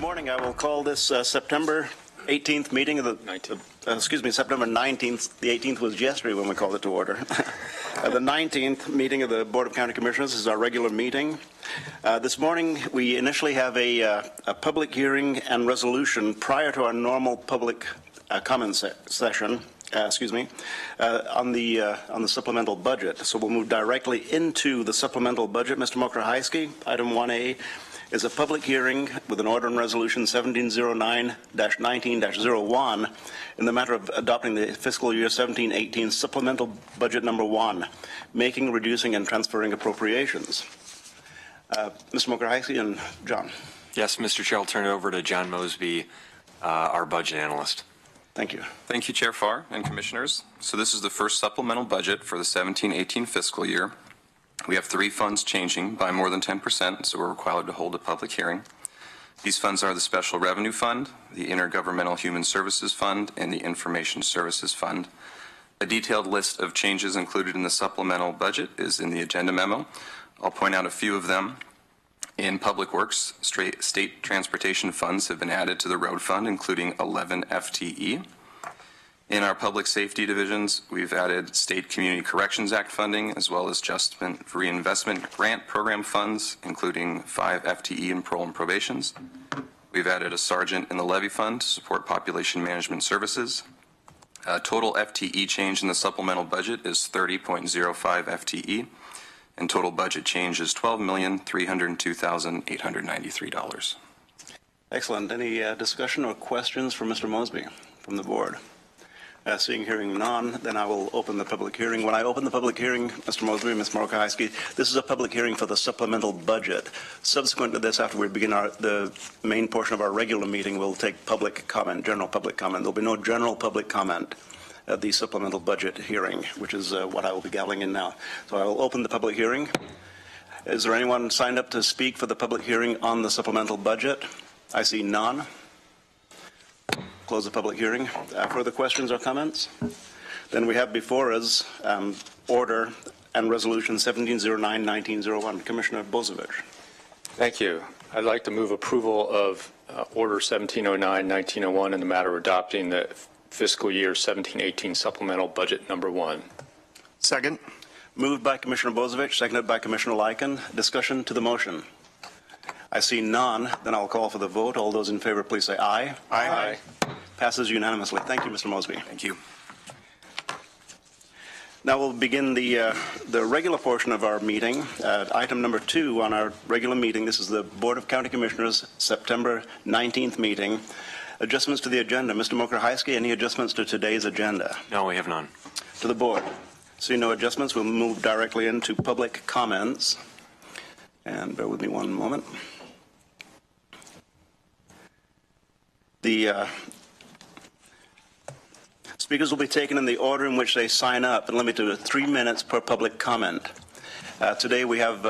morning. I will call this September 18th meeting of the 19th. September 19th. The 18th was yesterday when we called it to order. The 19th meeting of the Board of County Commissioners is our regular meeting. This morning we initially have a public hearing and resolution prior to our normal public comment session. On the supplemental budget. So we'll move directly into the supplemental budget. Mr. Mokrahajski, item 1A is a public hearing with an order and resolution 1709-19-01 in the matter of adopting the fiscal year 17-18 supplemental budget number 1, making, reducing, and transferring appropriations. Mr. Mokrahajski and John. Yes, Mr. Chair, I'll turn it over to John Mosby, our budget analyst. Thank you. Thank you, Chair Farr and Commissioners. So this is the first supplemental budget for the 17-18 fiscal year. We have 3 funds changing by more than 10%, so we're required to hold a public hearing. These funds are the Special Revenue Fund, the Intergovernmental Human Services Fund, and the Information Services Fund. A detailed list of changes included in the supplemental budget is in the agenda memo. I'll point out a few of them. In Public Works, state transportation funds have been added to the road fund, including 11 FTE. In our public safety divisions, we've added State Community Corrections Act funding, as well as Adjustment Reinvestment Grant Program funds, including 5 FTE in parole and probations. We've added a sergeant in the levy fund to support population management services. Total FTE change in the supplemental budget is 30.05 FTE. And total budget change is $12,302,893. Excellent. Any discussion or questions for Mr. Mosby from the board? Seeing, hearing none, then I will open the public hearing. When I open the public hearing, Mr. Mosby, Ms. Mokrahajski, this is a public hearing for the supplemental budget. Subsequent to this, after we begin the main portion of our regular meeting, we'll take public comment, general public comment. There'll be no general public comment at the supplemental budget hearing, which is what I will be gaveling in now. So I will open the public hearing. Is there anyone signed up to speak for the public hearing on the supplemental budget? I see none. Close the public hearing. Further questions or comments? Then we have before us order and resolution 1709-1901. Commissioner Bozievich. Thank you. I'd like to move approval of order 1709-1901 in the matter of adopting the fiscal year 17-18 supplemental budget number 1. Second. Moved by Commissioner Bozievich, seconded by Commissioner Lyken. Discussion to the motion. I see none. Then I'll call for the vote. All those in favor, please say aye. Aye. Aye. Passes unanimously. Thank you, Mr. Mosby. Thank you. Now we'll begin the regular portion of our meeting. Item number 2 on our regular meeting. This is the Board of County Commissioners September 19th meeting. Adjustments to the agenda. Mr. Mokrahajski, any adjustments to today's agenda? No, we have none. To the board. Seeing no adjustments, we'll move directly into public comments. And bear with me one moment. The speakers will be taken in the order in which they sign up and limited to 3 minutes per public comment. Today we have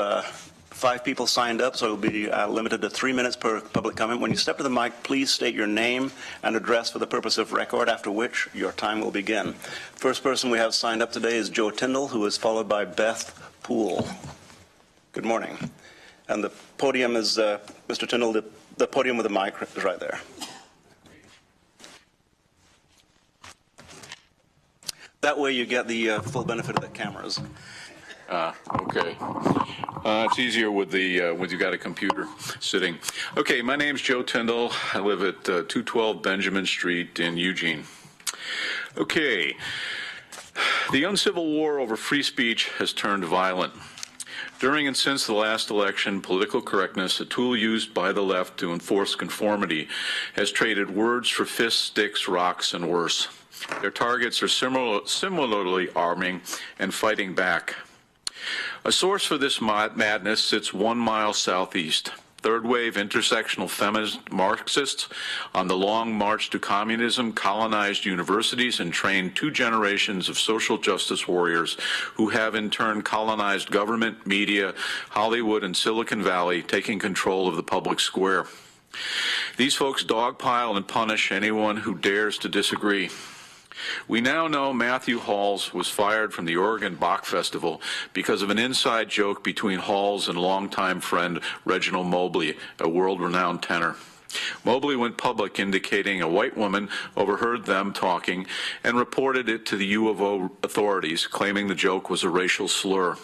5 people signed up, so it will be limited to 3 minutes per public comment. When you step to the mic, please state your name and address for the purpose of record, after which your time will begin. First person we have signed up today is Joe Tyndall, who is followed by Beth Poole. Good morning. And the podium is, Mr. Tyndall, the podium with the mic is right there. That way you get the full benefit of the cameras. Okay. It's easier with the when you got a computer sitting. Okay, my name's Joe Tyndall. I live at 212 Benjamin Street in Eugene. Okay. The uncivil war over free speech has turned violent. During and since the last election, political correctness, a tool used by the left to enforce conformity, has traded words for fists, sticks, rocks, and worse. Their targets are similarly arming and fighting back. A source for this madness sits 1 mile southeast. Third-wave intersectional feminist Marxists on the long march to communism colonized universities and trained 2 generations of social justice warriors who have in turn colonized government, media, Hollywood, and Silicon Valley, taking control of the public square. These folks dogpile and punish anyone who dares to disagree. We now know Matthew Halls was fired from the Oregon Bach Festival because of an inside joke between Halls and longtime friend Reginald Mobley, a world-renowned tenor. Mobley went public indicating a white woman overheard them talking and reported it to the U of O authorities, claiming the joke was a racial slur.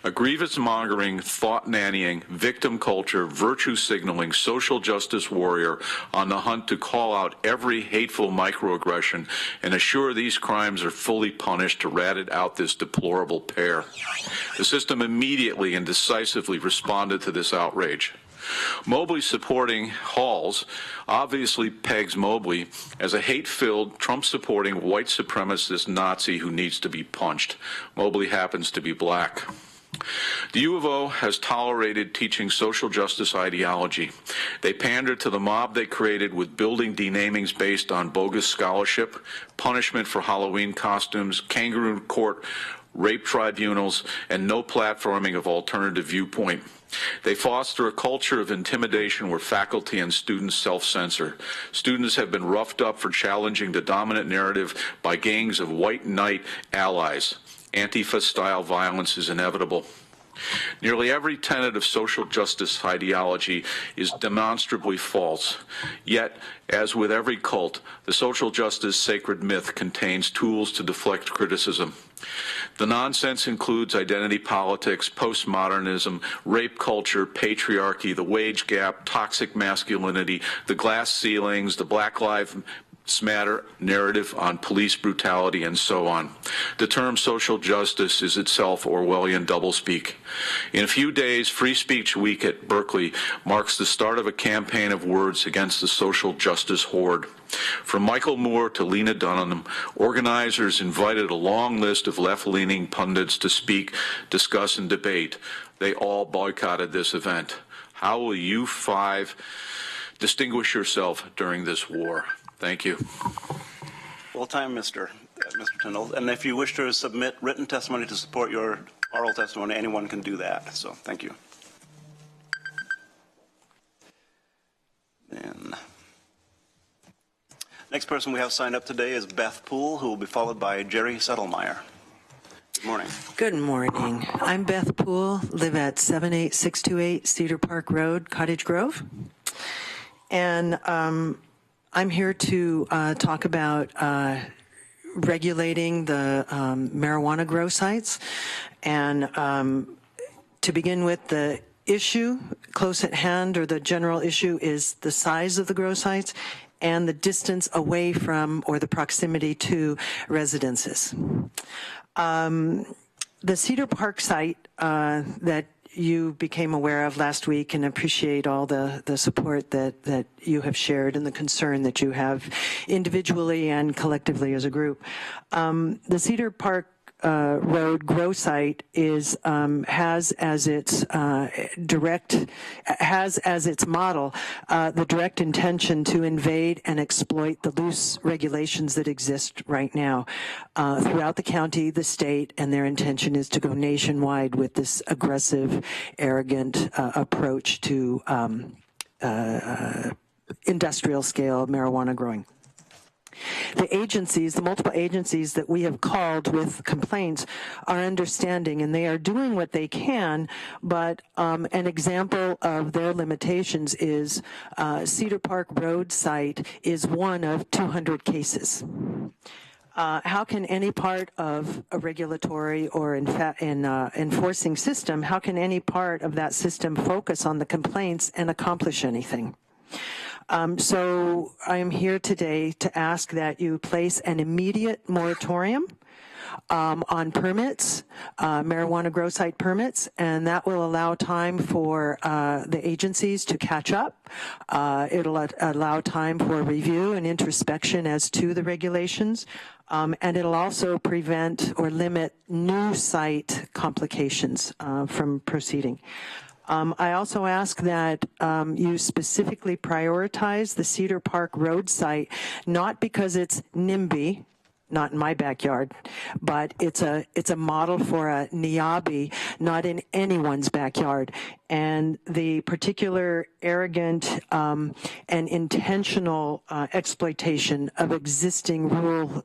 A grievance-mongering, thought-nannying, victim culture, virtue signaling, social justice warrior on the hunt to call out every hateful microaggression and assure these crimes are fully punished to rat out this deplorable pair. The system immediately and decisively responded to this outrage. Mobley supporting Halls obviously pegs Mobley as a hate-filled, Trump-supporting, white supremacist Nazi who needs to be punched. Mobley happens to be black. The U of O has tolerated teaching social justice ideology. They pander to the mob they created with building denamings based on bogus scholarship, punishment for Halloween costumes, kangaroo court, rape tribunals, and no platforming of alternative viewpoint. They foster a culture of intimidation where faculty and students self-censor. Students have been roughed up for challenging the dominant narrative by gangs of white knight allies. Antifa-style violence is inevitable. Nearly every tenet of social justice ideology is demonstrably false. Yet, as with every cult, the social justice sacred myth contains tools to deflect criticism. The nonsense includes identity politics, postmodernism, rape culture, patriarchy, the wage gap, toxic masculinity, the glass ceilings, the Black Lives Matter narrative on police brutality, and so on. The term social justice is itself Orwellian doublespeak. In a few days, Free Speech Week at Berkeley marks the start of a campaign of words against the social justice horde. From Michael Moore to Lena Dunham, organizers invited a long list of left-leaning pundits to speak, discuss, and debate. They all boycotted this event. How will you five distinguish yourself during this war? Thank you. Well timed, Mr. Tyndall. And if you wish to submit written testimony to support your oral testimony, anyone can do that. So thank you. And next person we have signed up today is Beth Poole, who will be followed by Jerry Settlemeyer. Good morning. Good morning. I'm Beth Poole, live at 78628 Cedar Park Road, Cottage Grove. And I'm here to talk about regulating the marijuana grow sites. And to begin with, the issue close at hand, or the general issue, is the size of the grow sites and the distance away from, or the proximity to, residences. The Cedar Park site that you became aware of last week, and appreciate all the support that you have shared and the concern that you have individually and collectively as a group. The Cedar Park Road grow site is has as its model the direct intention to invade and exploit the loose regulations that exist right now throughout the county, the state, and their intention is to go nationwide with this aggressive, arrogant approach to industrial scale marijuana growing. The agencies, the multiple agencies that we have called with complaints, are understanding, and they are doing what they can, but an example of their limitations is Cedar Park Road site is one of 200 cases. How can any part of a regulatory or enforcing system, how can any part of that system focus on the complaints and accomplish anything? So I am here today to ask that you place an immediate moratorium on permits, marijuana grow site permits, and that will allow time for the agencies to catch up. It'll allow time for review and introspection as to the regulations, and it'll also prevent or limit new site complications from proceeding. I also ask that you specifically prioritize the Cedar Park Road site, not because it's NIMBY, not in my backyard, but it's a model for a NIABI, not in anyone's backyard. And the particular arrogant and intentional exploitation of existing rural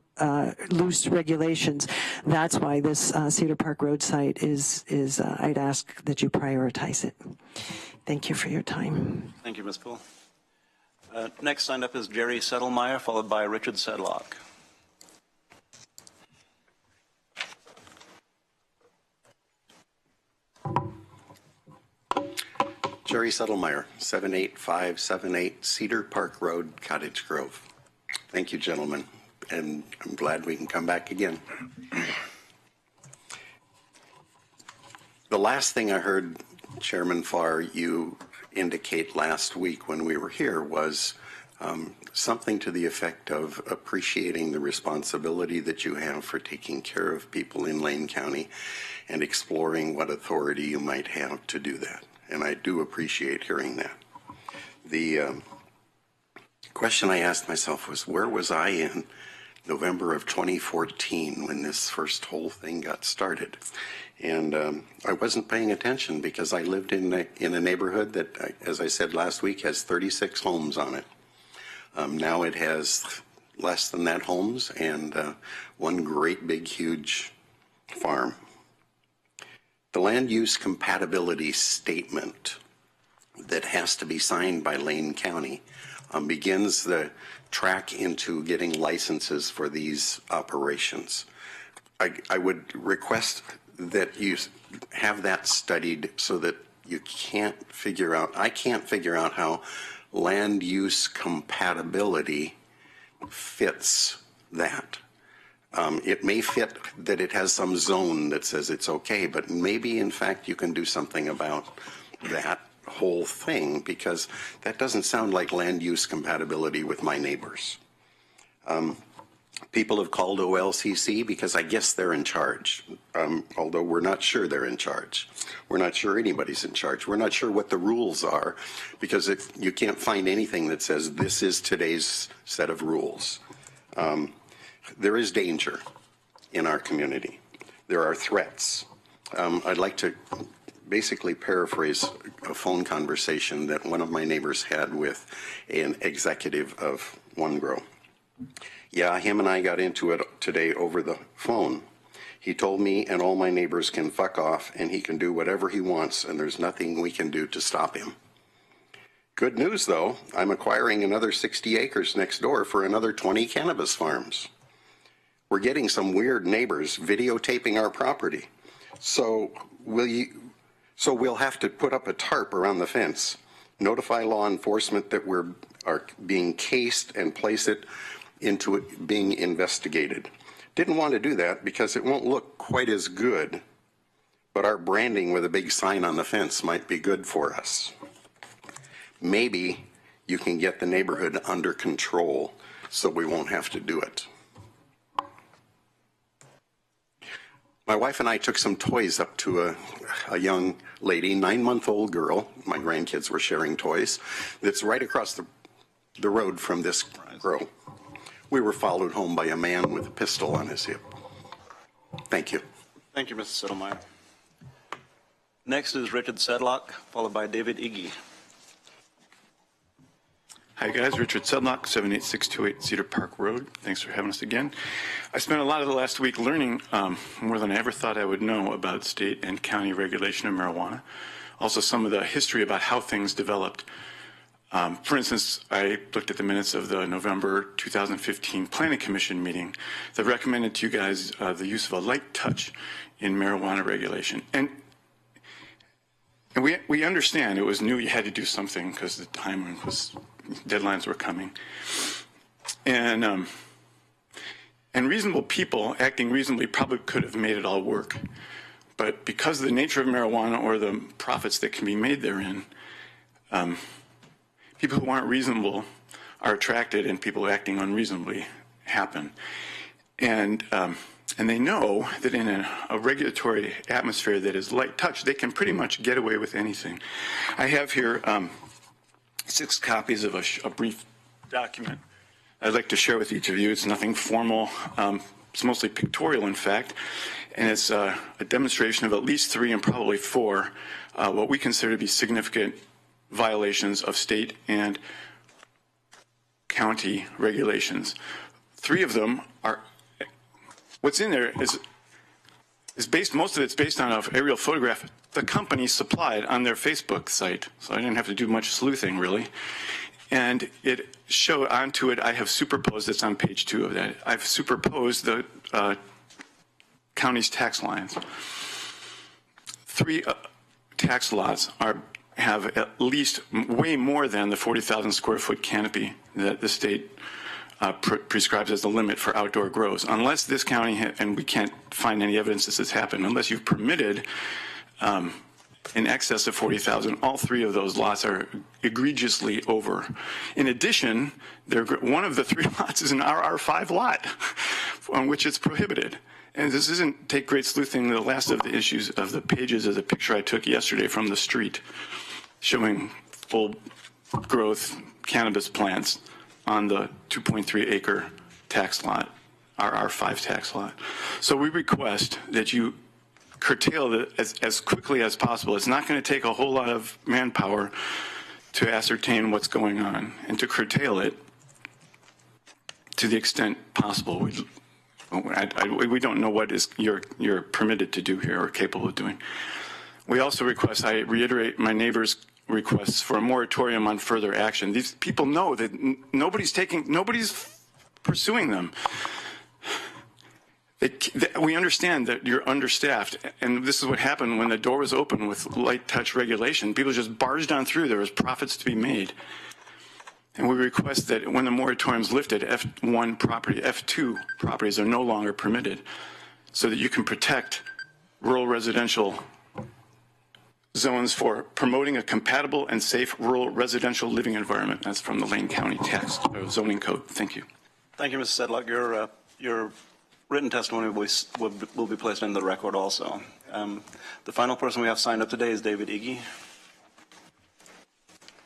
loose regulations, that's why this Cedar Park Road site is I'd ask that you prioritize it. Thank you for your time. Thank you, Ms. Poole. Next signed up is Jerry Settlemeyer, followed by Richard Sedlock. Jerry Settlemeyer, 78578 Cedar Park Road, Cottage Grove. Thank you, gentlemen, and I'm glad we can come back again. The last thing I heard, Chairman Farr, you indicate last week when we were here was something to the effect of appreciating the responsibility that you have for taking care of people in Lane County and exploring what authority you might have to do that. And I do appreciate hearing that. The question I asked myself was, where was I in November of 2014 when this first whole thing got started? And I wasn't paying attention because I lived in a neighborhood that, as I said last week, has 36 homes on it. Now it has less than that homes and one great big huge farm. The land use compatibility statement that has to be signed by Lane County begins the track into getting licenses for these operations. I would request that you have that studied so that I can't figure out how land use compatibility fits that. It may fit that it has some zone that says it's okay, but maybe in fact you can do something about that whole thing, because that doesn't sound like land use compatibility with my neighbors. People have called OLCC because I guess they're in charge, although we're not sure they're in charge. We're not sure anybody's in charge. We're not sure what the rules are, because you can't find anything that says this is today's set of rules. There is danger in our community. There are threats. I'd like to basically paraphrase a phone conversation that one of my neighbors had with an executive of OneGrow. Yeah, him and I got into it today over the phone. He told me and all my neighbors can fuck off and he can do whatever he wants and there's nothing we can do to stop him. Good news though, I'm acquiring another 60 acres next door for another 20 cannabis farms. We're getting some weird neighbors videotaping our property. So we'll have to put up a tarp around the fence, notify law enforcement that are being cased and place it into it being investigated. Didn't want to do that because it won't look quite as good, but our branding with a big sign on the fence might be good for us. Maybe you can get the neighborhood under control so we won't have to do it. My wife and I took some toys up to a young lady, 9-month-old girl. My grandkids were sharing toys. That's right across the road from this grow. We were followed home by a man with a pistol on his hip. Thank you. Thank you, Mr. Settlemeyer. Next is Richard Sedlock, followed by David Iggy. Hi guys, Richard Sedlock, 78628 Cedar Park Road. Thanks for having us again. I spent a lot of the last week learning more than I ever thought I would know about state and county regulation of marijuana. Also some of the history about how things developed. For instance, I looked at the minutes of the November 2015 Planning Commission meeting that recommended to you guys the use of a light touch in marijuana regulation. And we understand it was new, you had to do something because the time was, deadlines were coming. And reasonable people acting reasonably probably could have made it all work. But because of the nature of marijuana or the profits that can be made therein, people who aren't reasonable are attracted and people acting unreasonably happen. And they know that in a regulatory atmosphere that is light touch, they can pretty much get away with anything. I have here 6 copies of a brief document I'd like to share with each of you. It's nothing formal. It's mostly pictorial, in fact, and it's a demonstration of at least 3 and probably 4 what we consider to be significant violations of state and county regulations. 3 of them are, what's in there is based, most of it's based on an aerial photograph the company supplied on their Facebook site, so I didn't have to do much sleuthing really. And it showed onto it, I have superposed, it's on page 2 of that, I've superposed the county's tax lines. 3 tax lots have at least way more than the 40,000 square foot canopy that the state prescribes as the limit for outdoor grows. Unless this county, and we can't find any evidence this has happened, unless you've permitted in excess of 40,000, all 3 of those lots are egregiously over. In addition, one of the 3 lots is an RR5 lot on which it's prohibited. And this isn't take great sleuthing, the last of the issues of the pages of the picture I took yesterday from the street showing full growth cannabis plants on the 2.3 acre tax lot, RR5 tax lot. So we request that you curtail it as quickly as possible. It's not going to take a whole lot of manpower to ascertain what's going on and to curtail it to the extent possible. We don't know what is you're permitted to do here or capable of doing. We also request, I reiterate my neighbor's requests for a moratorium on further action. These people know that nobody's pursuing them. We understand that you're understaffed, and this is what happened when the door was open with light touch regulation. People just barged on through. There was profits to be made. And we request that when the moratorium is lifted, F2 properties are no longer permitted so that you can protect rural residential zones for promoting a compatible and safe rural residential living environment. That's from the Lane County text zoning code. Thank you. Thank you, Mr. Sedlock. Your written testimony will be placed in the record also. The final person we have signed up today is David Iggy.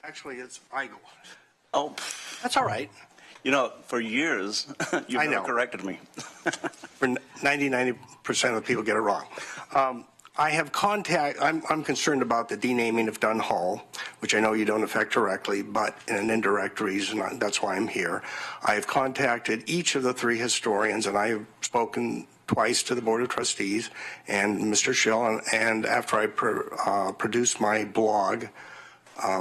Actually, it's Eigel. Oh, That's all right. you know, for years, you've I never know. corrected me. For 90% of people get it wrong. I have I'm concerned about the denaming of Dunn Hall, which I know you don't affect directly, but in an indirect reason, that's why I'm here. I have contacted each of the 3 historians, and I have spoken twice to the Board of Trustees and Mr. Schill, and after I produced my blog,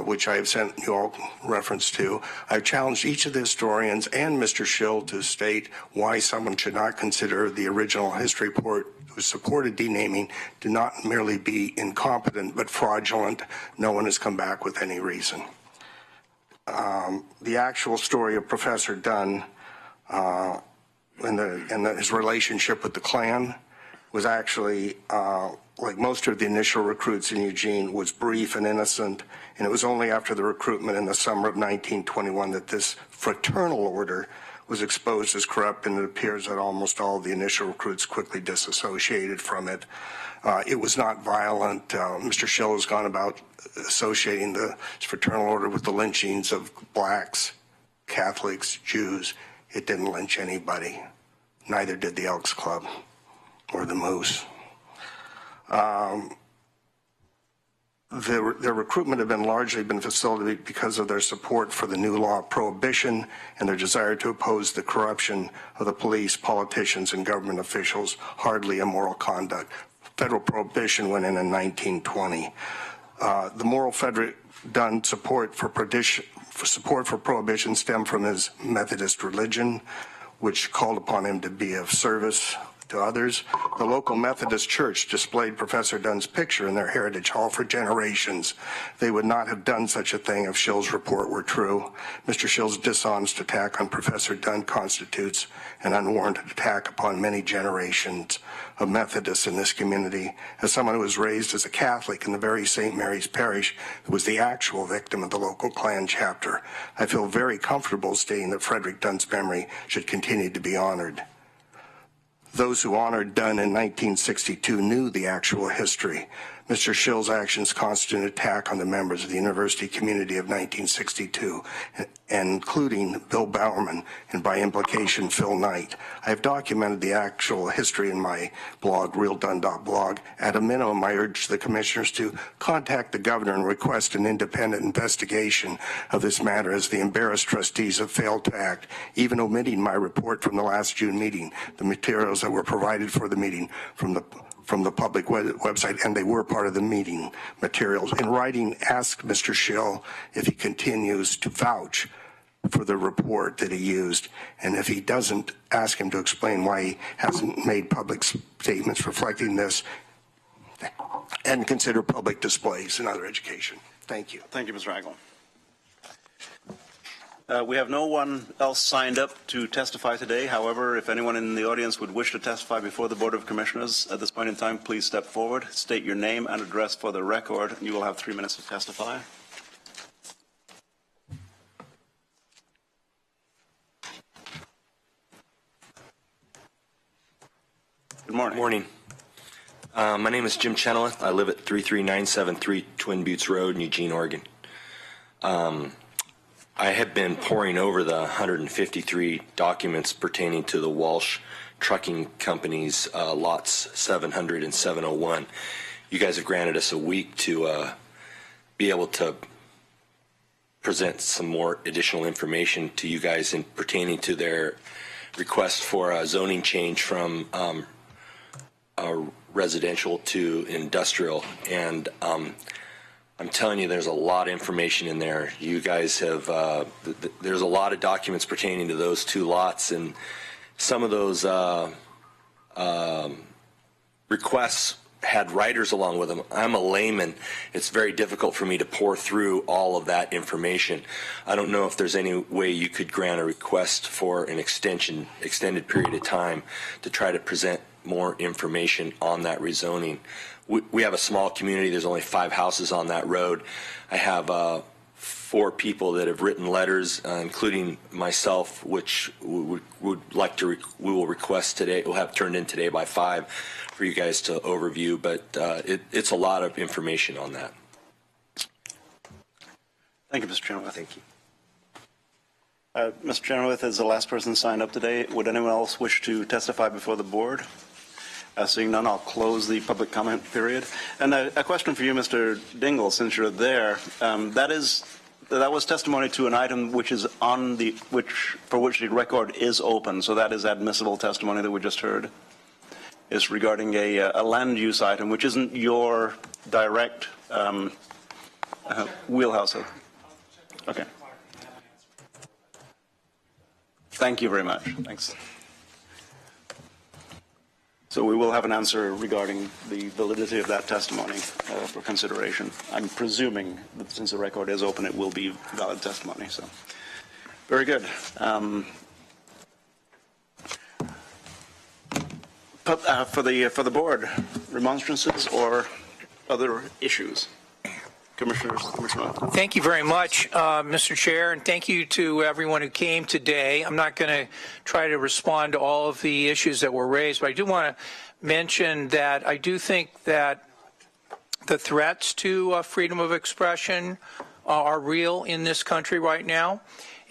which I have sent you all reference to, I've challenged each of the historians and Mr. Schill to state why someone should not consider the original history report who supported denaming to not merely be incompetent but fraudulent. No one has come back with any reason. The actual story of Professor Dunn and his relationship with the Klan was actually, like most of the initial recruits in Eugene, was brief and innocent, and it was only after the recruitment in the summer of 1921 that this fraternal order was exposed as corrupt, and it appears that almost all of the initial recruits quickly disassociated from it. It was not violent. Mr. Schill has gone about associating the fraternal order with the lynchings of blacks, Catholics, Jews. It didn't lynch anybody. Neither did the Elks Club or the Moose. Their recruitment had largely been facilitated because of their support for the new law of prohibition and their desire to oppose the corruption of the police, politicians, and government officials, hardly immoral conduct. Federal prohibition went in 1920. The moral Frederick Dunn support for prohibition stemmed from his Methodist religion, which called upon him to be of service to others. The local Methodist Church displayed Professor Dunn's picture in their Heritage Hall for generations. They would not have done such a thing if Schill's report were true. Mr. Schill's dishonest attack on Professor Dunn constitutes an unwarranted attack upon many generations of Methodists in this community. As someone who was raised as a Catholic in the very St. Mary's Parish, who was the actual victim of the local Klan chapter, I feel very comfortable stating that Frederick Dunn's memory should continue to be honored. Those who honored Dunn in 1962 knew the actual history. Mr. Schill's actions constitute an attack on the members of the university community of 1962, including Bill Bowerman and by implication Phil Knight. I have documented the actual history in my blog, realdunn.blog. At a minimum, I urge the commissioners to contact the governor and request an independent investigation of this matter, as the embarrassed trustees have failed to act, even omitting my report from the last June meeting, the materials that were provided for the meeting from the from the public website, and they were part of the meeting materials. In writing, ask Mr. Schill if he continues to vouch for the report that he used, and if he doesn't, ask him to explain why he hasn't made public statements reflecting this, and consider public displays in other education. Thank you. Thank you, Mr. Ragland. We have no one else signed up to testify today. However, if anyone in the audience would wish to testify before the Board of Commissioners at this point in time, please step forward, state your name and address for the record, and you will have 3 minutes to testify. Good morning. Morning. My name is Jim Chenoweth. I live at 33973 Twin Buttes Road in Eugene, Oregon. I have been poring over the 153 documents pertaining to the Walsh Trucking Company's lots 700 and 701. You guys have granted us a week to be able to present some more additional information to you guys in pertaining to their request for a zoning change from residential to industrial. And I'm telling you, there's a lot of information in there. You guys have, there's a lot of documents pertaining to those 2 lots, and some of those requests had writers along with them. I'm a layman. It's very difficult for me to pour through all of that information. I don't know if there's any way you could grant a request for an extended period of time to try to present more information on that rezoning. We have a small community. There's only 5 houses on that road. I have 4 people that have written letters, including myself, which we will request today. We'll have turned in today by 5 for you guys to overview. But it's a lot of information on that. Thank you, Mr. Chenoweth. Thank you. Mr. Chenoweth is the last person signed up today. Would anyone else wish to testify before the board? Seeing none, I'll close the public comment period. And a question for you, Mr. Dingle, since you're there. That was testimony to an item which is on the for which the record is open. So that is admissible testimony that we just heard. Is regarding a land use item which isn't your direct wheelhouse. Okay. Thank you very much. Thanks. So we will have an answer regarding the validity of that testimony for consideration. I'm presuming that since the record is open, it will be valid testimony. So, very good. For the board, remonstrances or other issues. Commissioner. Thank you very much, Mr. Chair, and thank you to everyone who came today. I'm not going to try to respond to all of the issues that were raised, but I do want to mention that I do think that the threats to freedom of expression are real in this country right now,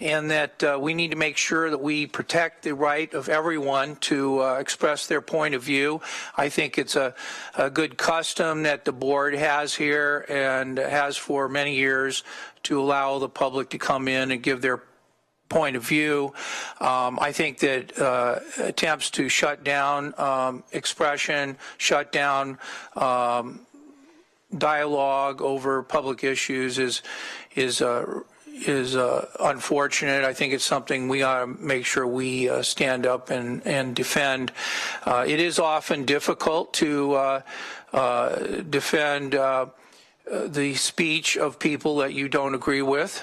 and that we need to make sure that we protect the right of everyone to express their point of view. I think it's a good custom that the board has here and has for many years to allow the public to come in and give their point of view. I think that attempts to shut down expression, shut down dialogue over public issues is unfortunate. I think it's something we ought to make sure we stand up and defend. It is often difficult to defend the speech of people that you don't agree with.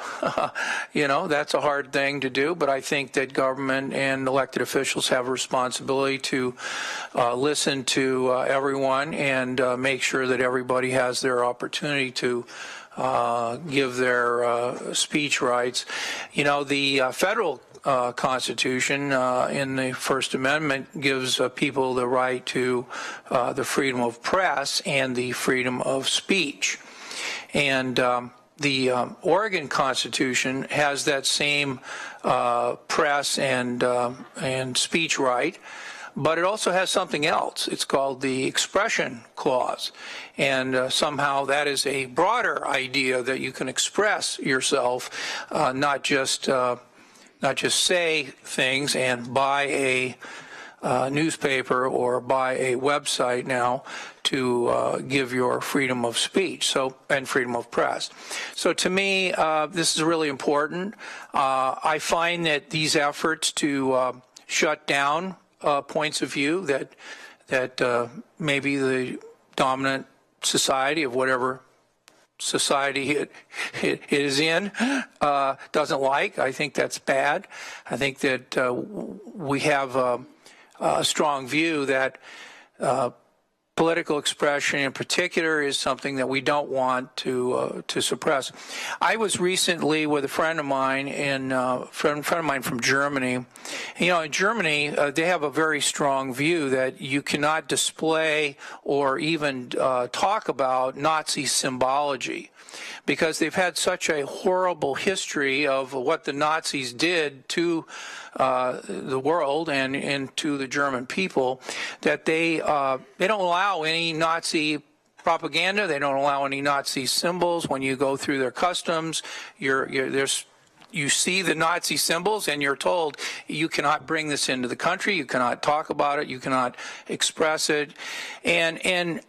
You know, that's a hard thing to do, but I think that government and elected officials have a responsibility to listen to everyone and make sure that everybody has their opportunity to give their speech rights. You know, the federal Constitution in the First Amendment gives people the right to the freedom of press and the freedom of speech. And the Oregon Constitution has that same press and speech right, but it also has something else. It's called the Expression Clause, and somehow that is a broader idea that you can express yourself, not just say things and buy newspaper or buy a website now to give your freedom of speech and freedom of press. So to me, this is really important. I find that these efforts to shut down points of view that maybe the dominant society of whatever society it is in doesn't like. I think that's bad. I think that we have a strong view that political expression in particular is something that we don't want to suppress. I was recently with a friend of mine friend of mine from Germany. You know, in Germany, they have a very strong view that you cannot display or even talk about Nazi symbology, because they've had such a horrible history of what the Nazis did to the world and to the German people, that they don't allow any Nazi propaganda. They don't allow any Nazi symbols. When you go through their customs, you see the Nazi symbols and you're told you cannot bring this into the country, you cannot talk about it, you cannot express it. And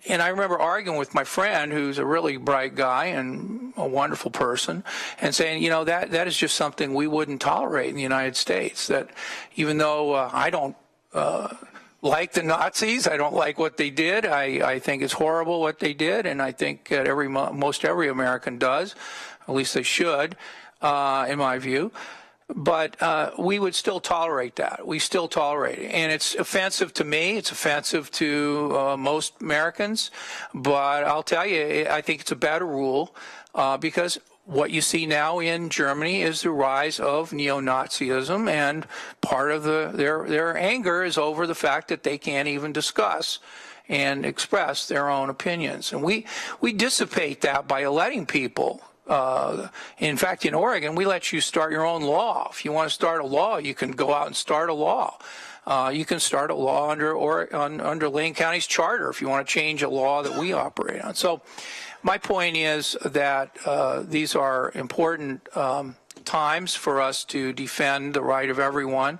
I remember arguing with my friend, who's a really bright guy and a wonderful person, and saying, you know, that is just something we wouldn't tolerate in the United States. That even though I don't like the Nazis, I don't like what they did, I think it's horrible what they did, and I think that most every American does, at least they should. In my view, but we would still tolerate that. We still tolerate it. And it's offensive to me. It's offensive to most Americans. But I'll tell you, I think it's a better rule because what you see now in Germany is the rise of neo-Nazism, and part of their anger is over the fact that they can't even discuss and express their own opinions. And we dissipate that by letting people. In fact, in Oregon, we let you start your own law. If you want to start a law, you can go out and start a law. You can start a law under Lane County's charter if you want to change a law that we operate on. So my point is that these are important times for us to defend the right of everyone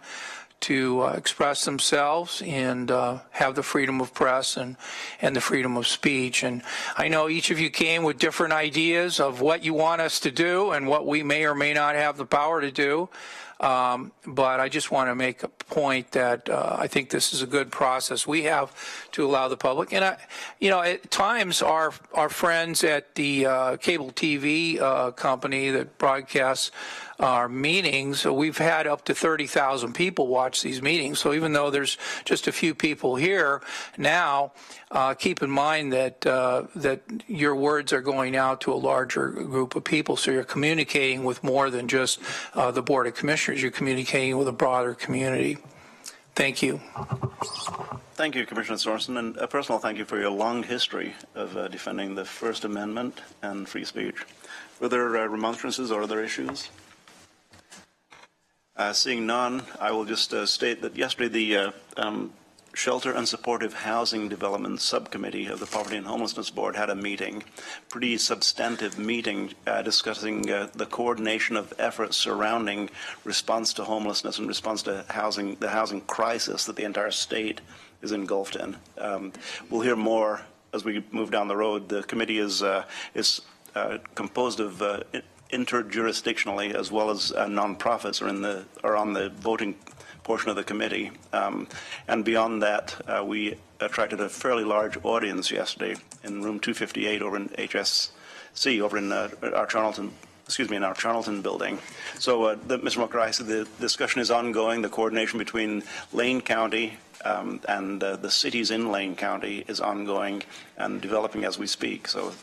to express themselves and have the freedom of press and the freedom of speech. And I know each of you came with different ideas of what you want us to do and what we may or may not have the power to do. But I just want to make a point that I think this is a good process we have to allow the public. And, at times our friends at the cable TV company that broadcasts our meetings, we've had up to 30,000 people watch these meetings. So even though there's just a few people here now, keep in mind that your words are going out to a larger group of people. So you're communicating with more than just the Board of Commissioners. You're communicating with a broader community. Thank you. Thank you, Commissioner Sorensen, and a personal thank you for your long history of defending the First Amendment and free speech. Were there remonstrances or other issues? Seeing none, I will just state that yesterday the Shelter and Supportive Housing Development Subcommittee of the Poverty and Homelessness Board had a meeting, pretty substantive meeting, discussing the coordination of efforts surrounding response to homelessness and response to the housing crisis that the entire state is engulfed in. We'll hear more as we move down the road. The committee is composed of interjurisdictionally, as well as nonprofits are on the voting portion of the committee. And beyond that, we attracted a fairly large audience yesterday in room 258 over in HSC, over in our Charlton building. So, Mr. Mulcahy, the discussion is ongoing. The coordination between Lane County and the cities in Lane County is ongoing and developing as we speak. So,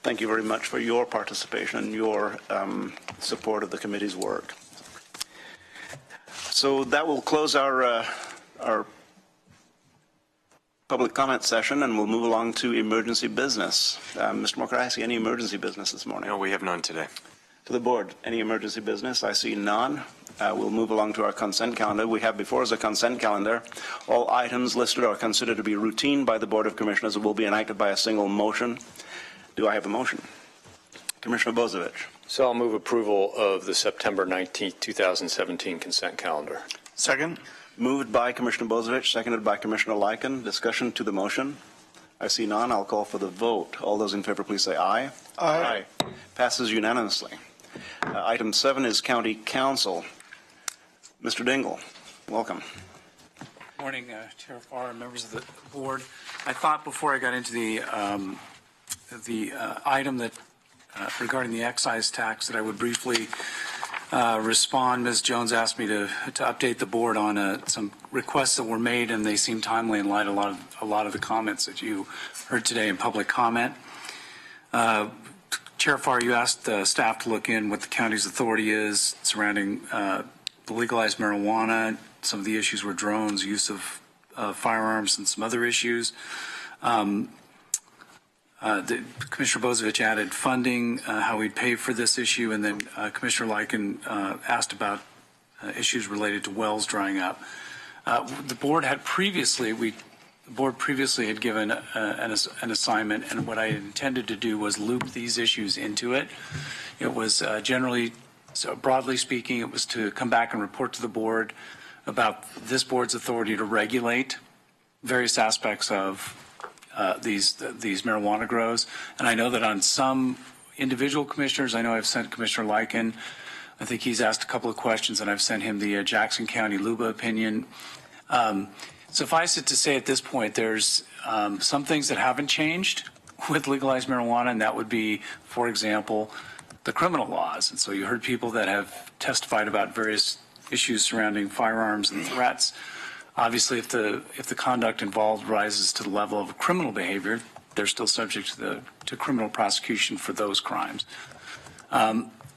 thank you very much for your participation and your support of the committee's work. So that will close our public comment session, and we'll move along to emergency business. Mr. Mulcahy, any emergency business this morning? No, we have none today. To the board, any emergency business? I see none. We'll move along to our consent calendar. We have before us a consent calendar. All items listed are considered to be routine by the Board of Commissioners and will be enacted by a single motion. Do I have a motion? Commissioner Bozevich. So I'll move approval of the September 19th, 2017 consent calendar. Second. Moved by Commissioner Bozievich, seconded by Commissioner Lycan. Discussion to the motion. I see none. I'll call for the vote. All those in favor, please say aye. Aye. Passes unanimously. Item 7 is County Council. Mr. Dingle, welcome. Morning, Chair Farr and members of the board. I thought before I got into the item that regarding the excise tax that I would briefly respond. Ms. Jones asked me to update the board on some requests that were made, and they seem timely in light of a lot of the comments that you heard today in public comment. Chair Farr, you asked staff to look in what the county's authority is surrounding the legalized marijuana. Some of the issues were drones, use of firearms, and some other issues. Commissioner Bozievich added funding, how we'd pay for this issue, and then Commissioner Lycan asked about issues related to wells drying up. The board had previously, had given an assignment, and what I intended to do was loop these issues into it. It was generally, so broadly speaking, it was to come back and report to the board about this board's authority to regulate various aspects of these marijuana grows. And I know that on some individual commissioners, I know I've sent Commissioner Lycan, I think he's asked a couple of questions, and I've sent him the Jackson County LUBA opinion. Suffice it to say at this point, there's some things that haven't changed with legalized marijuana, and that would be, for example, the criminal laws. And so you heard people that have testified about various issues surrounding firearms and threats. Obviously, if the conduct involved rises to the level of criminal behavior, they're still subject to criminal prosecution for those crimes.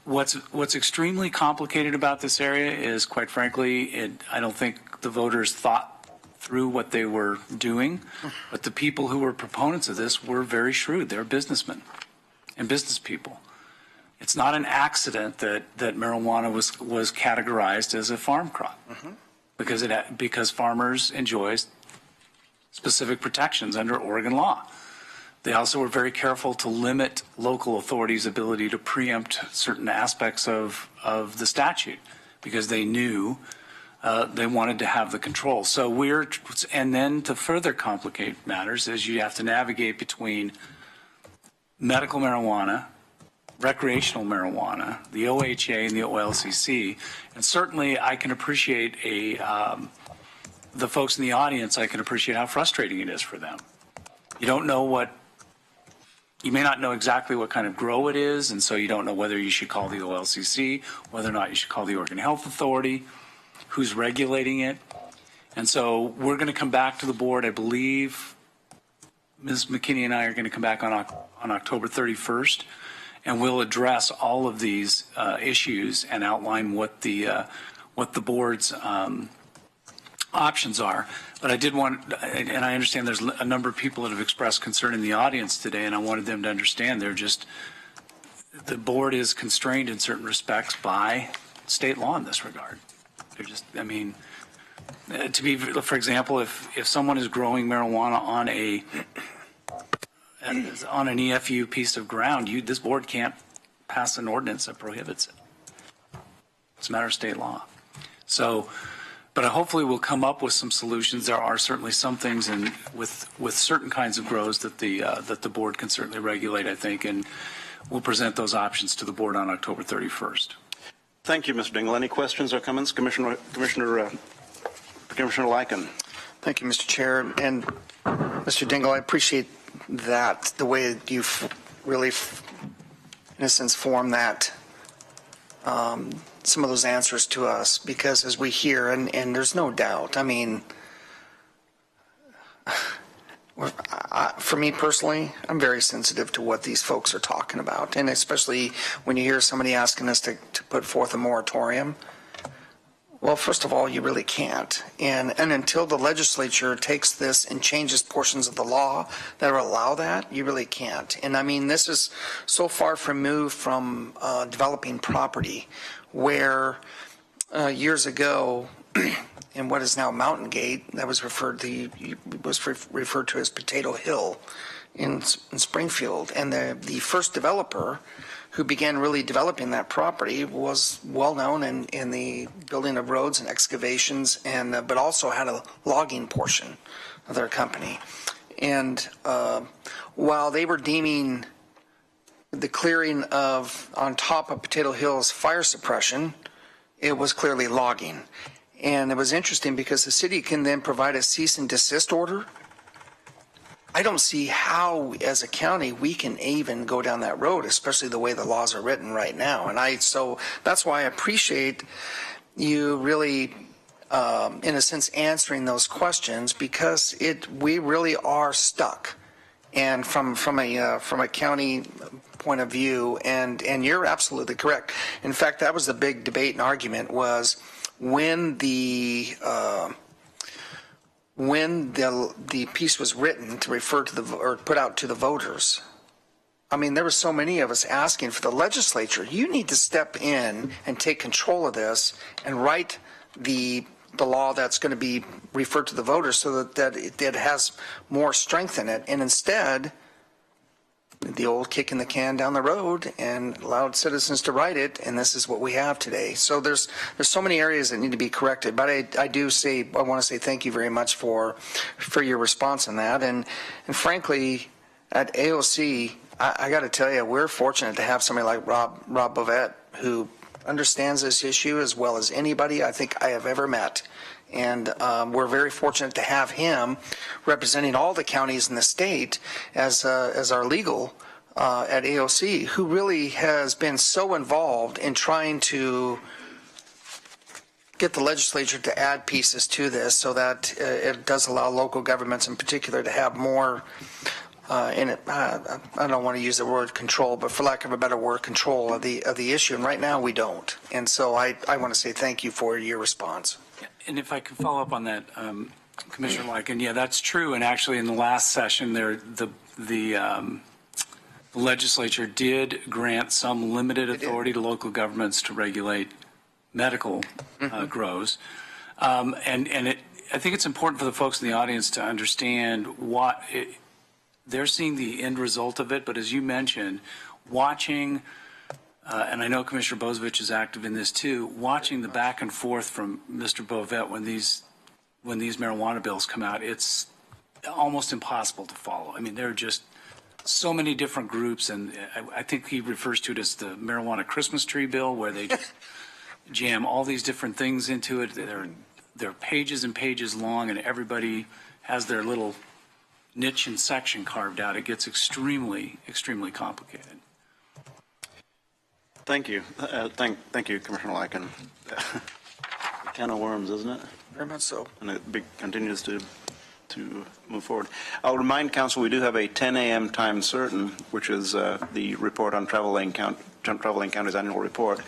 What's extremely complicated about this area is, quite frankly, I don't think the voters thought through what they were doing, but the people who were proponents of this were very shrewd. They're businessmen and business people. It's not an accident that marijuana was categorized as a farm crop, because farmers enjoy specific protections under Oregon law. They also were very careful to limit local authorities' ability to preempt certain aspects of the statute, because they knew they wanted to have the control. So and then to further complicate matters is you have to navigate between medical marijuana, recreational marijuana, the OHA and the OLCC, and certainly I can appreciate the folks in the audience, I can appreciate how frustrating it is for them. You may not know exactly what kind of grow it is, and so you don't know whether you should call the OLCC, whether or not you should call the Oregon Health Authority, who's regulating it. And so we're going to come back to the board, I believe Ms. McKinney and I are going to come back on October 31st, and we'll address all of these issues and outline what the board's options are. But I did want, and I understand there's a number of people that have expressed concern in the audience today, and I wanted them to understand the board is constrained in certain respects by state law in this regard. They're just, for example, if someone is growing marijuana on an EFU piece of ground, this board can't pass an ordinance that prohibits it. It's a matter of state law. So, but hopefully we'll come up with some solutions. There are certainly some things with certain kinds of grows that the board can certainly regulate, I think, and we'll present those options to the board on October 31st. Thank you, Mr. Dingle. Any questions or comments? Commissioner Lycan. Thank you, Mr. Chair. And Mr. Dingle, I appreciate that, the way you've really, in a sense, formed that, some of those answers to us, because as we hear, and there's no doubt, for me personally, I'm very sensitive to what these folks are talking about, and especially when you hear somebody asking us to put forth a moratorium. Well, first of all, you really can't. And until the legislature takes this and changes portions of the law that will allow that, you really can't. And this is so far removed from developing property, where years ago, in what is now Mountain Gate, that was referred to as Potato Hill in Springfield, and the first developer who began really developing that property, was well known in the building of roads and excavations, and but also had a logging portion of their company. And while they were deeming the clearing of on top of Potato Hills fire suppression, it was clearly logging. And it was interesting because the city can then provide a cease and desist order. I don't see how, as a county, we can even go down that road, especially the way the laws are written right now. And so that's why I appreciate you really, in a sense, answering those questions, because we really are stuck. And from a county point of view, and you're absolutely correct. In fact, that was the big debate and argument, was when the piece was written to refer to or put out to the voters. I mean, there were so many of us asking for the legislature, you need to step in and take control of this and write the law that's going to be referred to the voters so that it has more strength in it. And instead, the old kicking the can down the road and allowed citizens to write it, and this is what we have today. So there's so many areas that need to be corrected, but I want to say thank you very much for your response on that. And frankly, at AOC, I got to tell you, we're fortunate to have somebody like Rob Bovet, who understands this issue as well as anybody I think I have ever met. And we're very fortunate to have him representing all the counties in the state as our legal at AOC, who really has been so involved in trying to get the legislature to add pieces to this so that it does allow local governments in particular to have more in it. I don't want to use the word control, but for lack of a better word, control of the issue. And right now we don't. And so I want to say thank you for your response. And if I could follow up on that, Commissioner Lyken, yeah, that's true. And actually, in the last session, the legislature did grant some limited authority to local governments to regulate medical grows, I think it's important for the folks in the audience to understand what they're seeing the end result of it. But as you mentioned, watching. And I know Commissioner Bozevich is active in this too, watching the back and forth from Mr. Bovet when these marijuana bills come out, it's almost impossible to follow. I mean, there are just so many different groups, and I think he refers to it as the marijuana Christmas tree bill, where they just jam all these different things into it. They're pages and pages long, and everybody has their little niche and section carved out. It gets extremely, extremely complicated. Thank you. Thank you, Commissioner Lyken. A can of worms, isn't it? Very much so. And it continues to move forward. I'll remind Council we do have a 10 a.m. time certain, which is the report on Travel Lane County's annual report.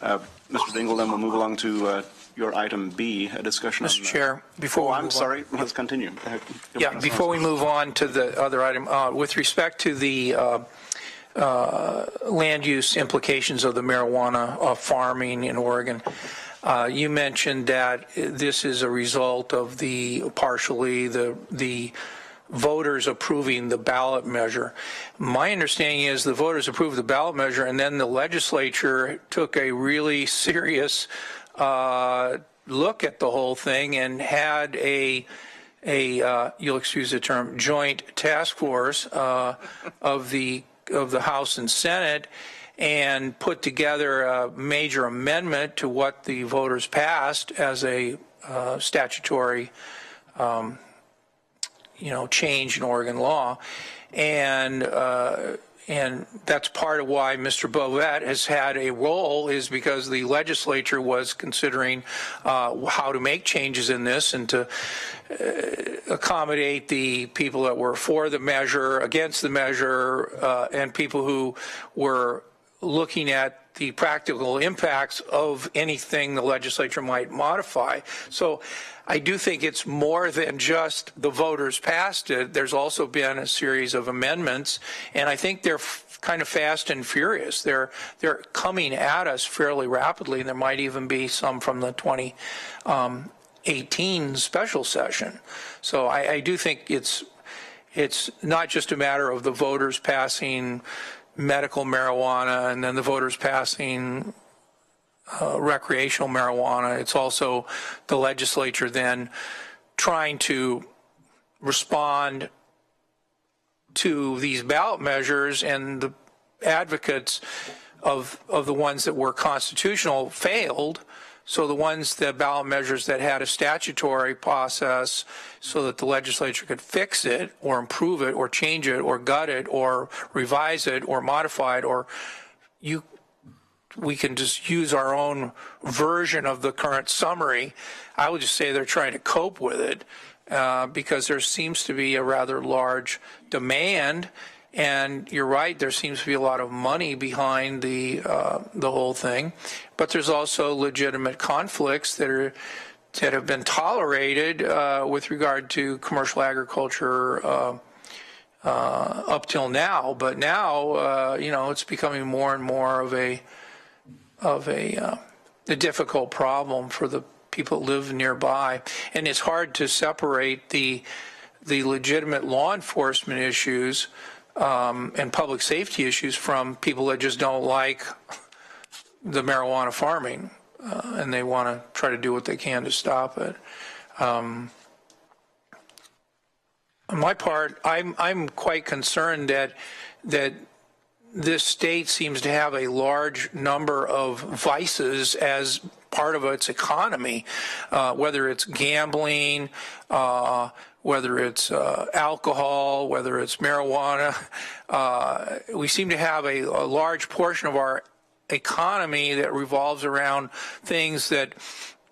Mr. Dingell, then we'll move along to your item B, a discussion Mr. Chair, before I'm sorry, let's continue. Yeah, before we move on to the other item, with respect to the land use implications of the marijuana farming in Oregon. You mentioned that this is a result of partially the voters approving the ballot measure. My understanding is the voters approved the ballot measure, and then the legislature took a really serious look at the whole thing and had you'll excuse the term, joint task force of the House and Senate, and put together a major amendment to what the voters passed as a statutory, change in Oregon law, and that's part of why Mr. Bovet has had a role, is because the legislature was considering how to make changes in this and to accommodate the people that were for the measure, against the measure, and people who were looking at the practical impacts of anything the legislature might modify. So I do think it's more than just the voters passed it. There's also been a series of amendments, and I think they're kind of fast and furious. They're coming at us fairly rapidly, and there might even be some from the 2018 special session. So I do think it's not just a matter of the voters passing medical marijuana, and then the voters passing recreational marijuana. It's also the legislature then trying to respond to these ballot measures, and the advocates of the ones that were constitutional failed. So the ballot measures that had a statutory process so that the legislature could fix it or improve it or change it or gut it or revise it or modify it, or we can just use our own version of the current summary. I would just say they're trying to cope with it because there seems to be a rather large demand. And you're right, there seems to be a lot of money behind the whole thing, but there's also legitimate conflicts that have been tolerated with regard to commercial agriculture up till now. But now, it's becoming more and more of a difficult problem for the people that live nearby, and it's hard to separate the legitimate law enforcement issues and public safety issues from people that just don't like the marijuana farming and they want to try to do what they can to stop it. On my part, I'm quite concerned that this state seems to have a large number of vices as part of its economy, whether it's gambling, whether it's alcohol, whether it's marijuana. We seem to have a large portion of our economy that revolves around things that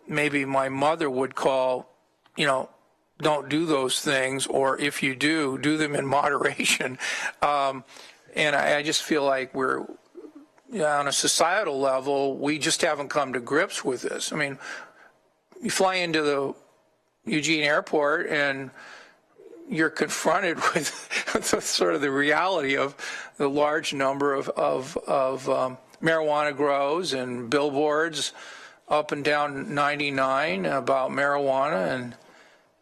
maybe my mother would call, don't do those things, or if you do them in moderation. And I just feel like we're, on a societal level, we just haven't come to grips with this. I mean, you fly into the Eugene Airport and you're confronted with sort of the reality of the large number of marijuana grows and billboards up and down 99 about marijuana, and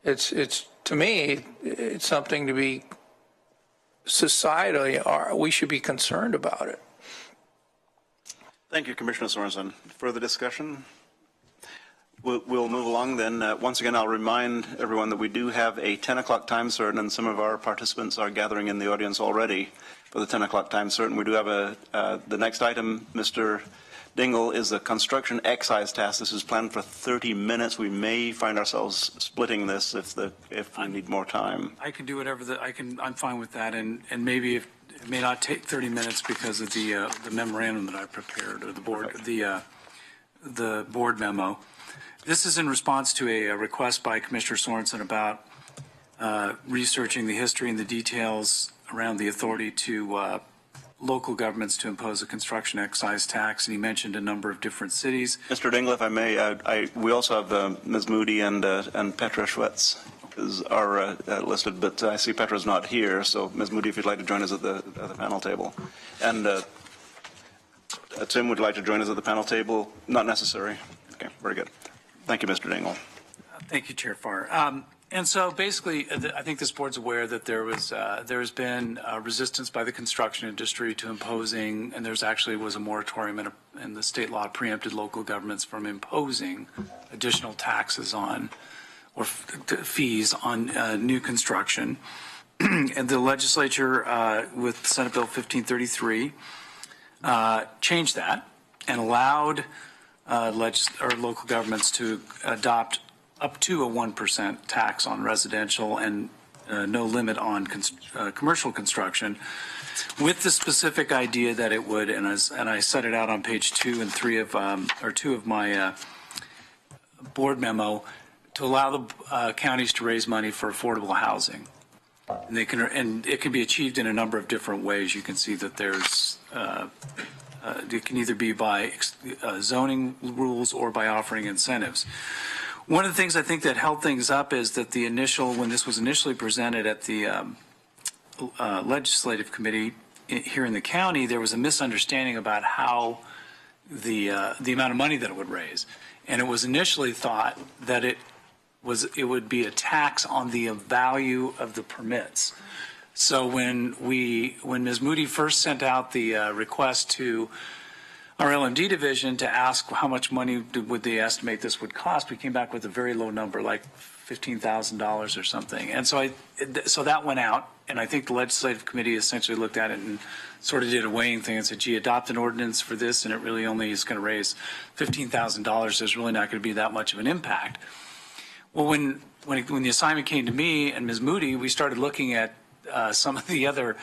it's to me, it's something to be societally, we should be concerned about it. Thank you, Commissioner Sorensen. Further discussion? We'll move along then. Once again, I'll remind everyone that we do have a 10 o'clock time certain, and some of our participants are gathering in the audience already for the 10 o'clock time certain. We do have the next item, Mr. Dingle, is the construction excise tax. This is planned for 30 minutes. We may find ourselves splitting this if we need more time. I can do whatever I'm fine with that, and maybe it may not take 30 minutes because of the memorandum that I prepared, or the board memo. This is in response to a request by Commissioner Sorensen about researching the history and the details around the authority to local governments to impose a construction excise tax, and he mentioned a number of different cities. Mr. Dingle, if I may, we also have Ms. Moody and Petra Schwetz are listed, but I see Petra's not here, so Ms. Moody, if you'd like to join us at the panel table. And Tim, would you like to join us at the panel table? Not necessary. Okay, very good. Thank you, Mr. Dingle. Thank you, Chair Farr. And so basically, I think this board's aware that there's been resistance by the construction industry to imposing, and there's actually was a moratorium in the state law preempted local governments from imposing additional taxes on or fees on new construction. And the legislature, with Senate Bill 1533, changed that and allowed local governments to adopt up to a 1% tax on residential and no limit on commercial construction, with the specific idea that it would, and I set it out on page 2 and 3 of my board memo, to allow the counties to raise money for affordable housing, and it can be achieved in a number of different ways. You can see that there's it can either be by zoning rules or by offering incentives. One of the things I think that held things up is that when this was initially presented at the legislative committee here in the county, there was a misunderstanding about how the amount of money that it would raise, and it was initially thought that it would be a tax on the value of the permits. So when Ms. Moody first sent out the request to our LMD division to ask how much money would they estimate this would cost, we came back with a very low number, like $15,000 or something. And so that went out, and I think the legislative committee essentially looked at it and sort of did a weighing thing and said, gee, adopt an ordinance for this, and it really only is going to raise $15,000. There's really not going to be that much of an impact. Well, when the assignment came to me and Ms. Moody, we started looking at some of the other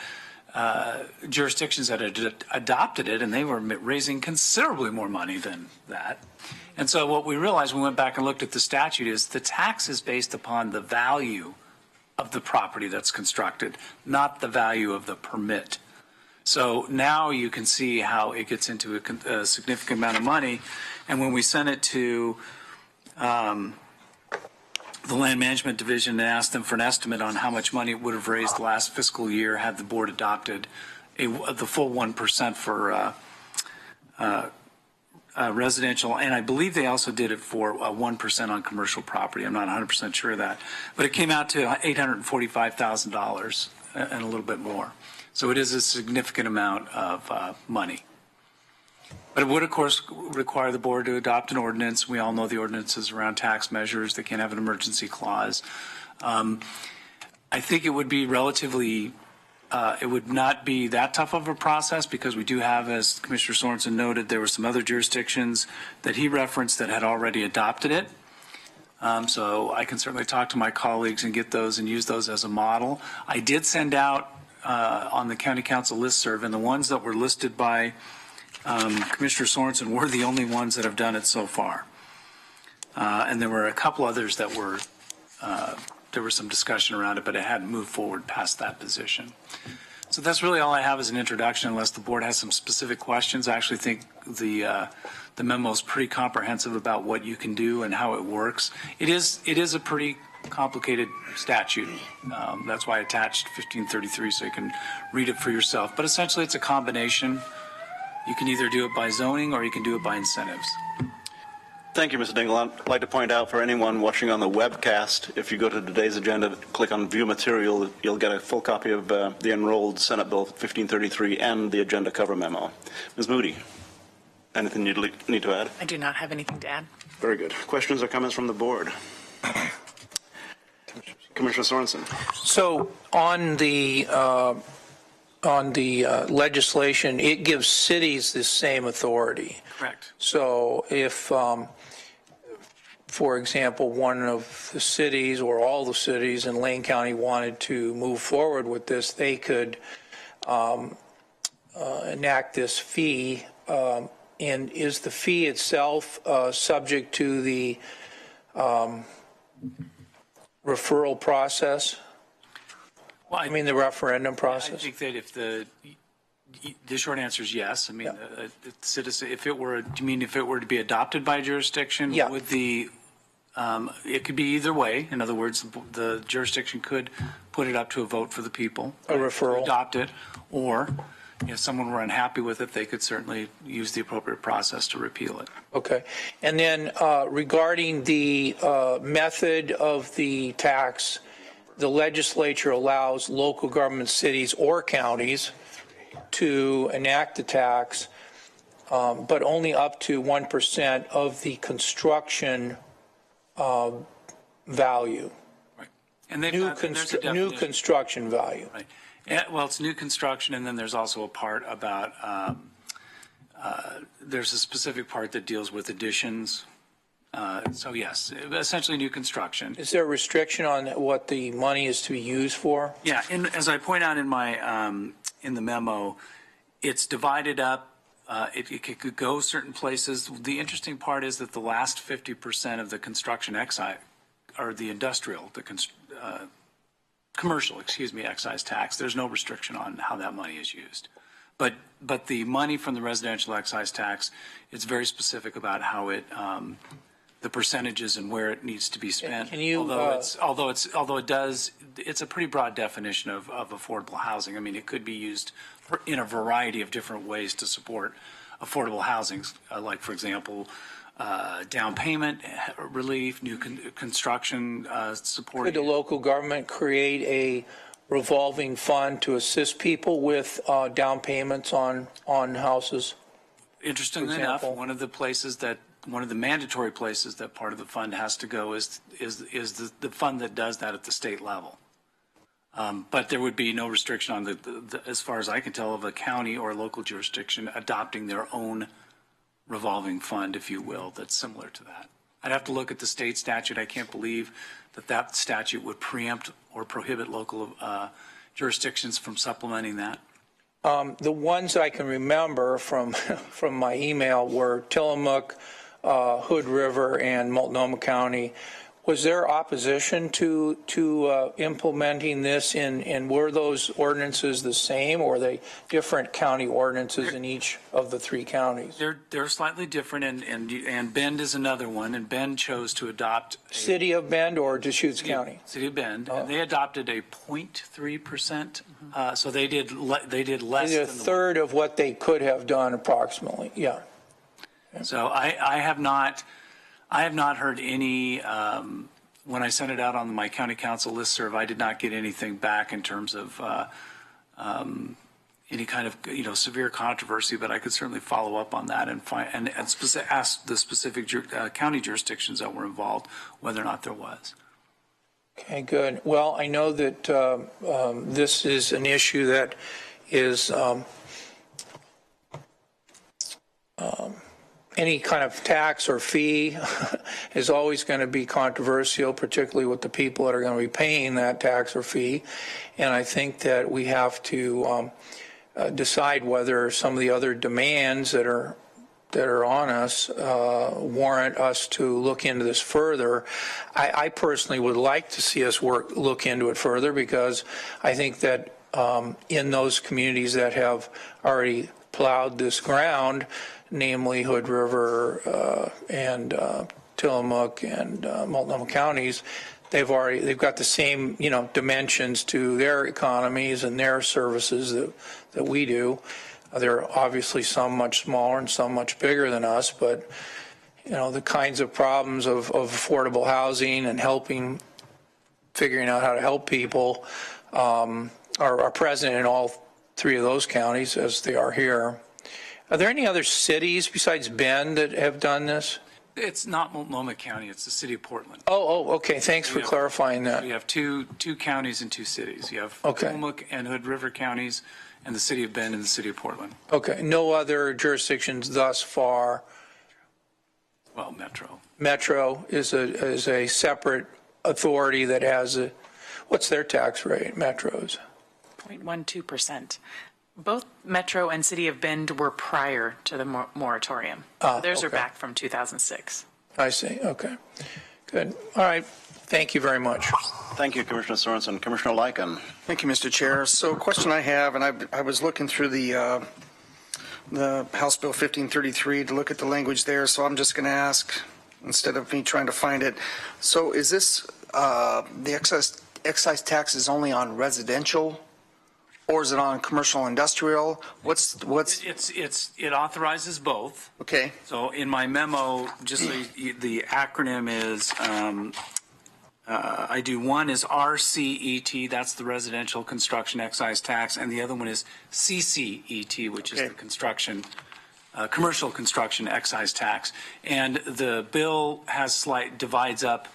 jurisdictions that had adopted it, and they were raising considerably more money than that. And so what we realized when we went back and looked at the statute is the tax is based upon the value of the property that's constructed, not the value of the permit. So now you can see how it gets into a significant amount of money. And when we sent it to the Land Management Division and asked them for an estimate on how much money it would have raised last fiscal year had the board adopted the full 1% for residential, and I believe they also did it for 1% on commercial property. I'm not 100% sure of that. But it came out to $845,000 and a little bit more. So it is a significant amount of money. But it would, of course, require the board to adopt an ordinance. We all know the ordinances around tax measures. They can't have an emergency clause. I think it would be relatively, it would not be that tough of a process because we do have, as Commissioner Sorensen noted, there were some other jurisdictions that he referenced that had already adopted it. So I can certainly talk to my colleagues and get those and use those as a model. I did send out on the County Council listserv, and the ones that were listed by Commissioner Sorensen were the only ones that have done it so far. And there were a couple others that were, there was some discussion around it, but it hadn't moved forward past that position. So that's really all I have as an introduction, unless the board has some specific questions. I actually think the memo is pretty comprehensive about what you can do and how it works. It is a pretty complicated statute. That's why I attached 1533 so you can read it for yourself. But essentially it's a combination. You can either do it by zoning or you can do it by incentives. Thank you, Mr. Dingle. I'd like to point out for anyone watching on the webcast, if you go to today's agenda, click on View Material, you'll get a full copy of the enrolled Senate Bill 1533 and the agenda cover memo. Ms. Moody, anything you'd need to add? I do not have anything to add. Very good. Questions or comments from the board? Commissioner Sorensen. So on the legislation, it gives cities the same authority. Correct. So if, for example, one of the cities or all the cities in Lane County wanted to move forward with this, they could enact this fee. And is the fee itself subject to the referral process? Well, I mean the referendum process? I think that if the short answer is yes. I mean, a citizen, if it were to be adopted by a jurisdiction, yeah. would it could be either way. In other words, the jurisdiction could put it up to a vote for the people. A referral. To adopt it, or if someone were unhappy with it, they could certainly use the appropriate process to repeal it. Okay. And then regarding the method of the tax, the legislature allows local government cities or counties to enact the tax, but only up to 1% of the construction value. Right. And new construction value. Right. Yeah, well, it's new construction, and then there's also a part about there's a specific part that deals with additions. So yes, essentially new construction. Is there a restriction on what the money is to be used for? Yeah, and as I point out in my in the memo, it's divided up. It could go certain places. The interesting part is that the last 50% of the construction excise, or the industrial, commercial, excise tax, there's no restriction on how that money is used. But the money from the residential excise tax, it's very specific about how it, the percentages and where it needs to be spent. Can you, although it's a pretty broad definition of affordable housing. I mean, it could be used in a variety of different ways to support affordable housing, like, for example, down payment relief, new construction support. Could the local government create a revolving fund to assist people with down payments on houses? Interestingly enough, one of the mandatory places that part of the fund has to go is the fund that does that at the state level. But there would be no restriction on as far as I can tell, of a county or local jurisdiction adopting their own revolving fund, if you will, that's similar to that. I'd have to look at the state statute. I can't believe that statute would preempt or prohibit local jurisdictions from supplementing that. The ones I can remember from my email were Tillamook, Hood River, and Multnomah County. Was there opposition to implementing this and were those ordinances the same, or are they different county ordinances in each of the three counties? They're slightly different, and Bend is another one, and Bend chose to adopt City of Bend or Deschutes County? City of Bend. And they adopted a 0.3%, so they did less than a third of what they could have done approximately. Yeah. So I have not heard any, when I sent it out on my county council listserv, I did not get anything back in terms of any kind of, severe controversy, but I could certainly follow up on that and ask the specific county jurisdictions that were involved whether or not there was. Okay, good. Well, I know that this is an issue that is any kind of tax or fee is always going to be controversial, particularly with the people that are going to be paying that tax or fee. And I think that we have to decide whether some of the other demands that are on us warrant us to look into this further. I personally would like to see us look into it further, because I think that in those communities that have already plowed this ground, namely Hood River and Tillamook and Multnomah counties, they've got the same dimensions to their economies and their services that we do. There are obviously some much smaller and some much bigger than us, but the kinds of problems of affordable housing and figuring out how to help people are present in all three of those counties as they are here. Are there any other cities besides Bend that have done this? It's not Multnomah County, it's the city of Portland. Oh, okay. Thanks for clarifying that. We have two counties and two cities. You have Tillamook and Hood River counties, and the city of Bend and the city of Portland. Okay. No other jurisdictions thus far? Well, Metro. Metro is a separate authority that has what's their tax rate, Metro's? 0.12%. Both Metro and City of Bend were prior to the moratorium. Theirs are back from 2006. I see. Okay. Good. All right. Thank you very much. Thank you, Commissioner Sorensen. Commissioner Lyken. Thank you, Mr. Chair. So a question I have, and I was looking through the House Bill 1533 to look at the language there, so I'm just going to ask, instead of me trying to find it, so is this the excise tax is only on residential, or is it on commercial industrial? It authorizes both. Okay. So in my memo, just so the acronym is, I do one is RCET, that's the residential construction excise tax, and the other one is CCET, which is the commercial construction excise tax. And the bill divides up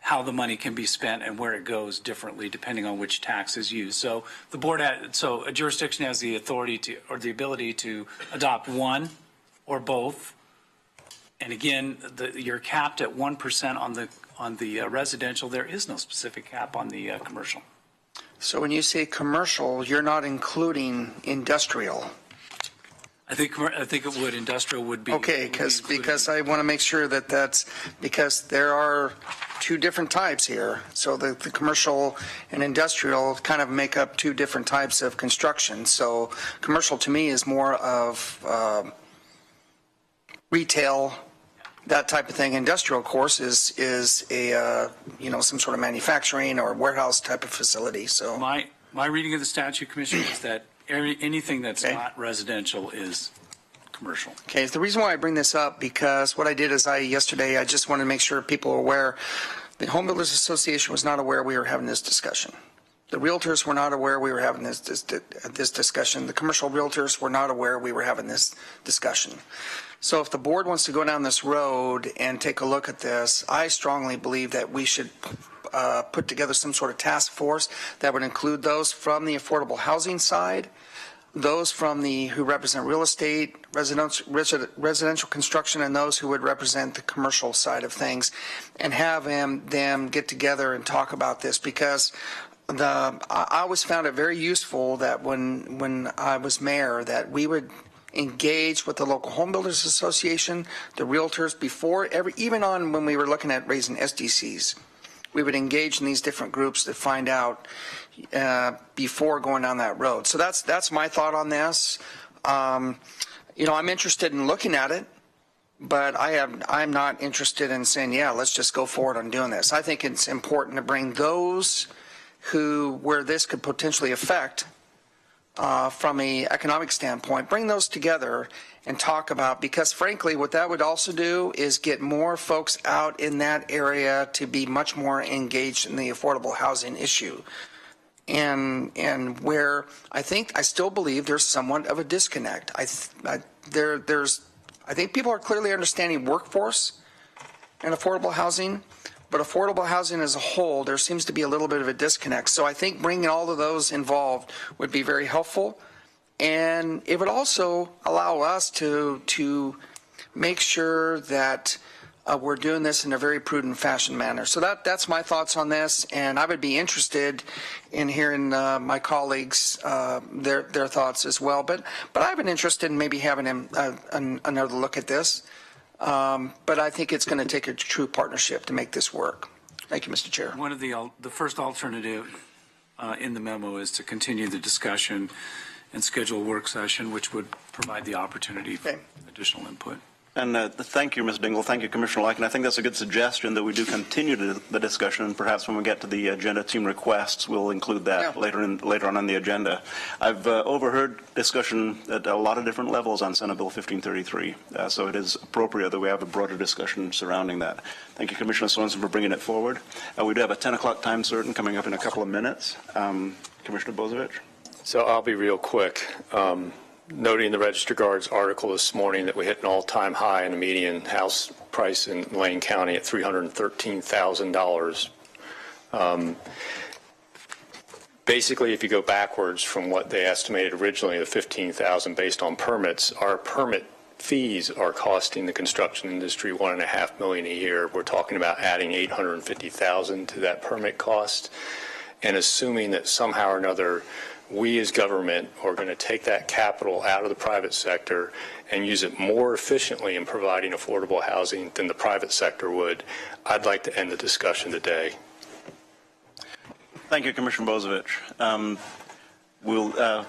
how the money can be spent and where it goes differently depending on which tax is used. So a jurisdiction has the authority to, or the ability to adopt one or both. And again, you're capped at 1% on the residential. There is no specific cap on the commercial. So when you say commercial, you're not including industrial. I think it would. Industrial would be. Okay, because I want to make sure that's because there are two different types here. So the commercial and industrial kind of make up two different types of construction. So commercial to me is more of retail, that type of thing. Industrial, of course, is a some sort of manufacturing or warehouse type of facility. So my reading of the statute, Commissioner, is that anything that's not residential is commercial. Okay, the reason why I bring this up, because what I did is yesterday I just wanted to make sure people are aware. The Home Builders Association was not aware we were having this discussion. The realtors were not aware we were having this discussion. The commercial realtors were not aware we were having this discussion. So if the board wants to go down this road and take a look at this, I strongly believe that we should put together some sort of task force that would include those from the affordable housing side, those from who represent real estate, residential construction, and those who would represent the commercial side of things, and have them get together and talk about this, because I always found it very useful that when I was mayor that we would engage with the local home builders association, the realtors, even on when we were looking at raising SDCs. We would engage in these different groups to find out before going down that road. So that's my thought on this. I'm interested in looking at it, but I'm not interested in saying, yeah, let's just go forward on doing this. I think it's important to bring those where this could potentially affect from an economic standpoint, bring those together and talk about, because frankly, what that would also do is get more folks out in that area to be much more engaged in the affordable housing issue. And where I still believe there's somewhat of a disconnect. I think people are clearly understanding workforce and affordable housing, but affordable housing as a whole, there seems to be a little bit of a disconnect. So I think bringing all of those involved would be very helpful. And it would also allow us to make sure that we're doing this in a very prudent fashion manner. So that's my thoughts on this, and I would be interested in hearing my colleagues their thoughts as well. But I have an interest in maybe having another look at this. But I think it's going to take a true partnership to make this work. Thank you, Mr. Chair. One of the first alternative in the memo is to continue the discussion and schedule a work session, which would provide the opportunity for additional input. And thank you, Ms. Dingle. Thank you, Commissioner Lyken. I think that's a good suggestion that we do continue the discussion, and perhaps when we get to the agenda team requests, we'll include that later on the agenda. I've overheard discussion at a lot of different levels on Senate Bill 1533, so it is appropriate that we have a broader discussion surrounding that. Thank you, Commissioner Sorensen, for bringing it forward. We do have a 10 o'clock time certain coming up in a couple of minutes. Commissioner Bozievich? So I'll be real quick. Noting the Register Guard's article this morning that we hit an all-time high in the median house price in Lane County at $313,000. Basically, if you go backwards from what they estimated originally, the $15,000 based on permits, our permit fees are costing the construction industry $1.5 million a year. We're talking about adding $850,000 to that permit cost, and assuming that somehow or another we as government are going to take that capital out of the private sector and use it more efficiently in providing affordable housing than the private sector would, I'd like to end the discussion today. Thank you, Commissioner Bozievich. We'll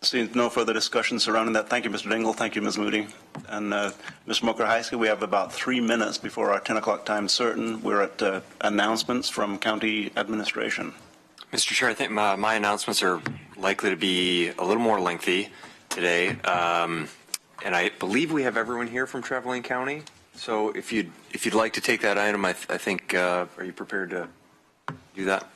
see no further discussion surrounding that. Thank you, Mr. Dingle. Thank you, Ms. Moody. And Mr. Mokrzycki, we have about 3 minutes before our 10 o'clock time certain. We're at announcements from county administration. Mr. Chair, I think my announcements are likely to be a little more lengthy today, and I believe we have everyone here from Travel County. So if you'd like to take that item, I think are you prepared to do that?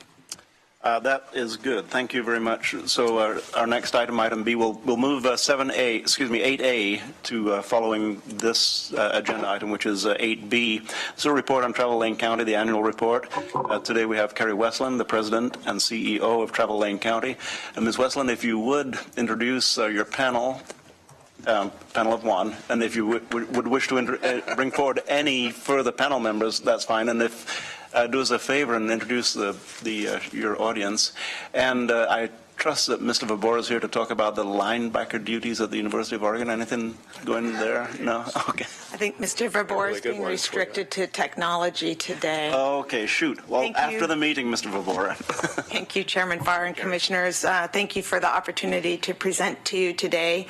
That is good. Thank you very much. So our next item, item B, we'll move 8A to following this agenda item, which is 8B. So a report on Travel Lane County, the annual report. Today we have Kerry Westland, the President and CEO of Travel Lane County. And Ms. Westland, if you would introduce your panel of one, and if you would wish to bring forward any further panel members, that's fine. And if do us a favor and introduce your audience. And I trust that Mr. Vobor is here to talk about the linebacker duties at the University of Oregon. Anything going there? No? Okay. I think Mr. Vobor is being restricted to technology today. Okay, shoot. Well, after the meeting, Mr. Vobor. Thank you, Chairman Farr and Commissioners. Thank you for the opportunity to present to you today.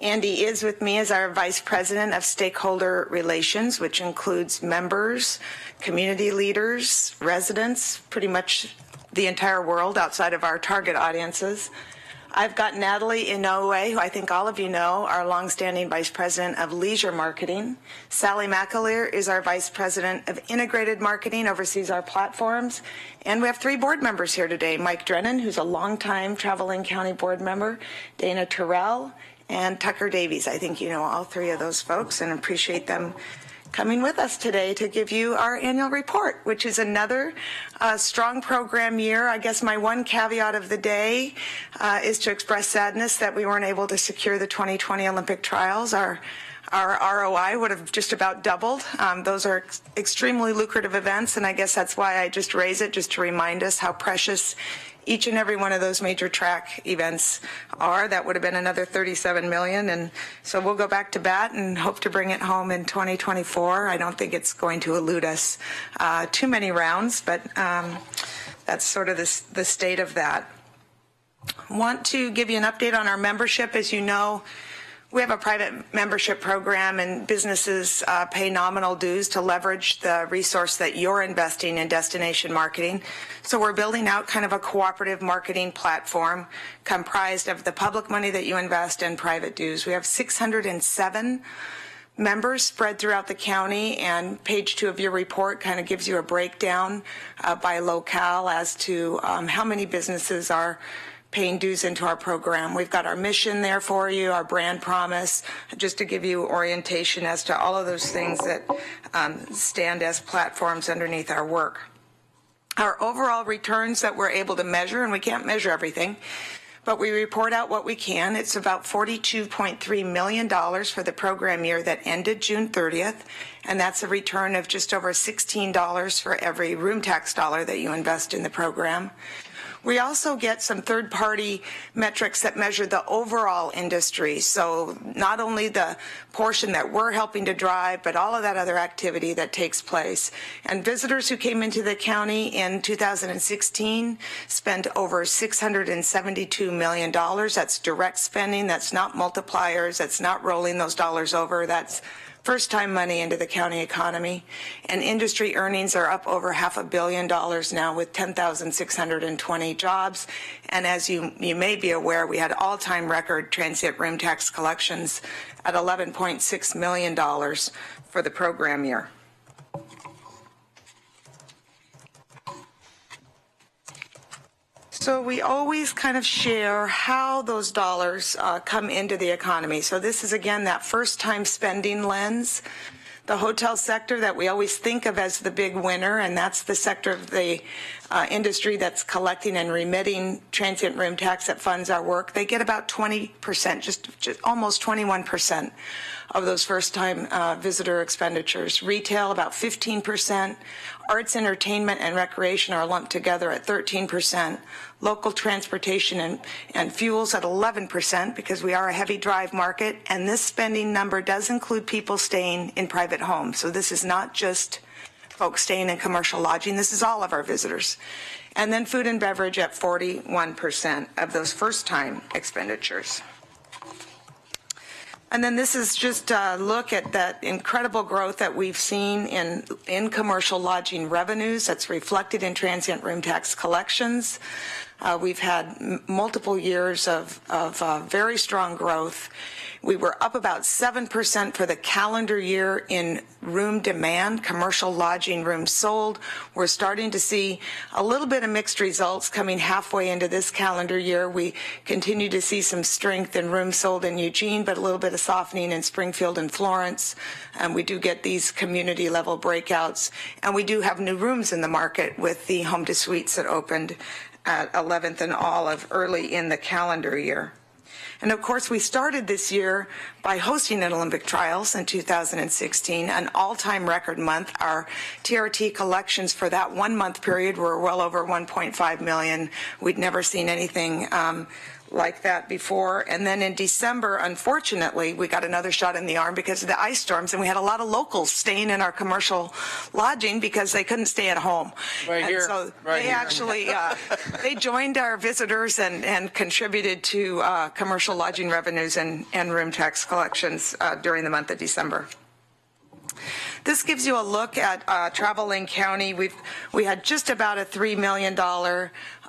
Andy is with me as our Vice President of Stakeholder Relations, which includes members, community leaders, residents, pretty much the entire world outside of our target audiences. I've got Natalie Inoue, who I think all of you know, our longstanding Vice President of Leisure Marketing. Sally McAleer is our Vice President of Integrated Marketing, oversees our platforms. And we have 3 board members here today. Mike Drennan, who's a longtime Traveling County board member, Dana Terrell, and Tucker Davies. I think you know all 3 of those folks and appreciate them coming with us today to give you our annual report, which is another strong program year. I guess my one caveat of the day is to express sadness that we weren't able to secure the 2020 Olympic trials. Our ROI would have just about doubled. Those are extremely lucrative events, and I guess that's why I just raise it, just to remind us how precious each and every one of those major track events are. That would have been another $37 million, and so we'll go back to bat and hope to bring it home in 2024. I don't think it's going to elude us too many rounds, but that's sort of the state of that. Want to give you an update on our membership. As you know, we have a private membership program, and businesses pay nominal dues to leverage the resource that you're investing in destination marketing. So we're building out kind of a cooperative marketing platform comprised of the public money that you invest and private dues. We have 607 members spread throughout the county, and page 2 of your report kind of gives you a breakdown by locale as to how many businesses are paying dues into our program. We've got our mission there for you, our brand promise, just to give you orientation as to all of those things that stand as platforms underneath our work. Our overall returns that we're able to measure, and we can't measure everything, but we report out what we can. It's about $42.3 million for the program year that ended June 30th, and that's a return of just over $16 for every room tax dollar that you invest in the program. We also get some third-party metrics that measure the overall industry, so not only the portion that we're helping to drive, but all of that other activity that takes place. And visitors who came into the county in 2016 spent over $672 million. That's direct spending. That's not multipliers. That's not rolling those dollars over. That's first-time money into the county economy, and industry earnings are up over $500 million now with 10,620 jobs. And as you may be aware, we had all-time record transient room tax collections at $11.6 million for the program year. So we always kind of share how those dollars come into the economy. So this is, again, that first-time spending lens. The hotel sector that we always think of as the big winner, and that's the sector of the industry that's collecting and remitting transient room tax that funds our work. They get about 20%, just almost 21% of those first-time visitor expenditures. Retail, about 15%. Arts, entertainment, and recreation are lumped together at 13%. Local transportation and fuels at 11%, because we are a heavy drive market, and this spending number does include people staying in private homes. So this is not just folks staying in commercial lodging. This is all of our visitors. And then food and beverage at 41% of those first-time expenditures. And then this is just a look at that incredible growth that we've seen in commercial lodging revenues that's reflected in transient room tax collections. We've had multiple years of very strong growth. We were up about 7% for the calendar year in room demand, commercial lodging rooms sold. We're starting to see a little bit of mixed results coming halfway into this calendar year. We continue to see some strength in rooms sold in Eugene, but a little bit of softening in Springfield and Florence. And we do get these community level breakouts. And we do have new rooms in the market with the Home to Suites that opened at 11th and Olive early in the calendar year. And of course, we started this year by hosting an Olympic trials in 2016, an all-time record month. Our TRT collections for that 1 month period were well over 1.5 million. We'd never seen anything like that before. And then in December, unfortunately, we got another shot in the arm because of the ice storms, and we had a lot of locals staying in our commercial lodging because they couldn't stay at home. Right and here. So right they here. actually they joined our visitors and contributed to commercial lodging revenues and room tax collections during the month of December. This gives you a look at Traveling County. We had just about a $3 million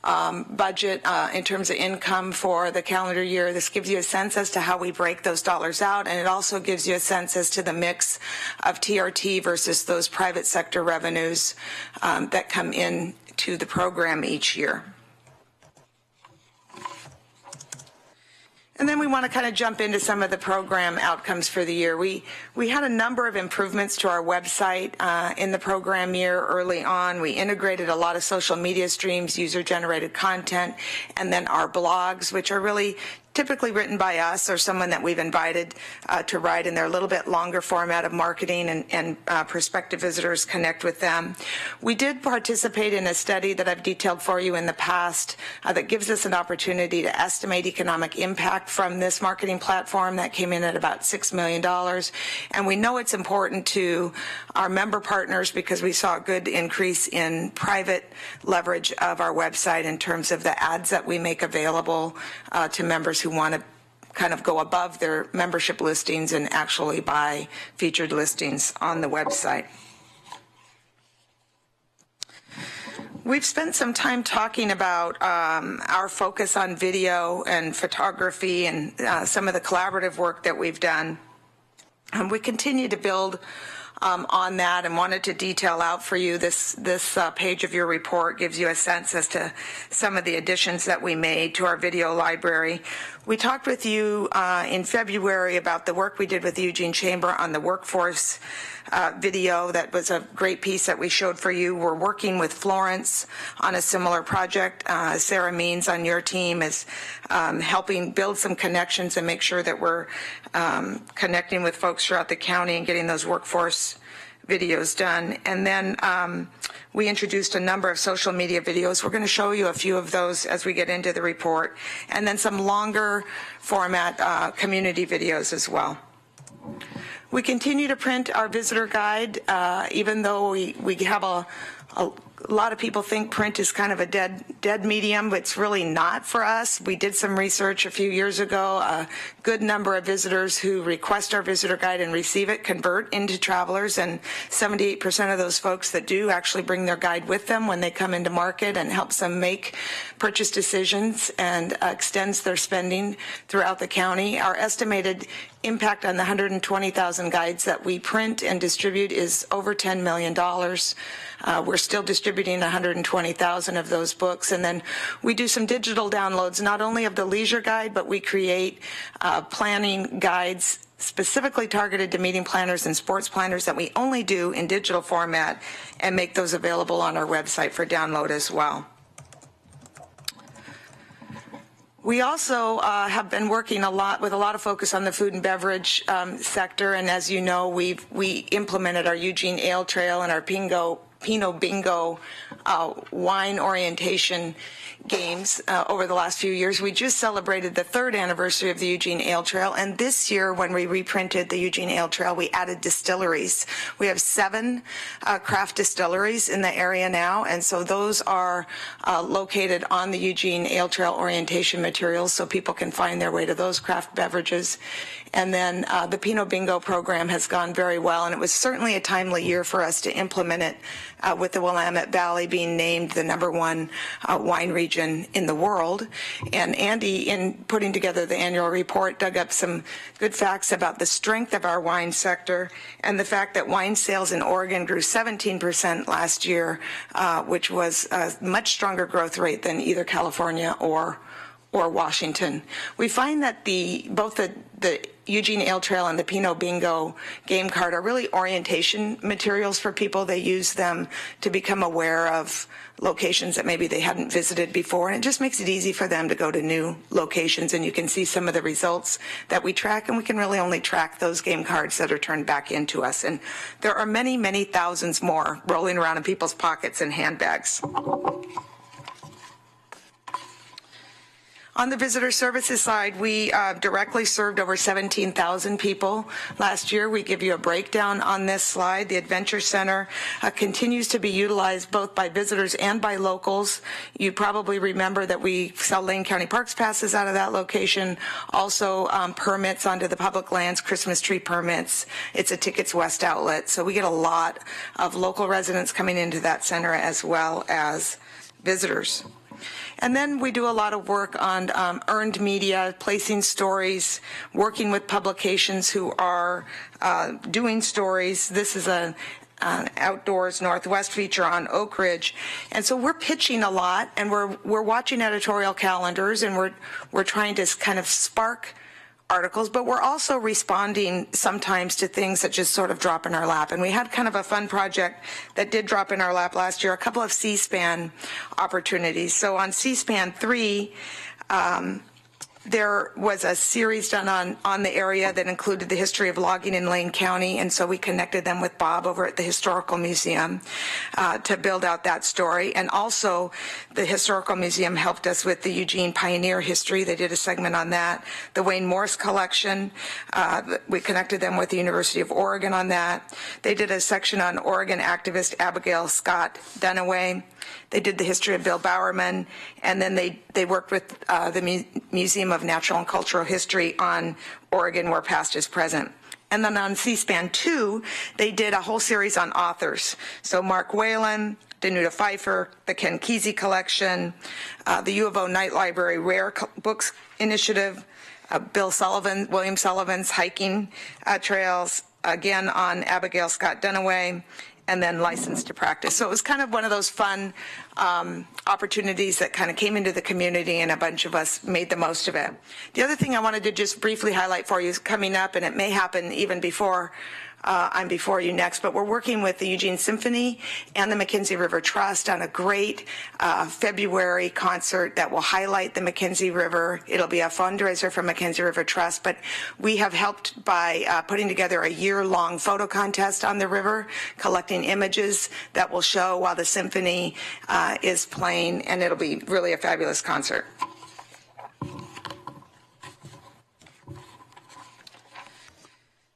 budget in terms of income for the calendar year. This gives you a sense as to how we break those dollars out, and it also gives you a sense as to the mix of TRT versus those private sector revenues that come in to the program each year. And then we want to kind of jump into some of the program outcomes for the year. We had a number of improvements to our website in the program year early on. We integrated a lot of social media streams, user-generated content, and then our blogs, which are really typically written by us or someone that we've invited to write, and they're a little bit longer format of marketing, and prospective visitors connect with them. We did participate in a study that I've detailed for you in the past that gives us an opportunity to estimate economic impact from this marketing platform that came in at about $6 million. And we know it's important to our member partners because we saw a good increase in private leverage of our website in terms of the ads that we make available to members who want to kind of go above their membership listings and actually buy featured listings on the website. We've spent some time talking about our focus on video and photography and some of the collaborative work that we've done. We continue to build on that and wanted to detail out for you this page of your report gives you a sense as to some of the additions that we made to our video library. We talked with you in February about the work we did with the Eugene Chamber on the workforce video. That was a great piece that we showed for you. We're working with Florence on a similar project. Sarah Means on your team is helping build some connections and make sure that we're connecting with folks throughout the county and getting those workforce videos done. And then we introduced a number of social media videos. We're going to show you a few of those as we get into the report, and then some longer format community videos as well. We continue to print our visitor guide, even though we have a lot of people think print is kind of a dead medium, but it's really not for us. We did some research a few years ago. A good number of visitors who request our visitor guide and receive it convert into travelers, and 78% of those folks that do actually bring their guide with them when they come into market and helps them make purchase decisions and extends their spending throughout the county. Our estimated impact on the 120,000 guides that we print and distribute is over $10 million. We're still distributing 120,000 of those books, and then we do some digital downloads, not only of the leisure guide, but we create planning guides specifically targeted to meeting planners and sports planners that we only do in digital format and make those available on our website for download as well. We also have been working a lot with a lot of focus on the food and beverage sector, and as you know, we implemented our Eugene Ale Trail and our Pinot Bingo wine orientation games over the last few years. We just celebrated the 3rd anniversary of the Eugene Ale Trail, and this year when we reprinted the Eugene Ale Trail, we added distilleries. We have 7 craft distilleries in the area now, and so those are located on the Eugene Ale Trail orientation materials so people can find their way to those craft beverages. And then the Pinot Bingo program has gone very well, and it was certainly a timely year for us to implement it with the Willamette Valley being named the #1 wine region in the world. And Andy, in putting together the annual report, dug up some good facts about the strength of our wine sector and the fact that wine sales in Oregon grew 17% last year, which was a much stronger growth rate than either California or Washington. We find that both the Eugene Ale Trail and the Pinot Bingo game card are really orientation materials for people. They use them to become aware of locations that maybe they hadn't visited before, and it just makes it easy for them to go to new locations. And you can see some of the results that we track, and we can really only track those game cards that are turned back into us. And there are many, many thousands more rolling around in people's pockets and handbags. On the visitor services side, we directly served over 17,000 people last year. We give you a breakdown on this slide. The Adventure Center continues to be utilized both by visitors and by locals. You probably remember that we sell Lane County Parks passes out of that location, also permits onto the public lands, Christmas tree permits. It's a Tickets West outlet. So we get a lot of local residents coming into that center as well as visitors. And then we do a lot of work on earned media, placing stories, working with publications who are doing stories. This is an Outdoors Northwest feature on Oak Ridge. And so we're pitching a lot, and we're watching editorial calendars, and we're trying to kind of spark articles, but we're also responding sometimes to things that just sort of drop in our lap. And we had kind of a fun project that did drop in our lap last year, a couple of C-SPAN opportunities. So on C-SPAN 3, there was a series done on the area that included the history of logging in Lane County, and so we connected them with Bob over at the Historical Museum to build out that story. And also, the Historical Museum helped us with the Eugene Pioneer history. They did a segment on that. The Wayne Morse Collection, we connected them with the University of Oregon on that. They did a section on Oregon activist Abigail Scott Dunaway. They did the history of Bill Bowerman, and then they worked with the Museum of Natural and Cultural History on Oregon, where past is present. And then on C-SPAN 2, they did a whole series on authors. So Mark Whalen, Danuta Pfeiffer, the Ken Kesey Collection, the U of O Night Library Rare Books Initiative, William Sullivan's Hiking Trails, again on Abigail Scott Dunaway, and then License to Practice. So it was kind of one of those fun opportunities that kind of came into the community, and a bunch of us made the most of it. The other thing I wanted to just briefly highlight for you is coming up, and it may happen even before I'm before you next, but we're working with the Eugene Symphony and the Mackenzie River Trust on a great February concert that will highlight the Mackenzie River. It'll be a fundraiser for Mackenzie River Trust, but we have helped by putting together a year-long photo contest on the river, collecting images that will show while the symphony is playing, and it'll be really a fabulous concert.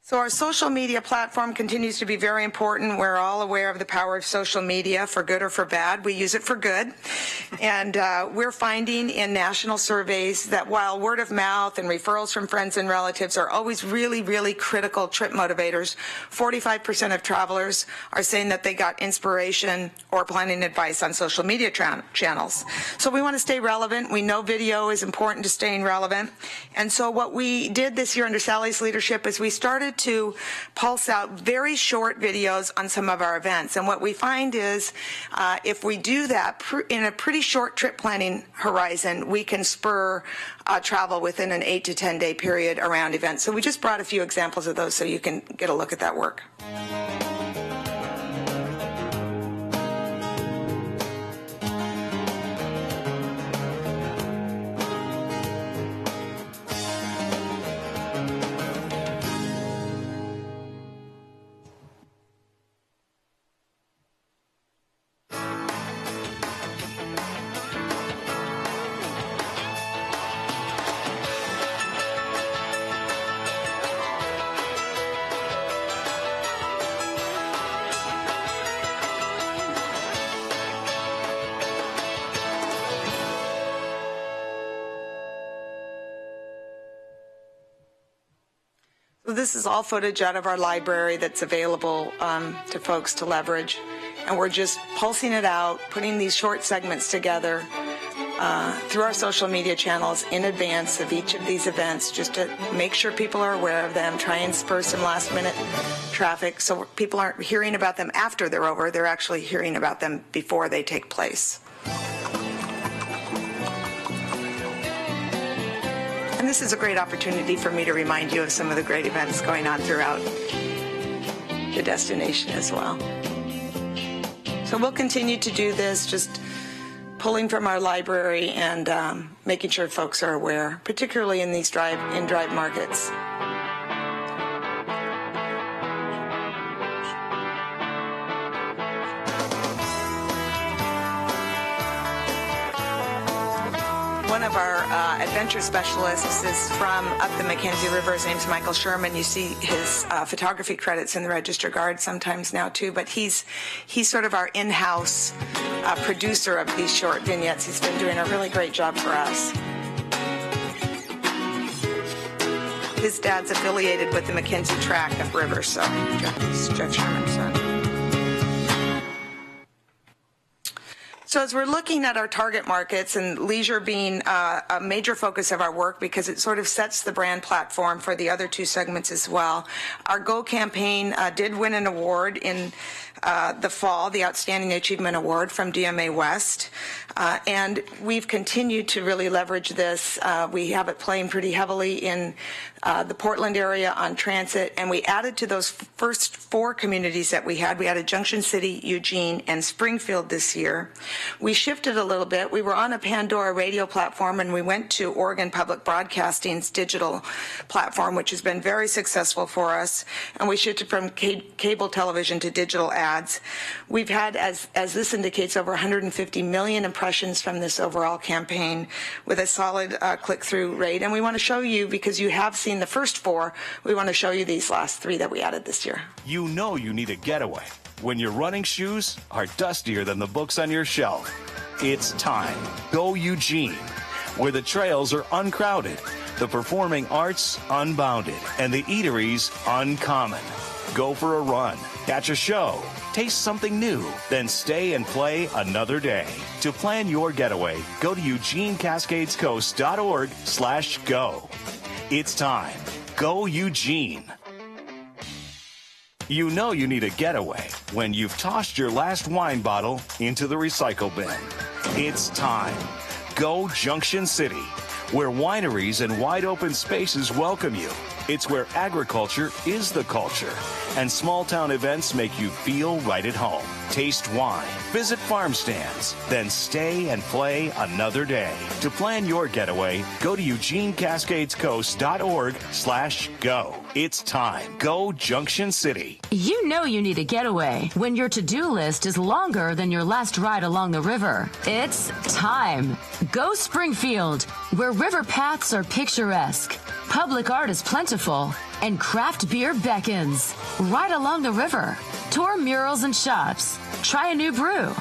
So our social media platform continues to be very important. We're all aware of the power of social media, for good or for bad. We use it for good. And we're finding in national surveys that while word of mouth and referrals from friends and relatives are always really, really critical trip motivators, 45% of travelers are saying that they got inspiration or planning advice on social media channels. So we want to stay relevant. We know video is important to staying relevant. And so what we did this year under Sally's leadership is we started to pulse out very short videos on some of our events. And what we find is if we do that in a pretty short trip planning horizon, we can spur travel within an 8 to 10 day period around events. So we just brought a few examples of those so you can get a look at that work. This is all footage out of our library that's available to folks to leverage. And we're just pulsing it out, putting these short segments together through our social media channels in advance of each of these events, just to make sure people are aware of them, try and spur some last minute traffic so people aren't hearing about them after they're over, they're actually hearing about them before they take place. And this is a great opportunity for me to remind you of some of the great events going on throughout the destination as well. So we'll continue to do this, just pulling from our library and making sure folks are aware, particularly in these drive markets. One of our adventure specialists is from up the Mackenzie River. His name's Michael Sherman. You see his photography credits in the Register Guard sometimes now too, but he's sort of our in-house producer of these short vignettes. He's been doing a really great job for us. His dad's affiliated with the Mackenzie Track upriver, so he's Jeff Sherman's son. So as we're looking at our target markets, and leisure being a major focus of our work because it sort of sets the brand platform for the other two segments as well, our GO campaign did win an award in the fall, the Outstanding Achievement Award from DMA West. And we've continued to really leverage this. We have it playing pretty heavily in the Portland area on transit, and we added to those first 4 communities that we had. We added Junction City, Eugene, and Springfield this year. We shifted a little bit. We were on a Pandora radio platform, and we went to Oregon Public Broadcasting's digital platform, which has been very successful for us, and we shifted from cable television to digital ads. We've had, as this indicates, over 150 million impressions from this overall campaign with a solid click-through rate, and we want to show you, because you have seen the first 4, we want to show you these last 3 that we added this year. You know you need a getaway when your running shoes are dustier than the books on your shelf. It's time. Go Eugene, where the trails are uncrowded, the performing arts unbounded, and the eateries uncommon. Go for a run, catch a show, taste something new, then stay and play another day. To plan your getaway, go to EugeneCascadesCoast.org/go. It's time. Go Eugene. You know you need a getaway when you've tossed your last wine bottle into the recycle bin. It's time. Go Junction City, where wineries and wide open spaces welcome you. It's where agriculture is the culture, and small town events make you feel right at home. Taste wine, visit farm stands, then stay and play another day. To plan your getaway, go to EugeneCascadesCoast.org/go. It's time. Go Junction City. You know you need a getaway when your to-do list is longer than your last ride along the river. It's time. Go Springfield, where river paths are picturesque, public art is plentiful, and craft beer beckons. Ride along the river, tour murals and shops, try a new brew,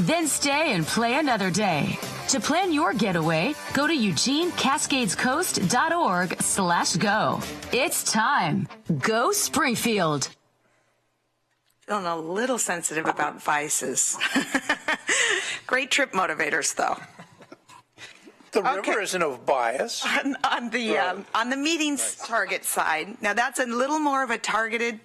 then stay and play another day. To plan your getaway, go to EugeneCascadesCoast.org/go. It's time. Go Springfield. Feeling a little sensitive about vices. Great trip motivators, though. The river isn't of bias. On the meetings target side, now that's a little more of a targeted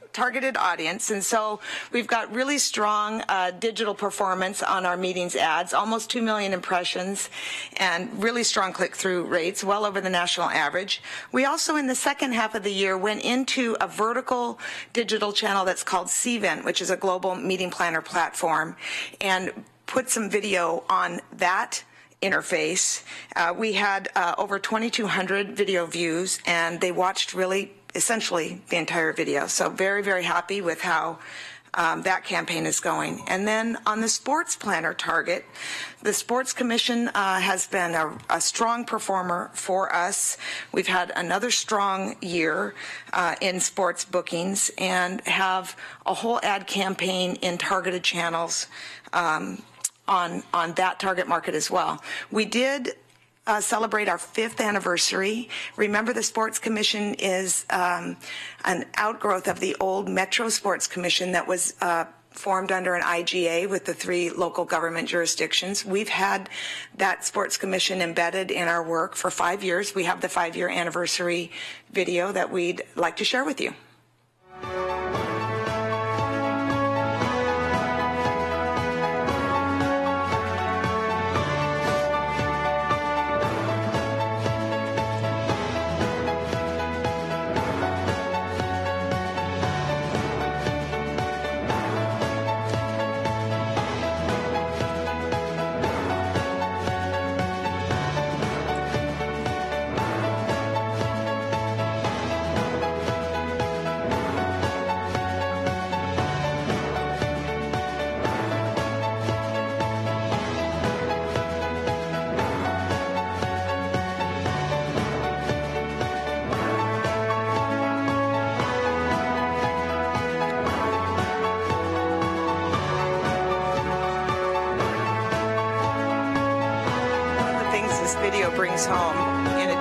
audience, and so we've got really strong digital performance on our meetings ads, almost 2 million impressions, and really strong click-through rates, well over the national average. We also, in the second half of the year, went into a vertical digital channel that's called Cvent, which is a global meeting planner platform, and put some video on that interface. We had over 2,200 video views, and they watched really essentially the entire video. So very, very happy with how that campaign is going. And then on the sports planner target, the Sports Commission has been a strong performer for us. We've had another strong year in sports bookings and have a whole ad campaign in targeted channels on that target market as well. We did celebrate our 5th anniversary. Remember, the Sports Commission is an outgrowth of the old Metro Sports Commission that was formed under an IGA with the 3 local government jurisdictions. We've had that Sports Commission embedded in our work for 5 years. We have the 5-year anniversary video that we'd like to share with you.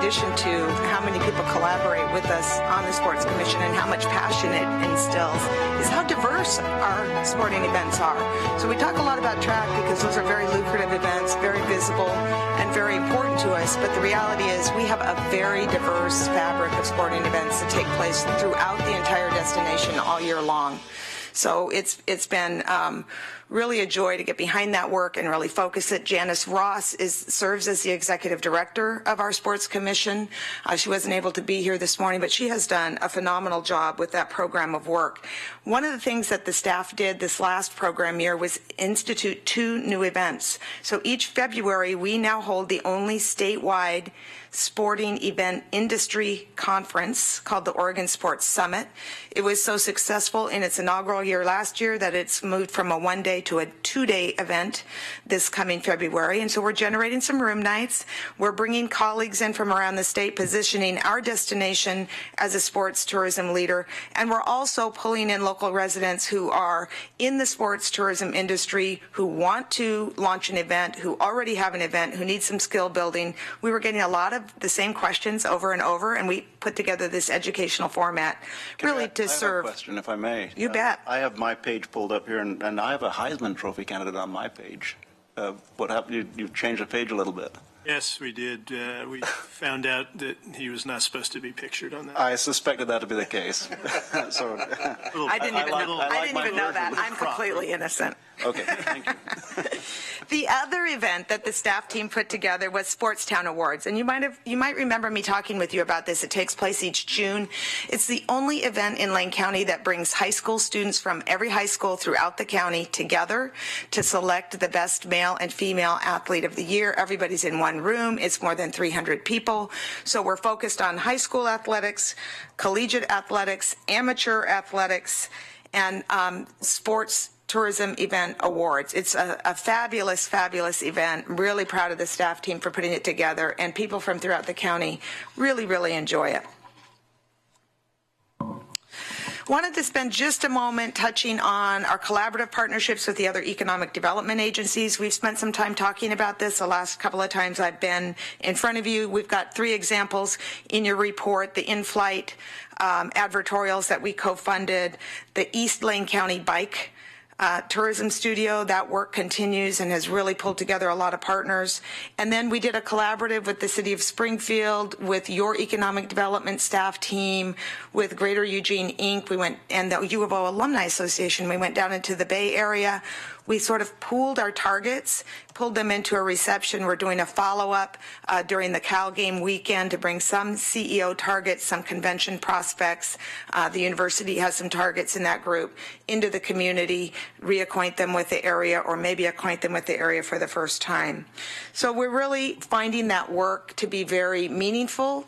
addition to how many people collaborate with us on the Sports Commission and how much passion it instills, is how diverse our sporting events are. So we talk a lot about track because those are very lucrative events, very visible, and very important to us. But the reality is we have a very diverse fabric of sporting events that take place throughout the entire destination all year long. So it's been really a joy to get behind that work and really focus it. Janice Ross serves as the executive director of our Sports Commission. She wasn't able to be here this morning, but she has done a phenomenal job with that program of work. One of the things that the staff did this last program year was institute 2 new events. So each February, we now hold the only statewide sporting event industry conference called the Oregon Sports Summit. It was so successful in its inaugural year last year that it's moved from a 1-day to a 2-day event this coming February. And so we're generating some room nights. We're bringing colleagues in from around the state, positioning our destination as a sports tourism leader. And we're also pulling in local residents who are in the sports tourism industry, who want to launch an event, who already have an event, who need some skill building. We were getting a lot of the same questions over and over, and we put together this educational format really to serve. I have a question, if I may. You bet. I have my page pulled up here, and I have a Heisman Trophy candidate on my page. What happened? You changed the page a little bit. Yes, we did. We found out that he was not supposed to be pictured on that. I suspected that to be the case. So I didn't even know that. I'm completely innocent. Okay, thank you. The other event that the staff team put together was Sportstown Awards, and you might remember me talking with you about this. It takes place each June. It's the only event in Lane County that brings high school students from every high school throughout the county together to select the best male and female athlete of the year. Everybody's in one room. It's more than 300 people. So we're focused on high school athletics, collegiate athletics, amateur athletics, and sports tourism event awards. It's a fabulous, fabulous event. Really proud of the staff team for putting it together, and people from throughout the county really, really enjoy it. Wanted to spend just a moment touching on our collaborative partnerships with the other economic development agencies. We've spent some time talking about this the last couple of times I've been in front of you. We've got 3 examples in your report: the in-flight advertorials that we co-funded, the East Lane County Bike tourism studio. That work continues and has really pulled together a lot of partners. And then we did a collaborative with the City of Springfield, with your economic development staff team, with Greater Eugene Inc. We went, and the U of O Alumni Association. We went down into the Bay Area. We sort of pooled our targets, pulled them into a reception. We're doing a follow-up during the Cal game weekend to bring some CEO targets, some convention prospects. The university has some targets in that group into the community, reacquaint them with the area, or maybe acquaint them with the area for the first time. So we're really finding that work to be very meaningful.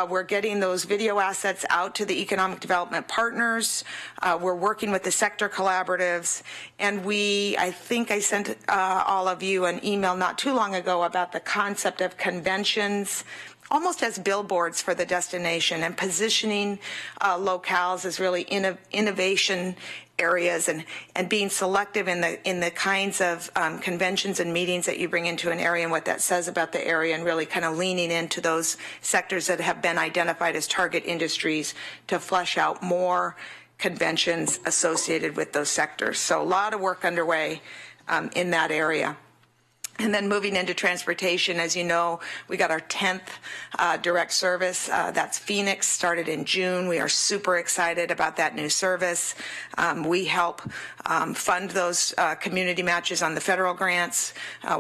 We're getting those video assets out to the economic development partners. We're working with the sector collaboratives, and I think I sent all of you an email not too long ago about the concept of conventions almost as billboards for the destination, and positioning locales as really innovation areas, and being selective in the kinds of conventions and meetings that you bring into an area and what that says about the area, and really kind of leaning into those sectors that have been identified as target industries to flesh out more conventions associated with those sectors. So a lot of work underway in that area. And then moving into transportation, as you know, we got our 10th direct service. That's Phoenix, started in June. We are super excited about that new service. We help fund those community matches on the federal grants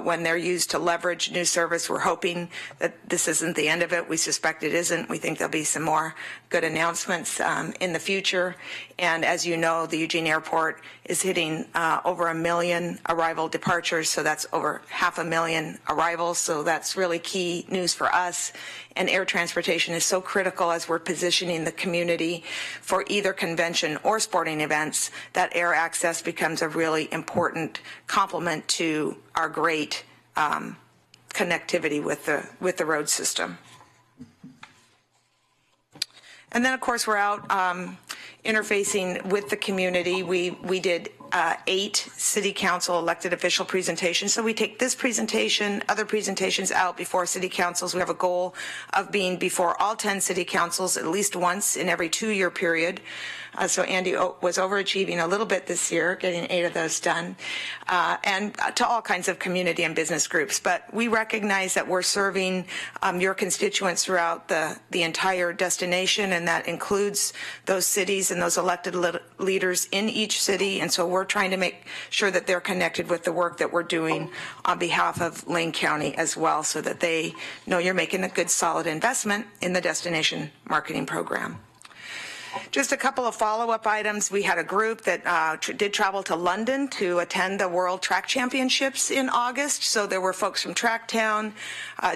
when they're used to leverage new service. We're hoping that this isn't the end of it. We suspect it isn't. We think there'll be some more good announcements in the future. And as you know, the Eugene Airport is hitting over 1 million arrival departures, so that's over 500,000 arrivals, so that's really key news for us. And air transportation is so critical as we're positioning the community for either convention or sporting events, that air access becomes a really important complement to our great connectivity with the road system. And then, of course, we're out interfacing with the community. We did 8 city council elected official presentations. So we take this presentation, other presentations out before city councils. We have a goal of being before all 10 city councils at least once in every 2-year period. So Andy was overachieving a little bit this year, getting 8 of those done, and to all kinds of community and business groups. But we recognize that we're serving your constituents throughout the entire destination, and that includes those cities and those elected leaders in each city. And so we're trying to make sure that they're connected with the work that we're doing on behalf of Lane County as well, so that they know you're making a good, solid investment in the destination marketing program. Just a couple of follow-up items. We had a group that did travel to London to attend the World Track Championships in August. So there were folks from Tracktown.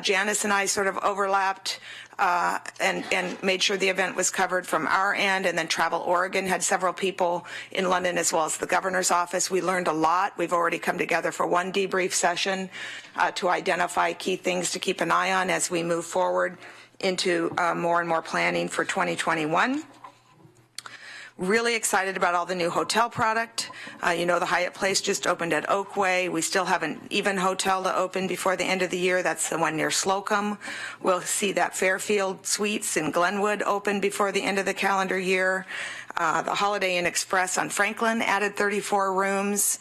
Janice and I sort of overlapped and made sure the event was covered from our end. And then Travel Oregon had several people in London, as well as the governor's office. We learned a lot. We've already come together for one debrief session to identify key things to keep an eye on as we move forward into more and more planning for 2021. Really excited about all the new hotel product. You know, the Hyatt Place just opened at Oakway. We still have an Even Hotel to open before the end of the year. That's the one near Slocum. We'll see that Fairfield Suites in Glenwood open before the end of the calendar year. The Holiday Inn Express on Franklin added 34 rooms.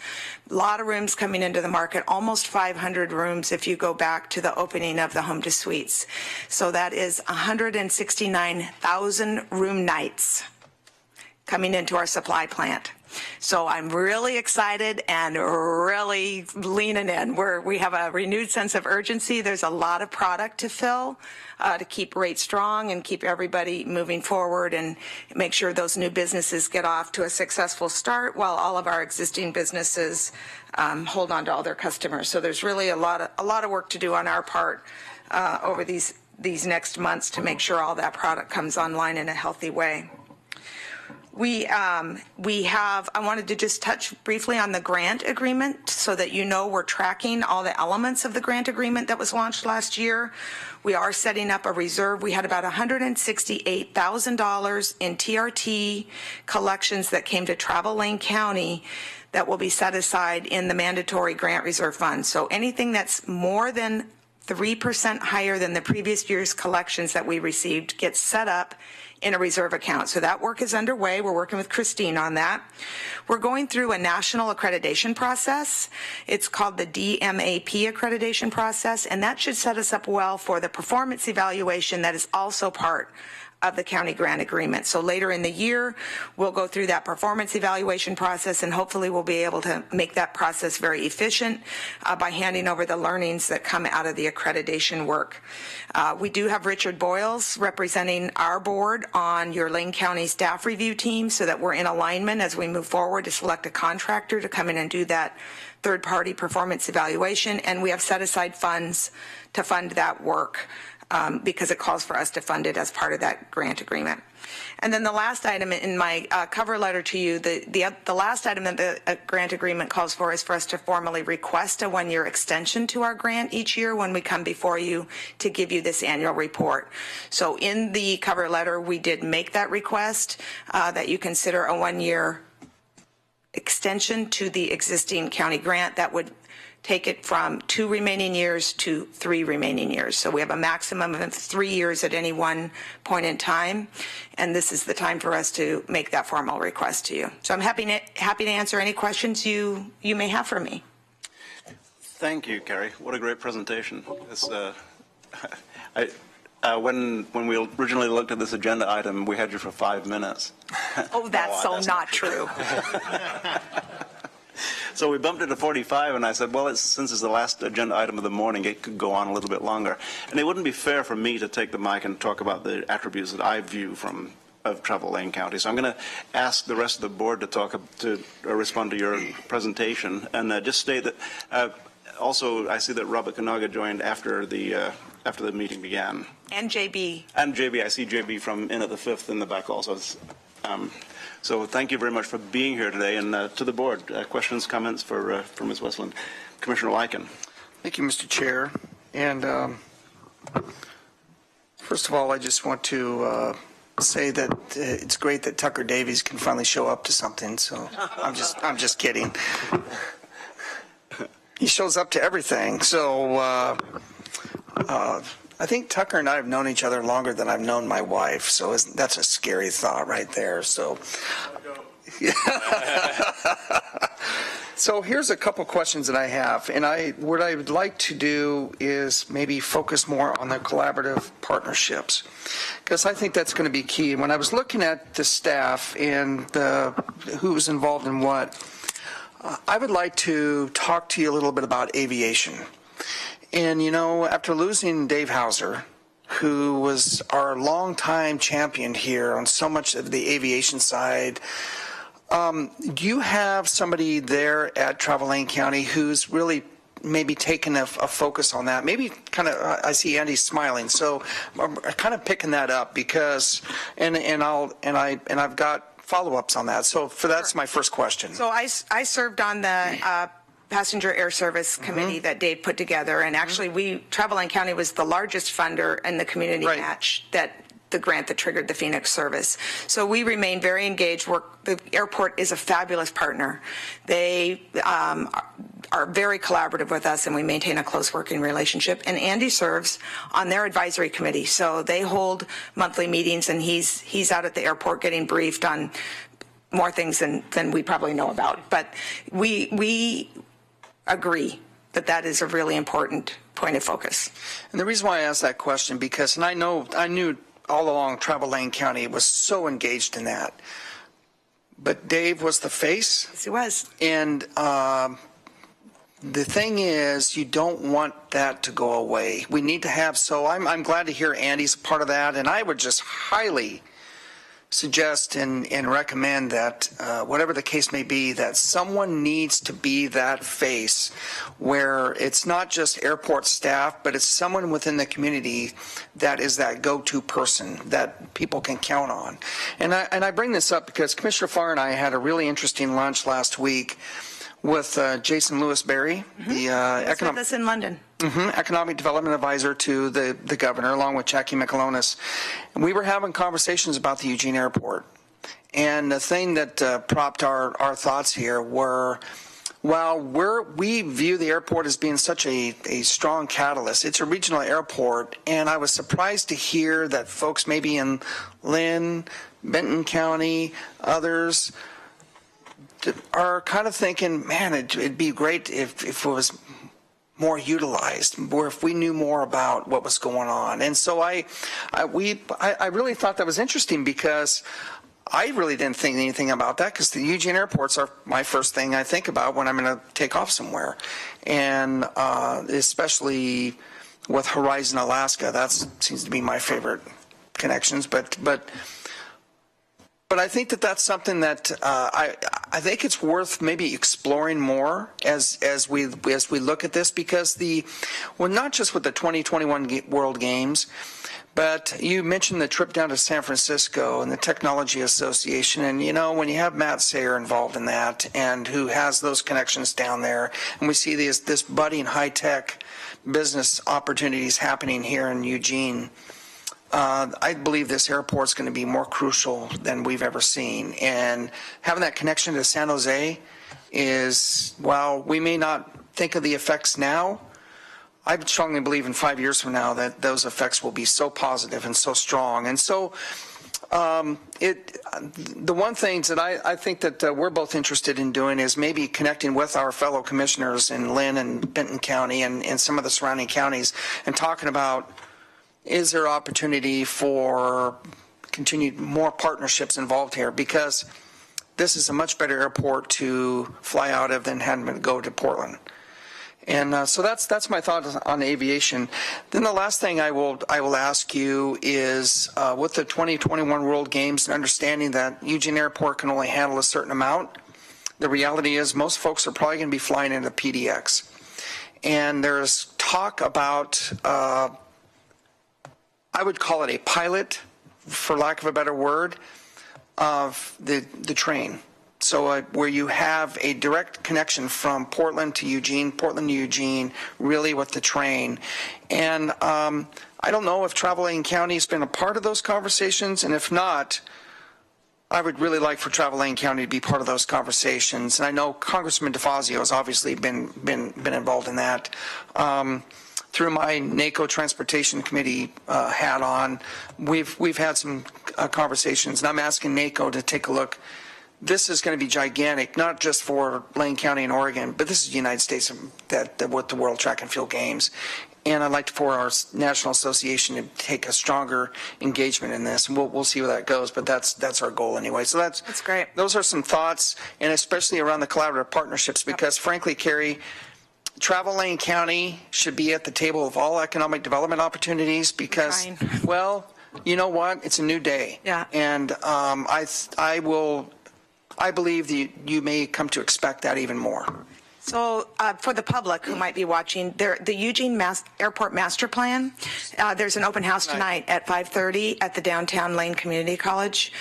A lot of rooms coming into the market, almost 500 rooms if you go back to the opening of the Home to Suites. So that is 169,000 room nights coming into our supply plant. So I'm really excited and really leaning in. We have a renewed sense of urgency. There's a lot of product to fill to keep rates strong and keep everybody moving forward and make sure those new businesses get off to a successful start while all of our existing businesses hold on to all their customers. So there's really a lot of work to do on our part over these next months to make sure all that product comes online in a healthy way. I wanted to just touch briefly on the grant agreement so that you know we're tracking all the elements of the grant agreement that was launched last year. We are setting up a reserve. We had about $168,000 in TRT collections that came to Travel Lane County that will be set aside in the mandatory grant reserve fund. So anything that's more than 3% higher than the previous year's collections that we received gets set up in a reserve account. So that work is underway. We're working with Christine on that. We're going through a national accreditation process. It's called the DMAP accreditation process, and that should set us up well for the performance evaluation that is also part of the county grant agreement. So later in the year, we'll go through that performance evaluation process, and hopefully we'll be able to make that process very efficient by handing over the learnings that come out of the accreditation work. We do have Richard Boyles representing our board on your Lane County staff review team so that we're in alignment as we move forward to select a contractor to come in and do that third-party performance evaluation, and we have set aside funds to fund that work. Because it calls for us to fund it as part of that grant agreement. And then the last item in my cover letter to you, the last item that the grant agreement calls for is for us to formally request a one-year extension to our grant each year when we come before you to give you this annual report. So in the cover letter, we did make that request that you consider a one-year extension to the existing county grant that would take it from 2 remaining years to 3 remaining years. So we have a maximum of 3 years at any one point in time, and this is the time for us to make that formal request to you. So I'm happy to answer any questions you may have for me. Thank you, Carrie. What a great presentation. When we originally looked at this agenda item, we had you for 5 minutes. Oh, that's not true. So we bumped it to 45, and I said, well, since it's the last agenda item of the morning, it could go on a little bit longer. And it wouldn't be fair for me to take the mic and talk about the attributes that I view of Travel Lane County. So I'm going to ask the rest of the board to respond to your presentation, and just state that also I see that Robert Kanaga joined after the meeting began. And JB. And JB. I see JB from in at the 5th in the back also. So thank you very much for being here today. And to the board, questions, comments for Ms. Westland. Commissioner Lyken. Thank you, Mr. Chair. And first of all, I just want to say that it's great that Tucker Davies can finally show up to something. So I'm just kidding. He shows up to everything. So I think Tucker and I have known each other longer than I've known my wife. So that's a scary thought right there. So. So here's a couple questions that I have, and what I would like to do is maybe focus more on the collaborative partnerships, because I think that's going to be key. When I was looking at the staff and who was involved in what, I would like to talk to you a little bit about aviation. And after losing Dave Hauser, who was our longtime champion here on so much of the aviation side, do you have somebody there at Travel County who's really maybe taken a focus on that? Maybe kind of, I see Andy smiling, so I'm kind of picking that up because, and I've got follow-ups on that. So that's my first question. So I served on the Passenger Air Service Committee that Dave put together, and actually Travel County was the largest funder in the community match the grant that triggered the Phoenix service. So we remain very engaged. The airport is a fabulous partner. They are very collaborative with us, and we maintain a close working relationship. And Andy serves on their advisory committee. So they hold monthly meetings, and he's out at the airport getting briefed on more things than we probably know about. But we agree that is a really important point of focus. And the reason why I asked that question, because, and I knew all along Travel County was so engaged in that. But Dave was the face. Yes, he was. And the thing is, you don't want that to go away. We need to have, so I'm glad to hear Andy's a part of that, and I would just highly suggest and recommend that whatever the case may be, that someone needs to be that face where it's not just airport staff, but it's someone within the community that is that go-to person that people can count on. And I bring this up because Commissioner Farr and I had a really interesting lunch last week with Jason Lewis-Berry, the with us in London. Economic Development Advisor to the governor, along with Jackie McAlonis. And we were having conversations about the Eugene Airport. And the thing that propped our thoughts here were, while we view the airport as being such a strong catalyst, it's a regional airport, and I was surprised to hear that folks maybe in Lynn, Benton County, others, are kind of thinking, man, it'd be great if it was more utilized, or if we knew more about what was going on. And so I really thought that was interesting, because I really didn't think anything about that, because the Eugene airports are my first thing I think about when I'm going to take off somewhere. And especially with Horizon Alaska, that seems to be my favorite connections. But I think that's something that I think it's worth maybe exploring more as we look at this, because not just with the 2021 World Games, but you mentioned the trip down to San Francisco and the Technology Association, and when you have Matt Sayer involved in that, and who has those connections down there, and we see this budding high-tech business opportunities happening here in Eugene. I believe this airport is going to be more crucial than we've ever seen. And having that connection to San Jose is, while we may not think of the effects now, I strongly believe in 5 years from now that those effects will be so positive and so strong. And so the one thing that I think that we're both interested in doing is maybe connecting with our fellow commissioners in Lynn and Benton County and some of the surrounding counties, and talking about, is there opportunity for continued more partnerships involved here? Because this is a much better airport to fly out of than having to go to Portland. And so that's my thought on aviation. Then the last thing I will ask you is, with the 2021 World Games, and understanding that Eugene Airport can only handle a certain amount, the reality is most folks are probably going to be flying into PDX. And there's talk about, I would call it a pilot, for lack of a better word, of the train. So where you have a direct connection from Portland to Eugene, really with the train. And I don't know if Travel Lane County has been a part of those conversations, and if not, I would really like for Travel Lane County to be part of those conversations. And I know Congressman DeFazio has obviously been involved in that. Through my NACO Transportation Committee hat on, we've had some conversations, and I'm asking NACO to take a look. This is going to be gigantic, not just for Lane County and Oregon, but this is the United States with the World Track and Field Games. And I'd like for our National Association to take a stronger engagement in this, and we'll see where that goes. But that's our goal anyway. So that's great. Those are some thoughts, and especially around the collaborative partnerships, because frankly, Carrie, Travel Lane County should be at the table of all economic development opportunities because, well, you know what? It's a new day. Yeah. And I believe that you may come to expect that even more. So for the public who might be watching, the Eugene Airport Master Plan, there's an open house tonight at 5:30 at the downtown Lane Community College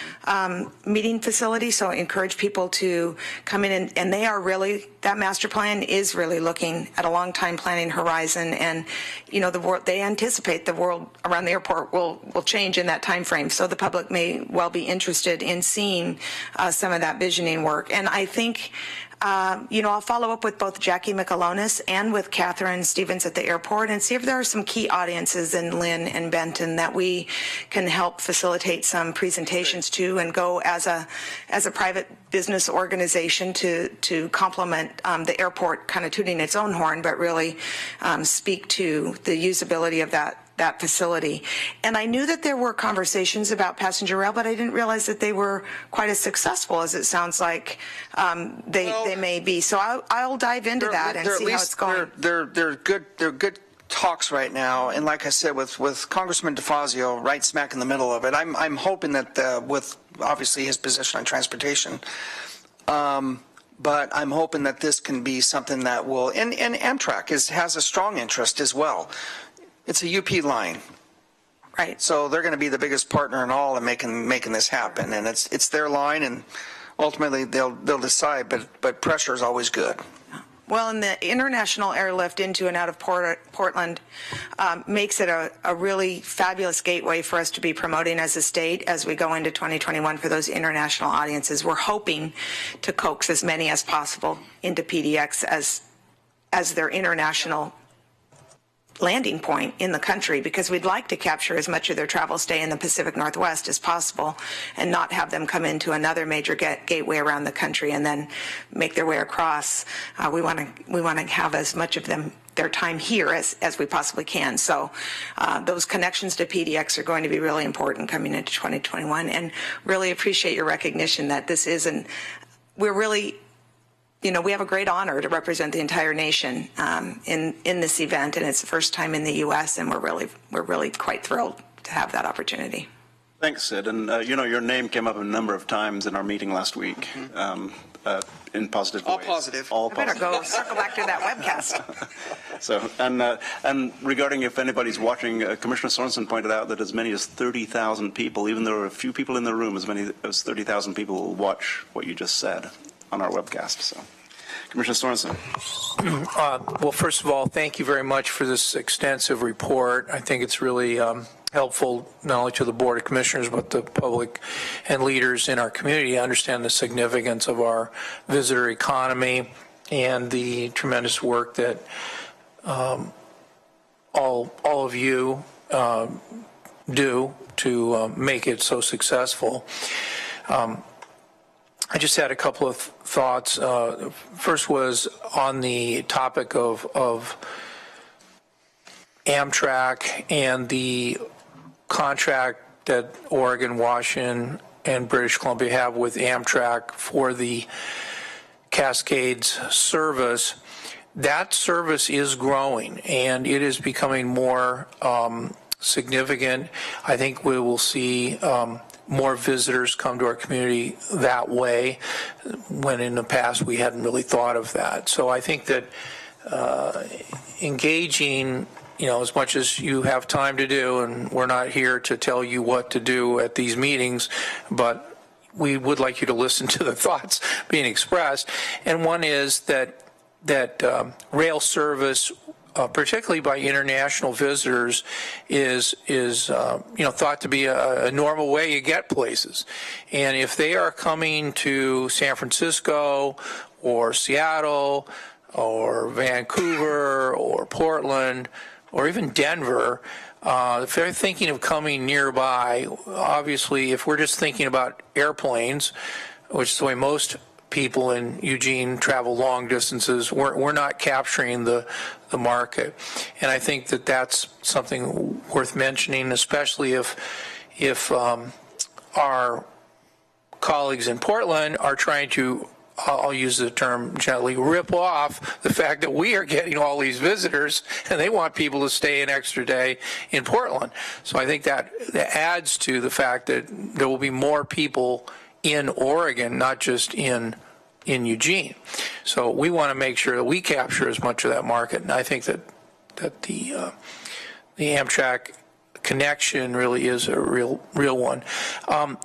meeting facility. So I encourage people to come in, and they are really, that master plan is really looking at a long time planning horizon. And, you know, they anticipate the world around the airport will change in that time frame. So the public may well be interested in seeing some of that visioning work. And I think, I'll follow up with both Jackie McAlonis and with Catherine Stevens at the airport and see if there are some key audiences in Lynn and Benton that we can help facilitate some presentations to and go as a private business organization to complement the airport kind of tooting its own horn, but really speak to the usability of that facility. And I knew that there were conversations about passenger rail, but I didn't realize that they were quite as successful as it sounds like they may be. So I'll dive into that and see how it's going. They're good talks right now, and like I said, with Congressman DeFazio right smack in the middle of it, I'm hoping that with obviously his position on transportation, but I'm hoping that this can be something that will, and Amtrak has a strong interest as well. It's a UP line. Right. So they're going to be the biggest partner in all in making this happen, and it's their line, and ultimately they'll decide. But pressure is always good. Well, and the international airlift into and out of Portland makes it a really fabulous gateway for us to be promoting as a state as we go into 2021 for those international audiences. We're hoping to coax as many as possible into PDX as their international landing point in the country, because we'd like to capture as much of their travel stay in the Pacific Northwest as possible and not have them come into another major gateway around the country and then make their way across. We want to have as much of their time here as we possibly can. So those connections to PDX are going to be really important coming into 2021, and really appreciate your recognition that this isn't, we're really, we have a great honor to represent the entire nation in this event, and it's the first time in the U.S., and we're really quite thrilled to have that opportunity. Thanks, Sid. And your name came up a number of times in our meeting last week, in positive All ways. Positive. All I better positive. go circle back to that webcast. So, and regarding if anybody's watching, Commissioner Sorensen pointed out that as many as 30,000 people, even though there are a few people in the room, as many as 30,000 people will watch what you just said on our webcast. So, Commissioner Sorensen. Well, first of all, thank you very much for this extensive report. I think it's really helpful not only to the Board of Commissioners but the public and leaders in our community to understand the significance of our visitor economy and the tremendous work that all of you do to make it so successful. I just had a couple of thoughts. First was on the topic of Amtrak and the contract that Oregon, Washington, and British Columbia have with Amtrak for the Cascades service. That service is growing, and it is becoming more significant. I think we will see more visitors come to our community that way, when in the past we hadn't really thought of that. So I think that engaging, as much as you have time to do, and we're not here to tell you what to do at these meetings, but we would like you to listen to the thoughts being expressed. And one is that rail service, particularly by international visitors, is thought to be a normal way you get places. And if they are coming to San Francisco or Seattle or Vancouver or Portland or even Denver, if they're thinking of coming nearby, obviously, if we're just thinking about airplanes, which is the way most people in Eugene travel long distances, we're not capturing the market. And I think that that's something worth mentioning, especially if our colleagues in Portland are trying to, I'll use the term gently, rip off the fact that we are getting all these visitors and they want people to stay an extra day in Portland. So I think that adds to the fact that there will be more people in Oregon, not just in Eugene. So we want to make sure that we capture as much of that market. And I think that the Amtrak connection really is a real one.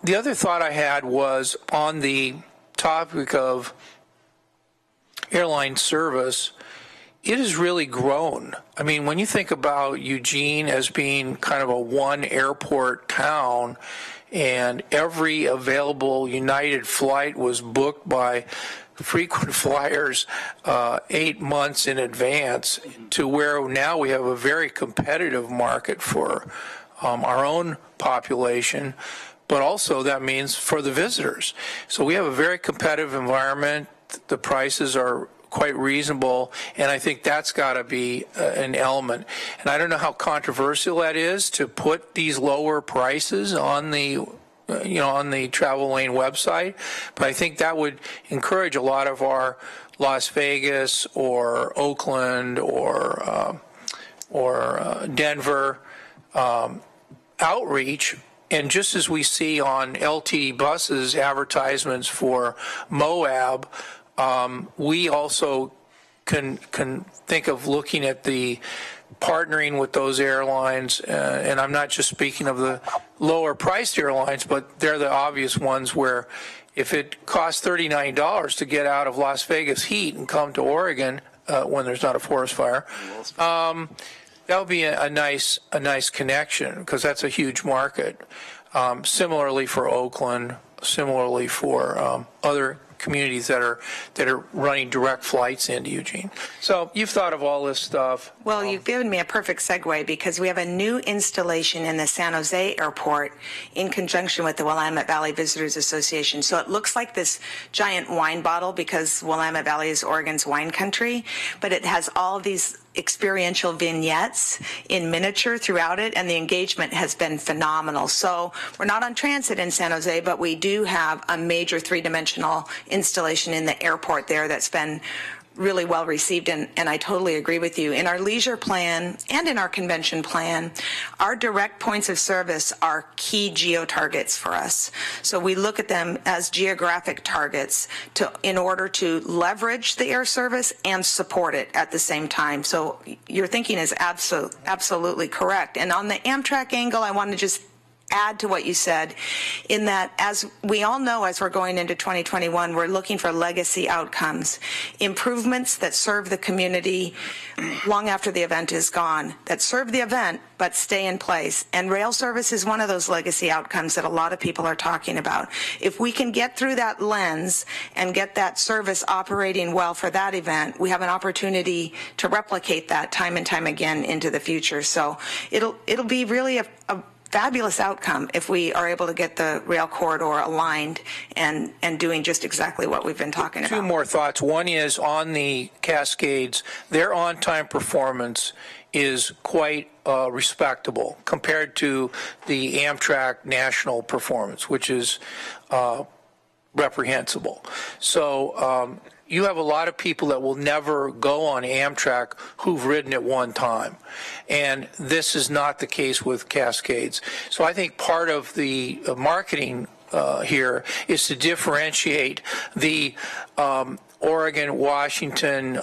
The other thought I had was on the topic of airline service. It has really grown. I mean, when you think about Eugene as being kind of a one airport town, and every available United flight was booked by frequent flyers 8 months in advance, to where now we have a very competitive market for our own population, but also that means for the visitors. So we have a very competitive environment. The prices are quite reasonable, and I think that's got to be an element. And I don't know how controversial that is to put these lower prices on the on the Travel Lane website, but I think that would encourage a lot of our Las Vegas or Oakland or Denver outreach. And just as we see on LT buses advertisements for Moab, we also can think of looking at the partnering with those airlines, and I'm not just speaking of the lower priced airlines, but they're the obvious ones where if it costs $39 to get out of Las Vegas heat and come to Oregon when there's not a forest fire, that would be a nice connection, because that's a huge market. Similarly for Oakland, similarly for other communities that are running direct flights into Eugene. So you've thought of all this stuff. Well, you've given me a perfect segue, because we have a new installation in the San Jose airport in conjunction with the Willamette Valley Visitors Association. So it looks like this giant wine bottle, because Willamette Valley is Oregon's wine country, but it has all these experiential vignettes in miniature throughout it, and the engagement has been phenomenal. So we're not on transit in San Jose, but we do have a major three-dimensional installation in the airport there that's been really well received, and I totally agree with you. In our leisure plan and in our convention plan, our direct points of service are key geo-targets for us. So we look at them as geographic targets in order to leverage the air service and support it at the same time. So your thinking is absolutely correct. And on the Amtrak angle, I want to just add to what you said, in that, as we all know, as we're going into 2021, we're looking for legacy outcomes, improvements that serve the community long after the event is gone, that serve the event but stay in place. And rail service is one of those legacy outcomes that a lot of people are talking about. If we can get through that lens and get that service operating well for that event, we have an opportunity to replicate that time and time again into the future. So it'll be really a fabulous outcome if we are able to get the rail corridor aligned and doing just exactly what we've been talking about. Two more thoughts. One is on the Cascades, their on-time performance is quite respectable compared to the Amtrak national performance, which is reprehensible. So you have a lot of people that will never go on Amtrak who've ridden it one time. And this is not the case with Cascades. So I think part of the marketing here is to differentiate the Oregon, Washington,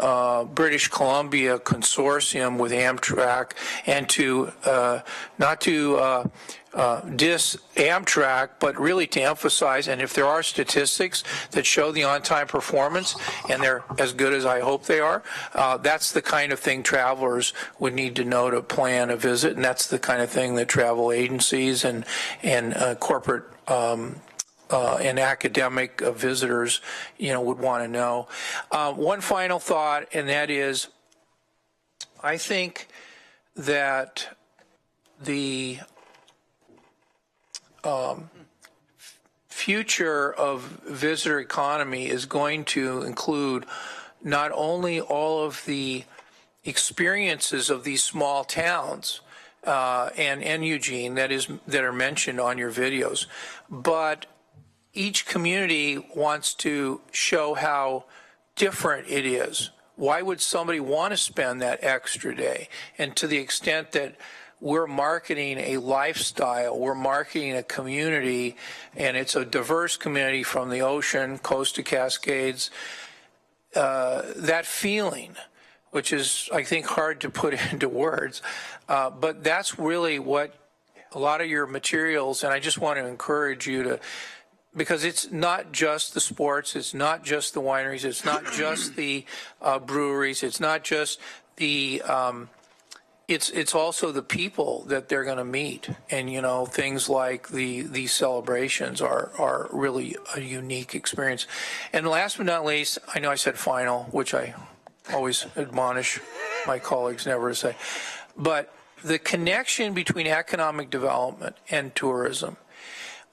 British Columbia consortium with Amtrak, and to not to diss Amtrak, but really to emphasize, and if there are statistics that show the on-time performance, and they're as good as I hope they are, that's the kind of thing travelers would need to know to plan a visit, and that's the kind of thing that travel agencies and corporate and academic visitors, would want to know. One final thought, and that is, I think that the future of visitor economy is going to include not only all of the experiences of these small towns and Eugene that are mentioned on your videos, but each community wants to show how different it is. Why would somebody want to spend that extra day? And to the extent that we're marketing a lifestyle, we're marketing a community, and it's a diverse community from the ocean, coast to Cascades, that feeling, which is, I think, hard to put into words, but that's really what a lot of your materials, and I just want to encourage you to, because it's not just the sports, it's not just the wineries, it's not just the breweries, it's not just the, it's also the people that they're going to meet. And, things like these celebrations are really a unique experience. And last but not least, I know I said final, which I always admonish my colleagues never to say, but the connection between economic development and tourism.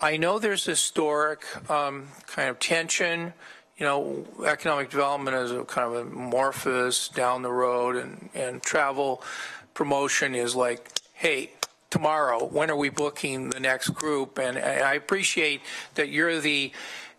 I know there's historic kind of tension. Economic development is a kind of amorphous down the road, and travel promotion is like, hey, tomorrow, when are we booking the next group? And I appreciate that you're the,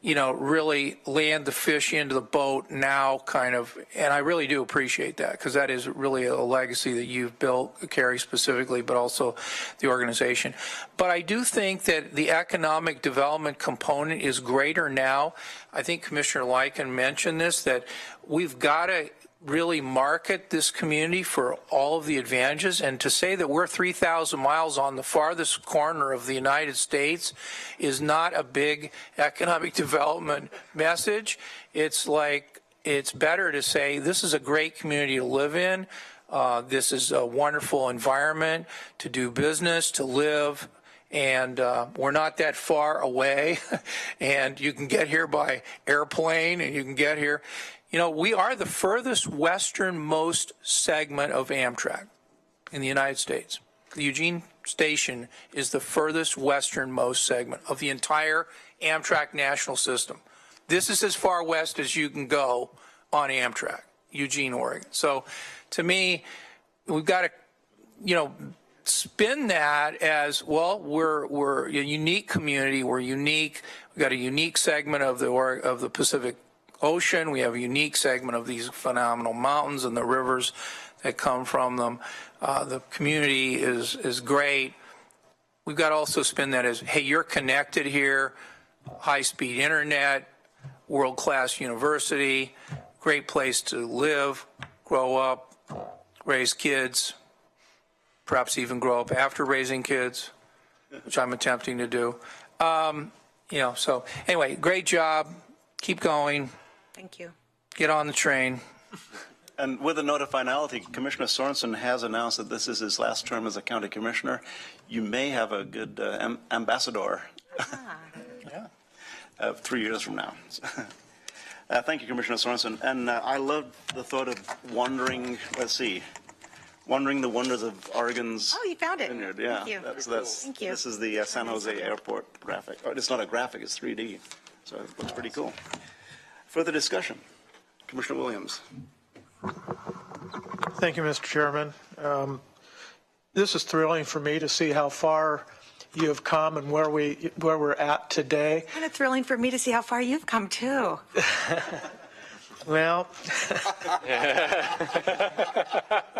really land the fish into the boat now kind of, and I really do appreciate that, because that is really a legacy that you've built, Carrie specifically, but also the organization. But I do think that the economic development component is greater now. I think Commissioner Lyken mentioned this, that we've got to really market this community for all of the advantages, and to say that we're 3,000 miles on the farthest corner of the United States is not a big economic development message. It's like, it's better to say this is a great community to live in, this is a wonderful environment to do business, to live, and we're not that far away, and you can get here by airplane, and you can get here. We are the furthest westernmost segment of Amtrak in the United States. The Eugene station is the furthest westernmost segment of the entire Amtrak national system. This is as far west as you can go on Amtrak, Eugene, Oregon. So to me, we've got to, spin that as, well, we're a unique community, we're unique, we've got a unique segment of the Pacific Ocean. We have a unique segment of these phenomenal mountains and the rivers that come from them. The community is great. We've got to also spin that as, hey, you're connected here, high-speed internet, world-class university, great place to live, grow up, raise kids, perhaps even grow up after raising kids, which I'm attempting to do. So anyway, great job. Keep going. Thank you. Get on the train. And with a note of finality, Commissioner Sorensen has announced that this is his last term as a county commissioner. You may have a good ambassador 3 years from now. Thank you, Commissioner Sorensen. And I love the thought of wandering the wonders of Oregon's Oh, you found it. vineyard. Yeah, Thank you. Thank you. This is the San Jose Airport graphic. It's not a graphic, it's 3D. So it looks pretty cool. Further discussion. Commissioner Williams. Thank you, Mr. Chairman. This is thrilling for me to see how far you have come and where we're at today. Kind of thrilling for me to see how far you've come, too. Well,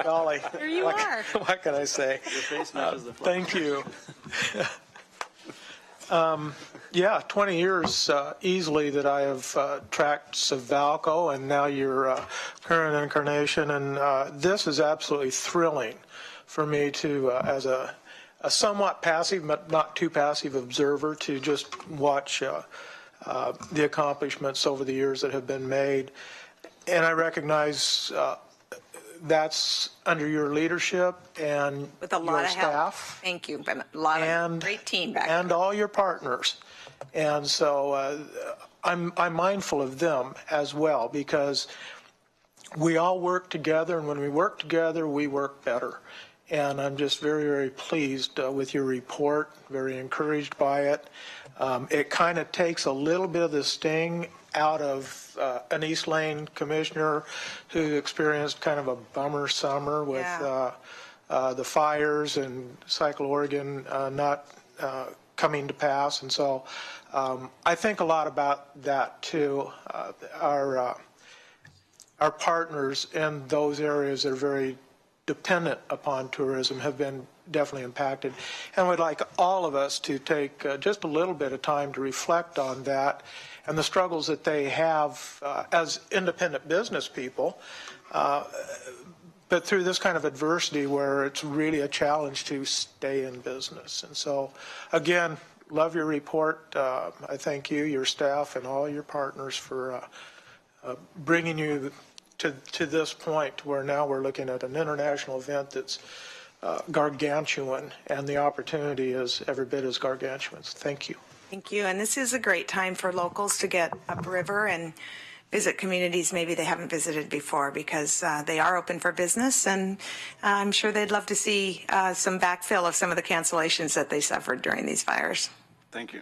golly. There you are. What can I say? Your face matches the Thank you. Yeah, 20 years easily that I have tracked Savalco and now your current incarnation, and this is absolutely thrilling for me to, as a somewhat passive, but not too passive observer, to just watch the accomplishments over the years that have been made. And I recognize that's under your leadership and with a lot your of staff. help. Thank you. Been a lot of great team back and there. all your partners. And so I'm mindful of them as well, because we all work together, and when we work together, we work better. And I'm just very, very pleased with your report, very encouraged by it. It kind of takes a little bit of the sting out of an East Lane commissioner who experienced kind of a bummer summer with the fires and Cycle Oregon not coming to pass. And so I think a lot about that too. Our partners in those areas that are very dependent upon tourism have been definitely impacted. And we'd like all of us to take just a little bit of time to reflect on that and the struggles that they have as independent business people, but through this kind of adversity where it's really a challenge to stay in business. And so, again, love your report. I thank you, your staff, and all your partners for bringing you to this point where now we're looking at an international event that's gargantuan, and the opportunity is every bit as gargantuan. Thank you. Thank you. And this is a great time for locals to get upriver and visit communities maybe they haven't visited before, because they are open for business, and I'm sure they'd love to see some backfill of some of the cancellations that they suffered during these fires. Thank you.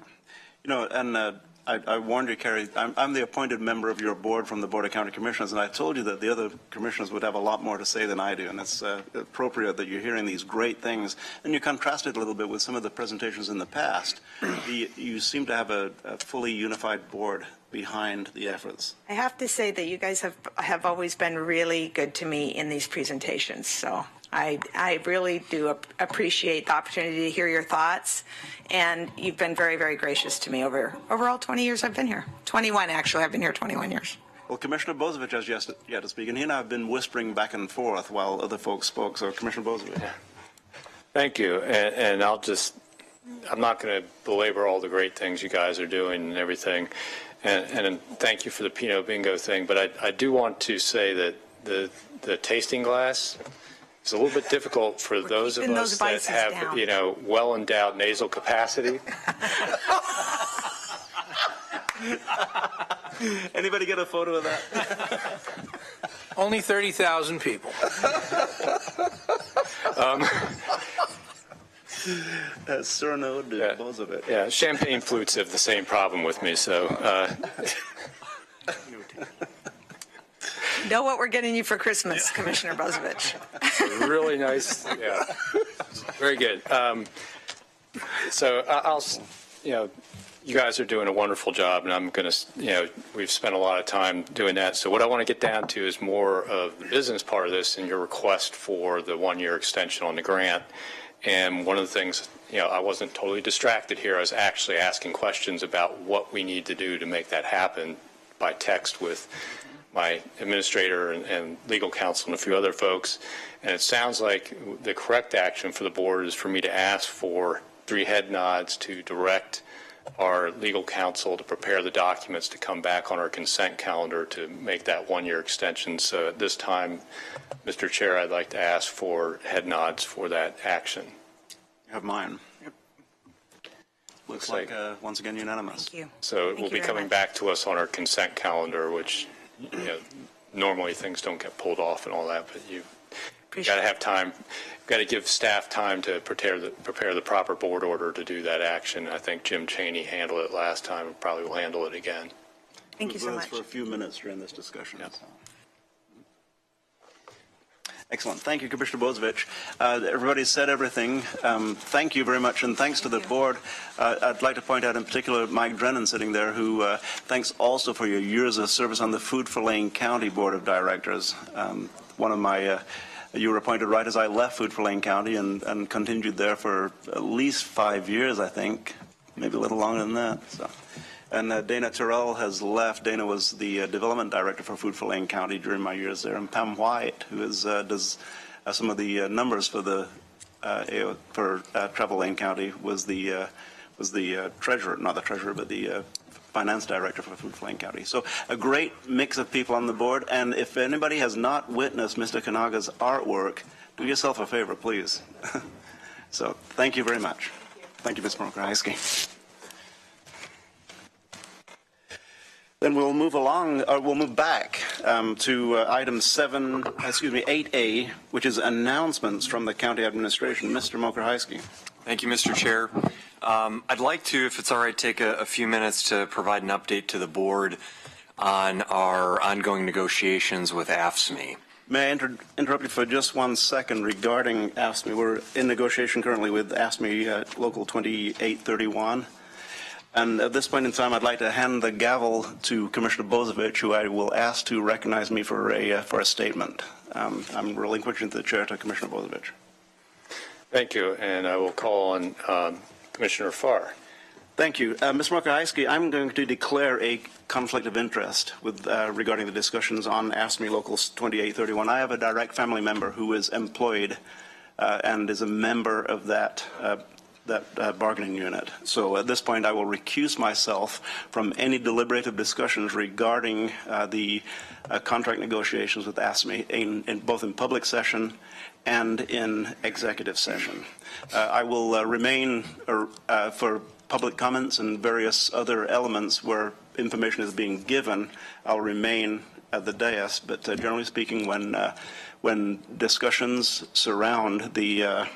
You know, and I warned you, Carrie, I'm the appointed member of your board from the Board of County Commissioners, and I told you that the other commissioners would have a lot more to say than I do, and it's appropriate that you're hearing these great things. And you contrast it a little bit with some of the presentations in the past. You seem to have a fully unified board behind the efforts. I have to say that you guys have always been really good to me in these presentations, so I really do appreciate the opportunity to hear your thoughts, and you've been very, very gracious to me over all 20 years I've been here. 21, actually. I've been here 21 years. Well, Commissioner Bozievich has yet to speak, and he and I have been whispering back and forth while other folks spoke. So, Commissioner Bozievich. Thank you. And I'm not going to belabor all the great things you guys are doing and everything. And thank you for the Pinot Bingo thing. But I do want to say that the tasting glass is a little bit difficult for those of us that have, well-endowed nasal capacity. Anybody get a photo of that? Only 30,000 people. Cyrano de Bozievich. Yeah, champagne flutes have the same problem with me, so. Know what we're getting you for Christmas, Commissioner Bozievich. Really nice. Yeah. Very good. So you guys are doing a wonderful job, and I'm going to, we've spent a lot of time doing that. So what I want to get down to is more of the business part of this and your request for the one-year extension on the grant. And one of the things, I wasn't totally distracted here. I was actually asking questions about what we need to do to make that happen by text with my administrator and legal counsel and a few other folks. And it sounds like the correct action for the board is for me to ask for 3 head nods to direct our legal counsel to prepare the documents to come back on our consent calendar to make that one-year extension. So at this time, Mr. Chair, I'd like to ask for head nods for that action. You have mine. Yep. Looks like once again unanimous. Thank you. So it will be coming back to us on our consent calendar, which normally things don't get pulled off and all that, but you've got to have time. Got to give staff time to prepare the proper board order to do that action. I think Jim Chaney handled it last time and probably will handle it again. Thank you so much. For a few minutes during this discussion. Yep. So. Excellent. Thank you, Commissioner Bozievich. Everybody said everything. Thank you very much, and thanks to the board. I'd like to point out in particular Mike Drennan sitting there, who thanks also for your years of service on the Food for Lane County Board of Directors. One of my you were appointed right as I left Food for Lane County and continued there for at least 5 years, I think, maybe a little longer than that. So. And Dana Terrell has left. Dana was the development director for Food for Lane County during my years there. And Pam White, who is, does some of the numbers for the Travel Lane County, was the treasurer, not the treasurer, but the finance director for Food for Lane County. So a great mix of people on the board. And if anybody has not witnessed Mr. Kanaga's artwork, do yourself a favor, please. So thank you very much. Thank you, Ms. Morokahiski. Then we'll move along, or we'll move back to item 8A, which is announcements from the county administration. Mr. Morokahiski. Thank you, Mr. Chair. I'd like to, if it's all right, take a few minutes to provide an update to the board on our ongoing negotiations with AFSCME. May I interrupt you for just 1 second regarding AFSCME? We're in negotiation currently with AFSCME Local 2831. And at this point in time, I'd like to hand the gavel to Commissioner Bozievich, who I will ask to recognize me for a statement. I'm relinquishing the chair to Commissioner Bozievich. Thank you, and I will call on Commissioner Farr. Thank you. Mr. Morokahiski, I'm going to declare a conflict of interest with regarding the discussions on AFSCME Local 2831. I have a direct family member who is employed and is a member of that bargaining unit. So at this point, I will recuse myself from any deliberative discussions regarding the contract negotiations with AFSCME, in both in public session and in executive session. I will remain for public comments and various other elements where information is being given. I'll remain at the dais, but generally speaking, when discussions surround the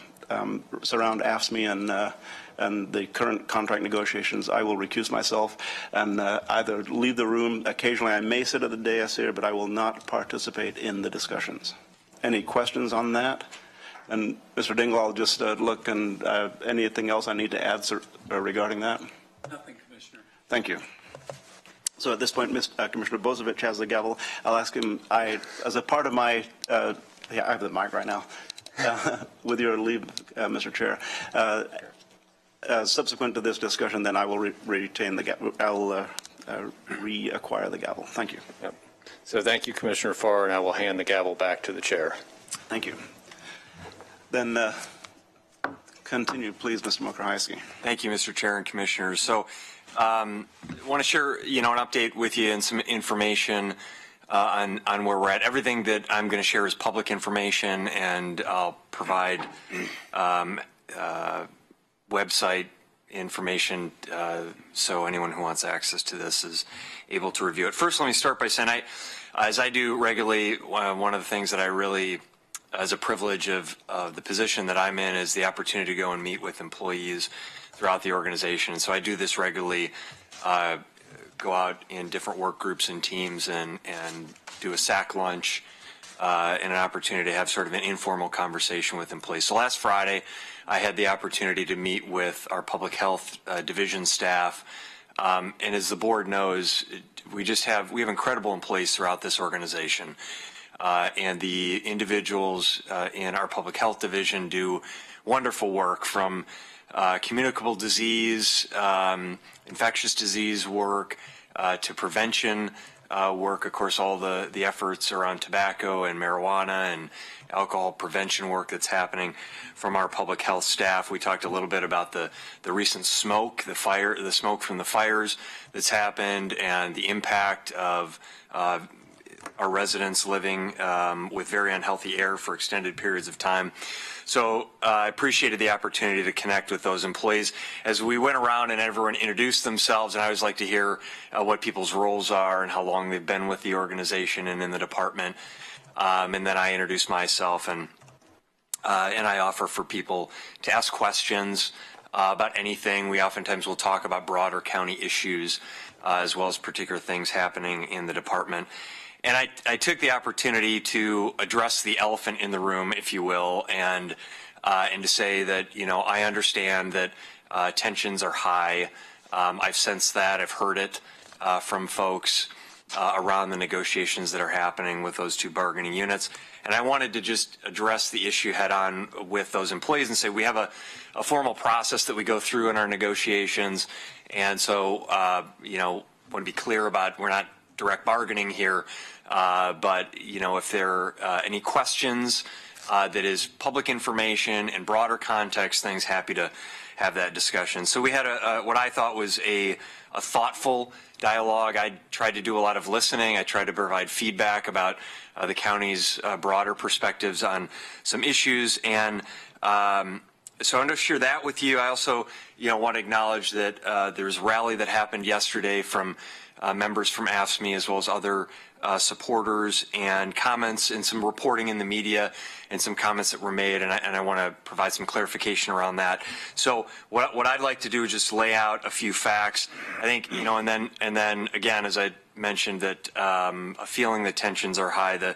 surround AFSCME and the current contract negotiations, I will recuse myself and either leave the room. Occasionally I may sit at the dais here, but I will not participate in the discussions. Any questions on that? And Mr. Dingell, I'll just look, and anything else I need to add regarding that? Nothing, Commissioner. Thank you. So at this point, Commissioner Bozievich has the gavel. I'll ask him, as a part of my, yeah, I have the mic right now. With your leave, Mr. Chair, subsequent to this discussion, then I will retain the gavel. I'll reacquire the gavel. Thank you. Yep. So thank you, Commissioner Farr, and I will hand the gavel back to the chair. Thank you. Then continue, please, Mr. Morokahiski. Thank you, Mr. Chair and Commissioners. So I want to share, an update with you and some information on where we're at. Everything that I'm going to share is public information, and I'll provide website information so anyone who wants access to this is able to review it. First, let me start by saying, as I do regularly, one of the things that I really, as a privilege of the position that I'm in, is the opportunity to go and meet with employees throughout the organization. And so I do this regularly. Go out in different work groups and teams and do a sack lunch and an opportunity to have sort of an informal conversation with employees. So last Friday, I had the opportunity to meet with our public health division staff. And as the board knows, we have incredible employees throughout this organization. And the individuals in our public health division do wonderful work, from communicable disease, infectious disease work, to prevention work. Of course, all the efforts around tobacco and marijuana and alcohol prevention work that's happening from our public health staff. We talked a little bit about the recent smoke, the smoke from the fires that's happened, and the impact of our residents living with very unhealthy air for extended periods of time. So I appreciated the opportunity to connect with those employees. As we went around and everyone introduced themselves, and I always like to hear what people's roles are and how long they've been with the organization and in the department. And then I introduced myself, and I offer for people to ask questions about anything. We oftentimes will talk about broader county issues as well as particular things happening in the department. And I took the opportunity to address the elephant in the room, if you will, and to say that, I understand that tensions are high. I've sensed that. I've heard it from folks. around the negotiations that are happening with those two bargaining units. And I wanted to just address the issue head on with those employees and say we have a formal process that we go through in our negotiations. And so, want to be clear about we're not direct bargaining here, but, if there are any questions that is public information and broader context things, happy to have that discussion. So we had what I thought was a thoughtful dialogue. I tried to do a lot of listening. I tried to provide feedback about the county's broader perspectives on some issues. And so I'm going to share that with you. I also, want to acknowledge that there was a rally that happened yesterday from members from AFSCME as well as other supporters, and comments and some reporting in the media and some comments that were made, and I want to provide some clarification around that. So what I'd like to do is just lay out a few facts. I think, and then again, as I mentioned, that a feeling that tensions are high.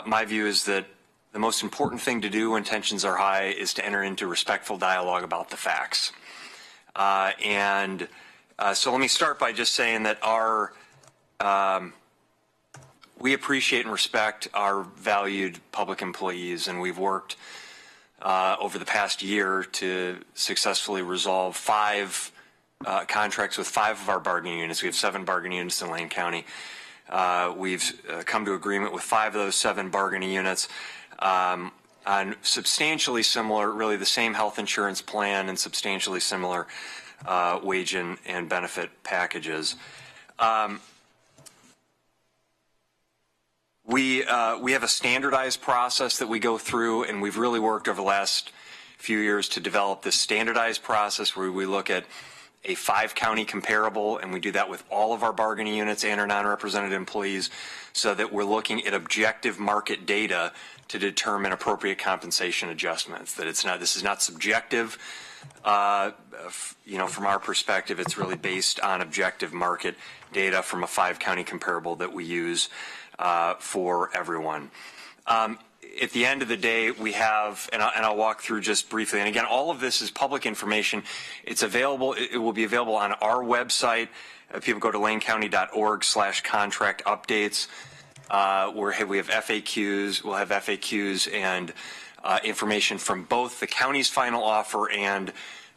My view is that the most important thing to do when tensions are high is to enter into respectful dialogue about the facts. So let me start by just saying that we appreciate and respect our valued public employees, and we've worked over the past year to successfully resolve 5 contracts with 5 of our bargaining units. We have 7 bargaining units in Lane County. We've come to agreement with 5 of those 7 bargaining units on substantially similar, really the same health insurance plan and substantially similar wage and benefit packages. We have a standardized process that we go through, and we've really worked over the last few years to develop this standardized process where we look at a 5-county comparable, and we do that with all of our bargaining units and our non-represented employees, so that we're looking at objective market data to determine appropriate compensation adjustments. That this is not subjective. From our perspective, it's really based on objective market data from a 5-county comparable that we use for everyone. At the end of the day, we have, and I'll walk through just briefly, and again, all of this is public information. It's available, it will be available on our website. People go to lanecounty.org/contract updates, where we have FAQs. We'll have FAQs and information from both the county's final offer and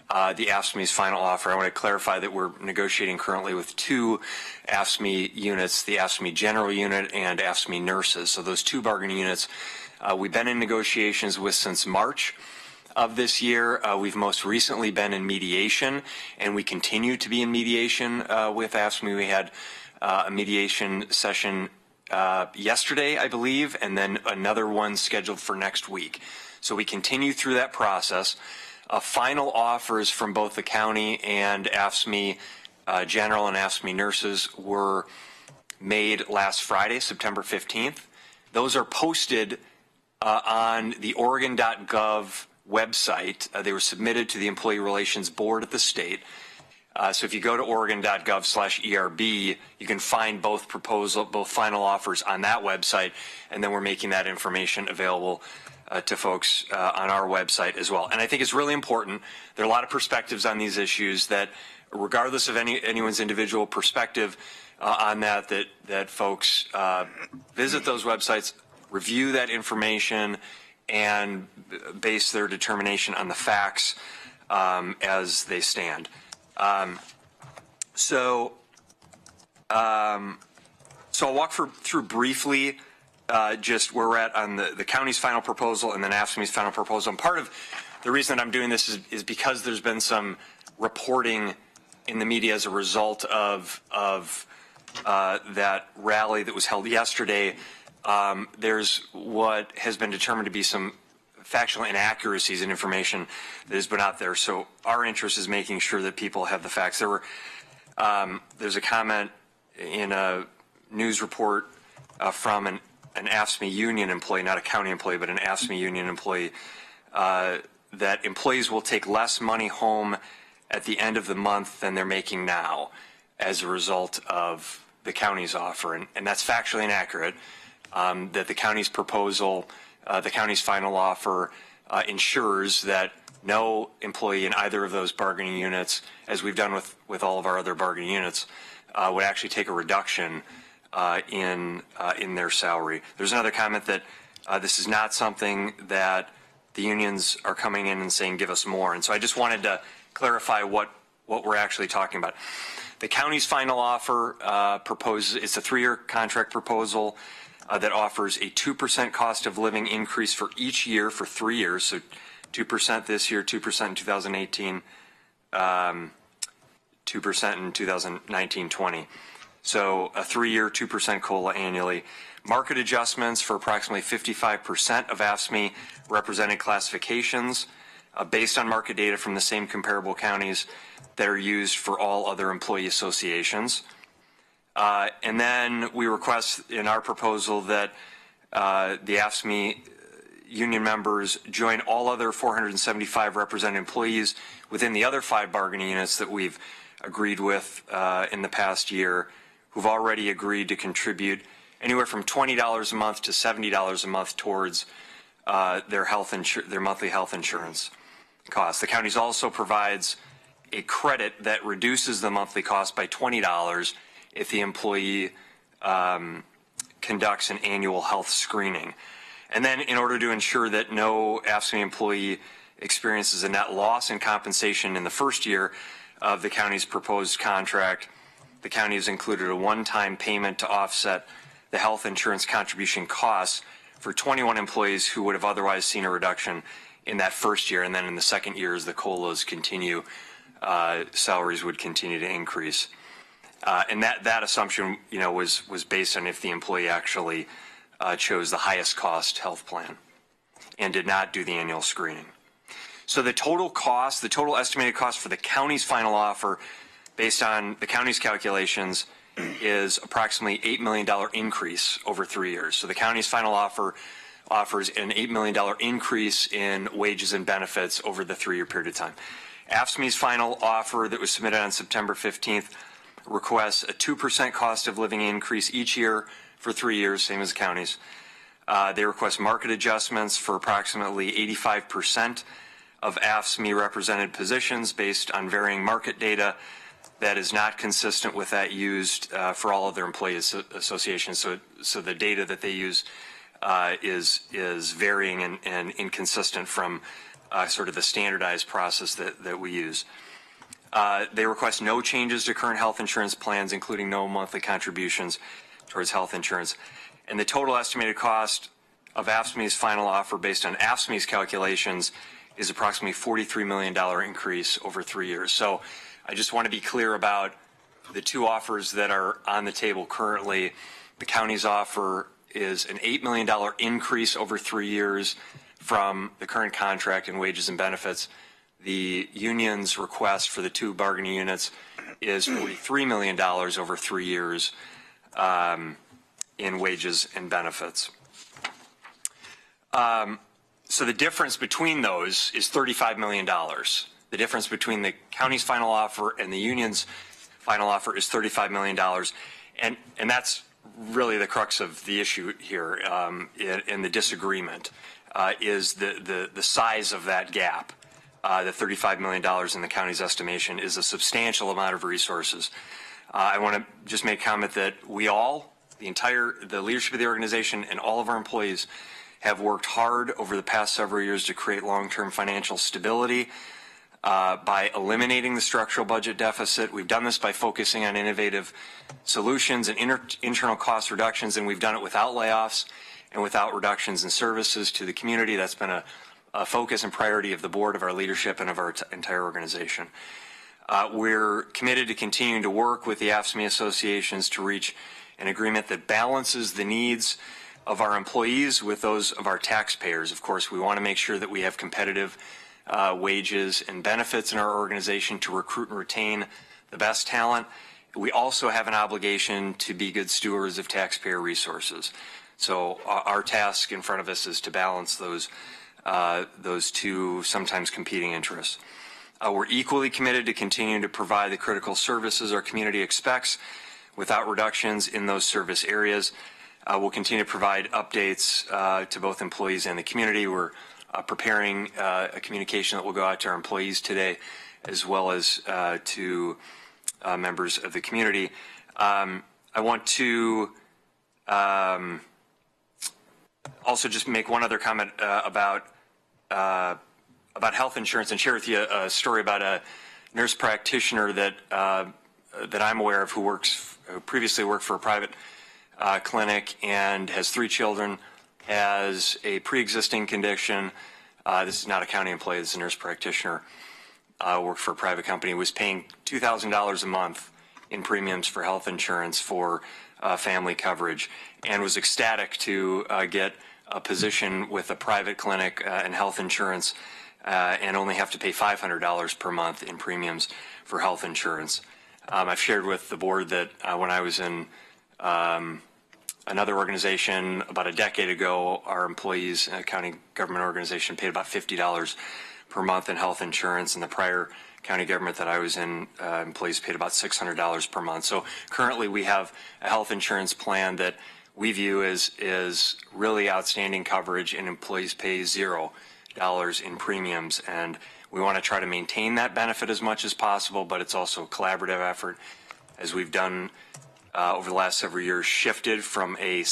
the AFSCME's final offer. I want to clarify that we're negotiating currently with 2 AFSCME units, the AFSCME General Unit and AFSCME Nurses. So those 2 bargaining units we've been in negotiations with since March of this year. We've most recently been in mediation, and we continue to be in mediation with AFSCME. We had a mediation session yesterday, I believe, and then another one scheduled for next week. So we continue through that process. Final offers from both the county and AFSCME General and AFSCME Nurses were made last Friday, September 15th. Those are posted on the Oregon.gov website. They were submitted to the Employee Relations Board at the state. So if you go to Oregon.gov/ERB, you can find both final offers on that website, and then we're making that information available to folks on our website as well. And I think it's really important. There are a lot of perspectives on these issues that, regardless of anyone's individual perspective on that folks visit those websites, review that information, and base their determination on the facts as they stand. So I'll walk through briefly just where we're at on the county's final proposal and then AFSCME's final proposal. And part of the reason that I'm doing this is because there's been some reporting in the media as a result of that rally that was held yesterday. There's what has been determined to be some factual inaccuracies in information that has been out there. So our interest is making sure that people have the facts. There's a comment in a news report from an AFSCME union employee, not a county employee, but an AFSCME union employee, that employees will take less money home at the end of the month than they're making now as a result of the county's offer. And that's factually inaccurate. That the county's proposal, the county's final offer ensures that no employee in either of those bargaining units, as we've done with all of our other bargaining units, would actually take a reduction in their salary. There's another comment that this is not something that the unions are coming in and saying, give us more. And so I just wanted to clarify what we're actually talking about. The county's final offer proposes, it's a 3-year contract proposal that offers a 2% cost of living increase for each year for 3 years. So 2% this year, 2% in 2018, 2% in 2019-20. So a 3-year, 2% COLA annually. Market adjustments for approximately 55% of AFSCME represented classifications based on market data from the same comparable counties that are used for all other employee associations. And then we request in our proposal that the AFSCME union members join all other 475 represented employees within the other 5 bargaining units that we've agreed with in the past year, who've already agreed to contribute anywhere from $20 a month to $70 a month towards their monthly health insurance costs. The county also provides a credit that reduces the monthly cost by $20 if the employee conducts an annual health screening. And then in order to ensure that no AFSCME employee experiences a net loss in compensation in the first year of the county's proposed contract, the county has included a one-time payment to offset the health insurance contribution costs for 21 employees who would have otherwise seen a reduction in that first year. And then in the second year, as the COLAs continue, salaries would continue to increase. And that assumption, was based on if the employee actually chose the highest cost health plan and did not do the annual screening. So the total estimated cost for the county's final offer, based on the county's calculations, is approximately $8 million increase over 3 years. So the county's final offer offers an $8 million increase in wages and benefits over the 3-year period of time. AFSCME's final offer that was submitted on September 15th requests a 2% cost of living increase each year for 3 years, same as the county's. They request market adjustments for approximately 85% of AFSCME represented positions based on varying market data that is not consistent with that used for all other employee associations. So the data that they use is varying and inconsistent from sort of the standardized process that we use. They request no changes to current health insurance plans, including no monthly contributions towards health insurance. And the total estimated cost of AFSCME's final offer based on AFSCME's calculations is approximately $43 million increase over 3 years. So I just want to be clear about the 2 offers that are on the table currently. The county's offer is an $8 million increase over 3 years from the current contract in wages and benefits. The union's request for the 2 bargaining units is $43 million over 3 years in wages and benefits. So the difference between those is $35 million. The difference between the county's final offer and the union's final offer is $35 million. And that's really the crux of the issue here in the disagreement is the size of that gap. The $35 million in the county's estimation is a substantial amount of resources. I want to just make a comment that we all, the leadership of the organization and all of our employees have worked hard over the past several years to create long-term financial stability by eliminating the structural budget deficit. We've done this by focusing on innovative solutions and internal cost reductions, and we've done it without layoffs and without reductions in services to the community. That's been a focus and priority of the board, of our leadership, and of our entire organization. We're committed to continuing to work with the AFSCME associations to reach an agreement that balances the needs of our employees with those of our taxpayers. Of course, we want to make sure that we have competitive wages and benefits in our organization to recruit and retain the best talent. We also have an obligation to be good stewards of taxpayer resources. So our task in front of us is to balance those 2 sometimes competing interests. We're equally committed to continuing to provide the critical services our community expects without reductions in those service areas. We'll continue to provide updates to both employees and the community. We're preparing a communication that will go out to our employees today, as well as to members of the community. I want to Also, just make one other comment about health insurance and share with you a story about a nurse practitioner that I'm aware of who previously worked for a private clinic and has 3 children, has a pre-existing condition. This is not a county employee, this is a nurse practitioner, worked for a private company, was paying $2,000 a month in premiums for health insurance for family coverage, and was ecstatic to get a position with a private clinic and health insurance and only have to pay $500 per month in premiums for health insurance. I've shared with the board that when I was in another organization about a decade ago, our employees, a county government organization, paid about $50 per month in health insurance, and the prior county government that I was in, employees paid about $600 per month. So currently we have a health insurance plan that we view as really outstanding coverage, and employees pay $0 in premiums. And we want to try to maintain that benefit as much as possible, but it's also a collaborative effort, as we've done over the last several years, shifted from a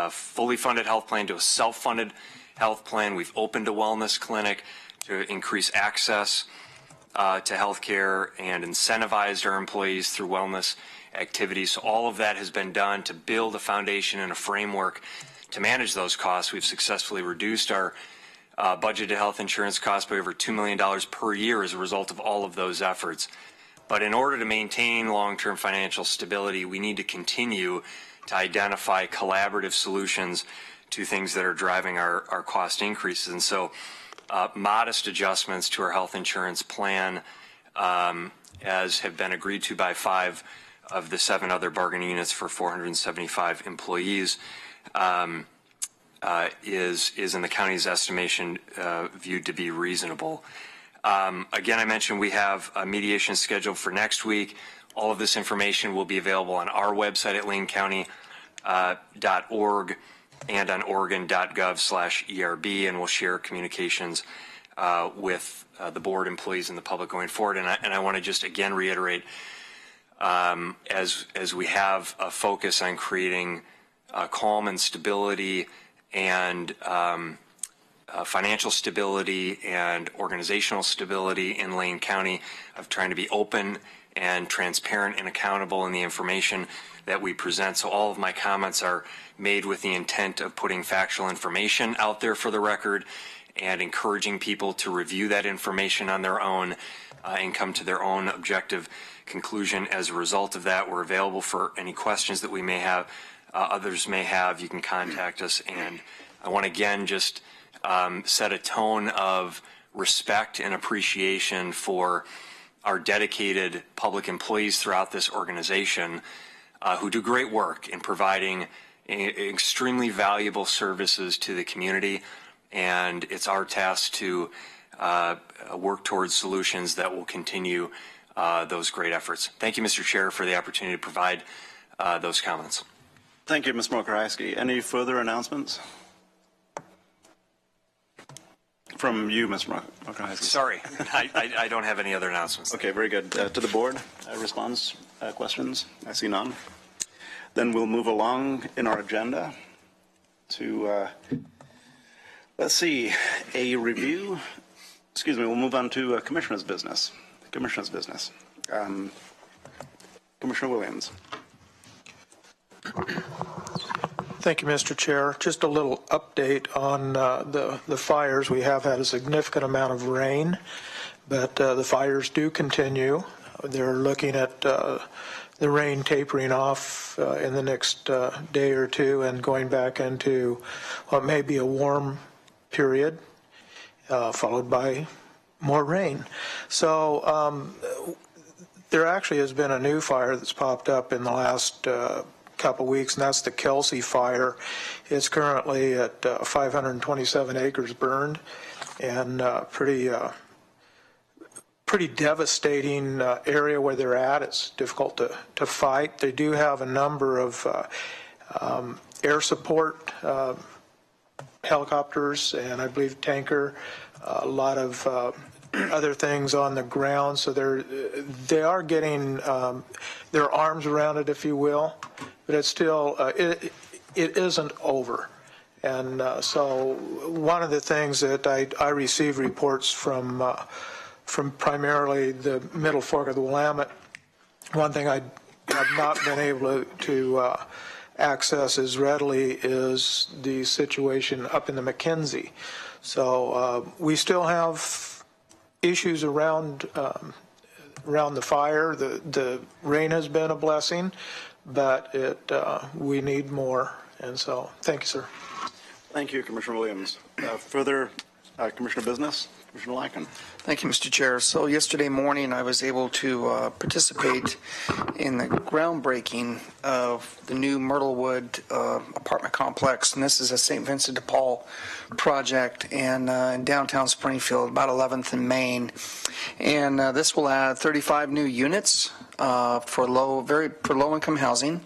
fully funded health plan to a self-funded health plan. We've opened a wellness clinic to increase access to health care and incentivized our employees through wellness activities. So all of that has been done to build a foundation and a framework to manage those costs. We've successfully reduced our budgeted health insurance costs by over $2 million per year as a result of all of those efforts. But in order to maintain long-term financial stability, we need to continue to identify collaborative solutions to things that are driving our cost increases. And so modest adjustments to our health insurance plan, as have been agreed to by 5 of the 7 other bargaining units for 475 employees, is in the county's estimation viewed to be reasonable. Again, I mentioned we have a mediation scheduled for next week. All of this information will be available on our website at lanecounty.org and on oregon.gov/ERB, and we'll share communications with the board, employees, and the public going forward. And I want to just again reiterate, as we have a focus on creating calm and stability and financial stability and organizational stability in Lane County, of trying to be open and transparent and accountable in the information that we present. So all of my comments are made with the intent of putting factual information out there for the record and encouraging people to review that information on their own and come to their own objective conclusion. As a result of that, we're available for any questions that we may have, others may have. You can contact us. And I want to again just set a tone of respect and appreciation for our dedicated public employees throughout this organization who do great work in providing extremely valuable services to the community. And it's our task to work towards solutions that will continue those great efforts. Thank you, Mr. Chair, for the opportunity to provide those comments. Thank you, Ms. Mokrahowski. Any further announcements? From you, Mr. Mokrahowski. Sorry, I don't have any other announcements. Okay, very good. To the board, response, questions? I see none. Then we'll move along in our agenda to, let's see, a review. Excuse me, we'll move on to Commissioner's business. Commissioner's business. Commissioner Williams. Thank you, Mr. Chair. Just a little update on the fires. We have had a significant amount of rain, but the fires do continue. They're looking at the rain tapering off in the next day or two and going back into what may be a warm period, followed by more rain. So there actually has been a new fire that's popped up in the last couple weeks, and that's the Kelsey fire. It's currently at 527 acres burned, and pretty devastating area where they're at. It's difficult to fight. They do have a number of air support helicopters and I believe tanker, a lot of other things on the ground. So they are getting their arms around it, if you will. But it's still, it isn't over. And so one of the things that I receive reports from primarily the Middle Fork of the Willamette, one thing I have not been able to access as readily is the situation up in the McKenzie. So we still have issues around the fire. The rain has been a blessing, but we need more. And so, thank you, sir. Thank you, Commissioner Williams. Further Commissioner Business, Commissioner Lyken. Thank you, Mr. Chair. So yesterday morning, I was able to participate in the groundbreaking of the new Myrtlewood apartment complex, and this is a St. Vincent de Paul project and in downtown Springfield, about 11th and Main. And this will add 35 new units for low-income housing.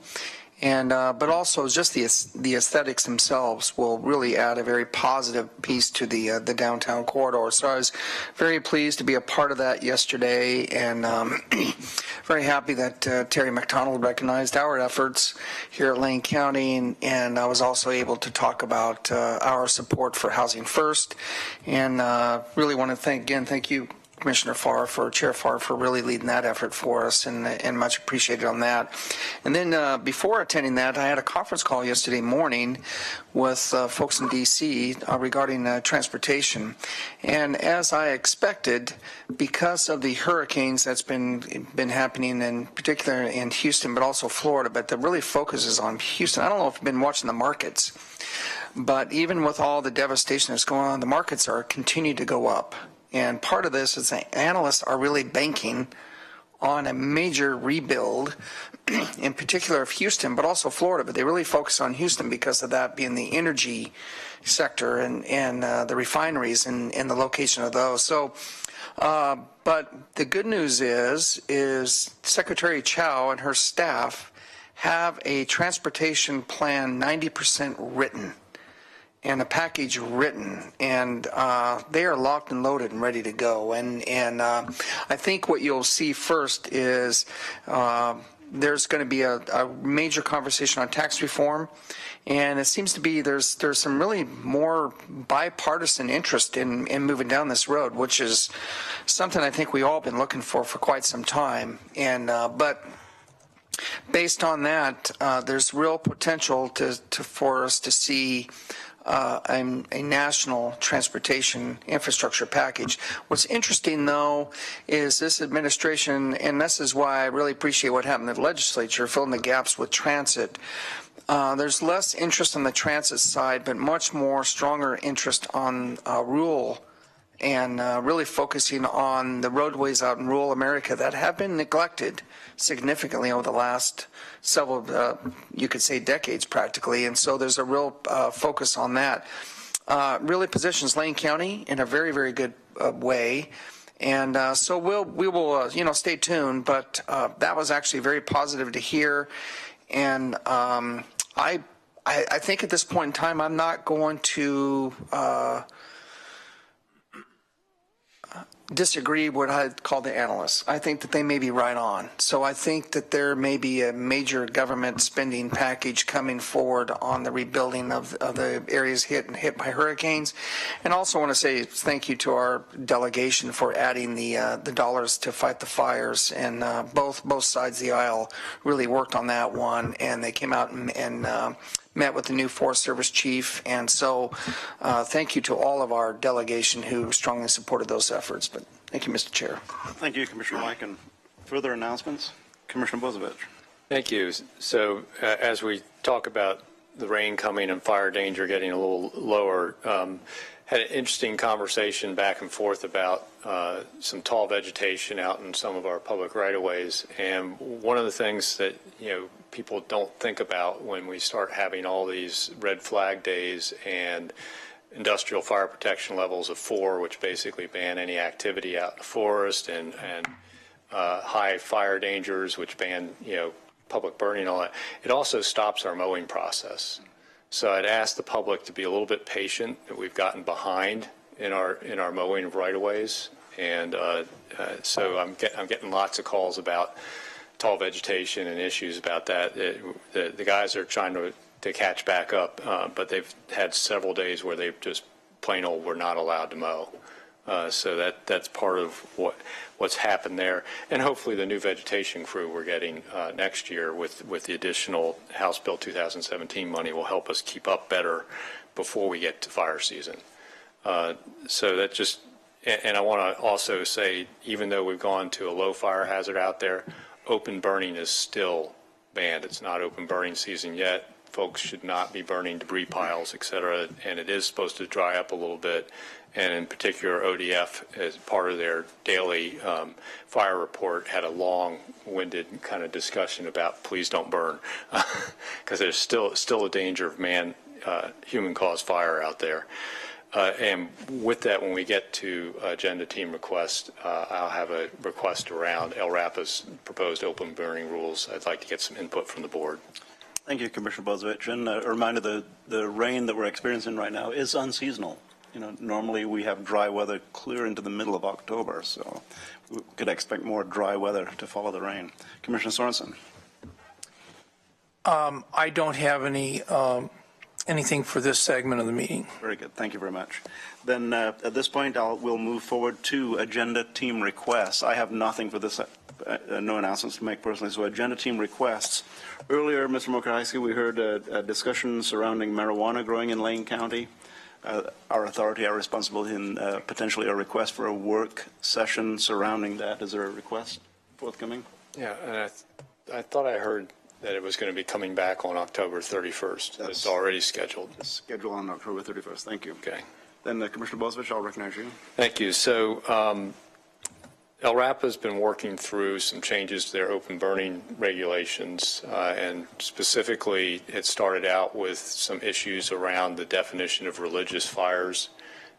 And but also just the aesthetics themselves will really add a very positive piece to the downtown corridor. So I was very pleased to be a part of that yesterday, and very happy that Terry McDonald recognized our efforts here at Lane County, and I was also able to talk about our support for Housing First, and really want to thank you, Commissioner Farr, Chair Farr, for really leading that effort for us, and much appreciated on that. And then before attending that, I had a conference call yesterday morning with folks in D.C. Regarding transportation. And as I expected, because of the hurricanes that's been happening, in particular in Houston, but also Florida, but the really focus is on Houston. I don't know if you've been watching the markets, but even with all the devastation that's going on, the markets are continue to go up. And part of this is that analysts are really banking on a major rebuild, in particular of Houston, but also Florida. But they really focus on Houston because of that being the energy sector and the refineries and the location of those. So, but the good news is Secretary Chow and her staff have a transportation plan 90% written, and a package written, and they are locked and loaded and ready to go. And I think what you'll see first is there's going to be a major conversation on tax reform, and it seems to be there's some really more bipartisan interest in moving down this road, which is something I think we all been looking for quite some time. And but based on that, there's real potential for us to see a national transportation infrastructure package. What's interesting, though, is this administration, and this is why I really appreciate what happened in the legislature, filling the gaps with transit. There's less interest on the transit side, but much more stronger interest on rural, and really focusing on the roadways out in rural America that have been neglected significantly over the last several, you could say, decades practically. And so there's a real focus on that. Really positions Lane County in a very, very good way. And so we will stay tuned. But that was actually very positive to hear. And I think at this point in time, I'm not going to disagree with what I'd call the analysts. I think that they may be right on. So I think that there may be a major government spending package coming forward on the rebuilding of the areas hit by hurricanes. And also want to say thank you to our delegation for adding the dollars to fight the fires. And both sides of the aisle really worked on that one, and they came out and met with the new Forest Service chief, and so thank you to all of our delegation who strongly supported those efforts. But thank you, Mr. Chair. Thank you, Commissioner Lyken. Further announcements? Commissioner Bozovich. Thank you. So as we talk about the rain coming and fire danger getting a little lower, had an interesting conversation back and forth about some tall vegetation out in some of our public right-of-ways. And one of the things that, people don't think about when we start having all these red flag days and industrial fire protection levels of 4, which basically ban any activity out in the forest, and high fire dangers, which ban, public burning and all that. It also stops our mowing process. So I'd ask the public to be a little bit patient, that we've gotten behind in our mowing of right-of-ways. And so I'm getting lots of calls about tall vegetation and issues about that. The guys are trying to to catch back up, but they've had several days where they've just plain old were not allowed to mow. So that's part of what's happened there. And hopefully the new vegetation crew we're getting next year with the additional House Bill 2017 money will help us keep up better before we get to fire season. So that just, and I want to also say, even though we've gone to a low fire hazard out there, open burning is still banned. It's not open burning season yet. Folks should not be burning debris piles, et cetera, and it is supposed to dry up a little bit. And in particular, ODF, as part of their daily fire report, had a long-winded kind of discussion about please don't burn, because there's still a danger of human-caused fire out there. And with that, when we get to agenda team request, I'll have a request around LRAPA's proposed open burning rules. I'd like to get some input from the board. Thank you, Commissioner Bozievich. And a reminder, the rain that we're experiencing right now is unseasonal. You know, normally we have dry weather clear into the middle of October, so we could expect more dry weather to follow the rain. Commissioner Sorensen. I don't have anything for this segment of the meeting. Very good. Thank you very much. Then at this point, we'll move forward to agenda team requests. I have nothing for this, no announcements to make personally. So agenda team requests. Earlier, Mr. Murkowski, we heard a discussion surrounding marijuana growing in Lane County. Our authority, our responsibility, and potentially a request for a work session surrounding that. Is there a request forthcoming? Yeah, and I thought I heard that it was going to be coming back on October 31st. It's already scheduled. It's scheduled on October 31st. Thank you. Okay. Then Commissioner Bozievich, I'll recognize you. Thank you. So LRAPA has been working through some changes to their open burning regulations, and specifically it started out with some issues around the definition of religious fires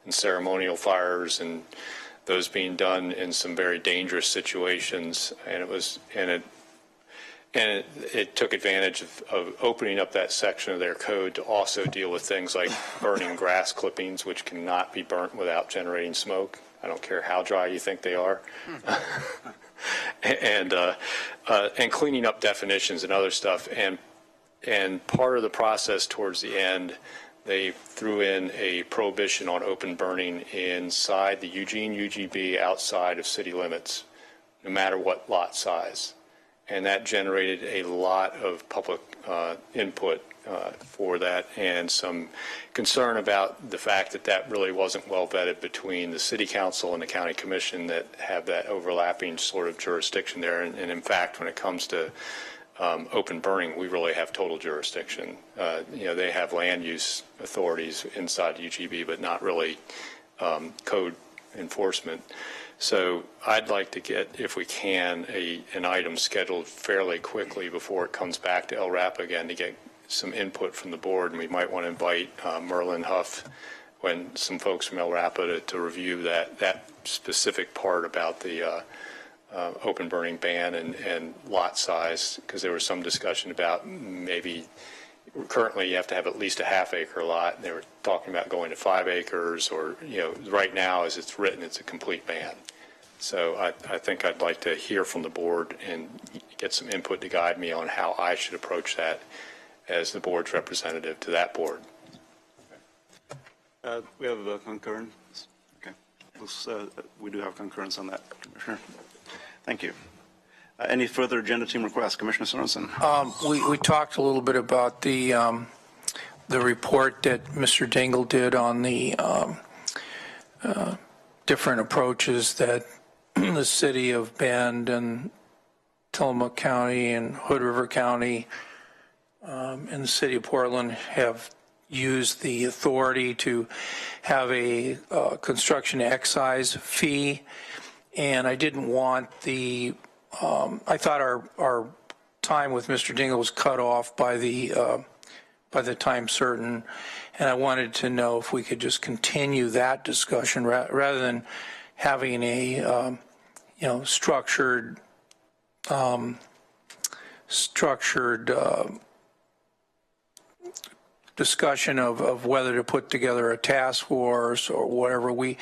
and ceremonial fires, and those being done in some very dangerous situations. And it took advantage of opening up that section of their code to also deal with things like burning grass clippings, which cannot be burnt without generating smoke. I don't care how dry you think they are. And cleaning up definitions and other stuff. And part of the process towards the end, they threw in a prohibition on open burning inside the Eugene UGB outside of city limits, no matter what lot size. And that generated a lot of public input for that, and some concern about the fact that that really wasn't well vetted between the city council and the county commission that have that overlapping sort of jurisdiction there. And in fact, when it comes to open burning, we really have total jurisdiction. They have land use authorities inside UGB, but not really code enforcement. So I'd like to get, if we can, an item scheduled fairly quickly before it comes back to LRAPA again to get some input from the board. And we might want to invite Merlin Huff, when some folks from LRAPA to review that specific part about the open burning ban and lot size, because there was some discussion about maybe currently you have to have at least a half-acre lot. They were talking about going to 5 acres, or right now as it's written, it's a complete ban. So I think I'd like to hear from the board and get some input to guide me on how I should approach that as the board's representative to that board. We have a concurrence. Okay. We do have concurrence on that, Commissioner. Thank you. Any further agenda team requests? Commissioner Sorensen. We talked a little bit about the report that Mr. Dingell did on the different approaches that the city of Bend and Tillamook County and Hood River County and the city of Portland have used the authority to have a construction excise fee. And I didn't want I thought our time with Mr. Dingell was cut off by the time certain, and I wanted to know if we could just continue that discussion rather than having a structured discussion of whether to put together a task force or whatever. We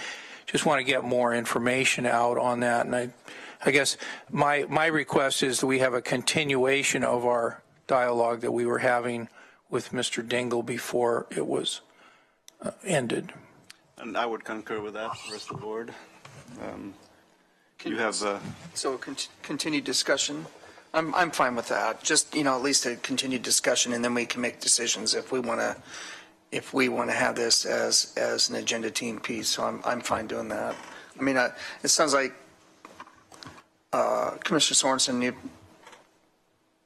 just want to get more information out on that, and I guess my request is that we have a continuation of our dialogue that we were having with Mr. Dingle before it was ended. And I would concur with that, the rest of the board. You have... So continued discussion? I'm fine with that. Just, at least a continued discussion, and then we can make decisions if we want to have this as an agenda team piece. So I'm fine doing that. I mean, it sounds like Commissioner Sorensen, you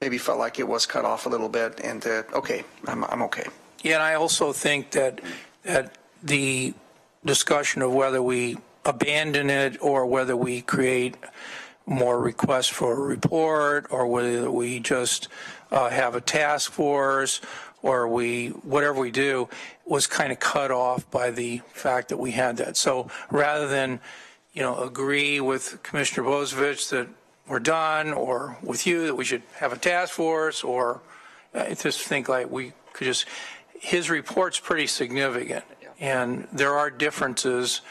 maybe felt like it was cut off a little bit, and okay, I'm okay. Yeah, and I also think that the discussion of whether we abandon it or whether we create more requests for a report, or whether we just have a task force, or whatever we do, was kind of cut off by the fact that we had that. So rather than, agree with Commissioner Bozievich that we're done, or with you that we should have a task force, or I just think like we could just, his report's pretty significant, and there are differences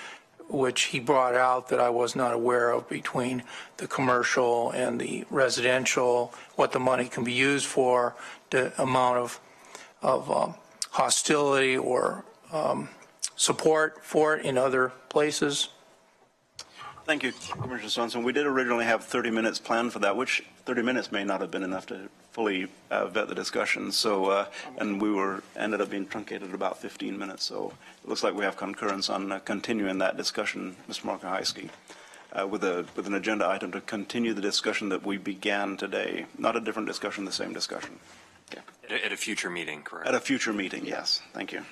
which he brought out that I was not aware of between the commercial and the residential, what the money can be used for, the amount of hostility or support for it in other places. Thank you, Commissioner Swanson. We did originally have 30 minutes planned for that, which 30 minutes may not have been enough to fully vet the discussion. So, and we ended up being truncated about 15 minutes. So it looks like we have concurrence on continuing that discussion, Mr. Markahysky, with an agenda item to continue the discussion that we began today. Not a different discussion, the same discussion. Okay. At a future meeting, correct? At a future meeting, yes. Thank you.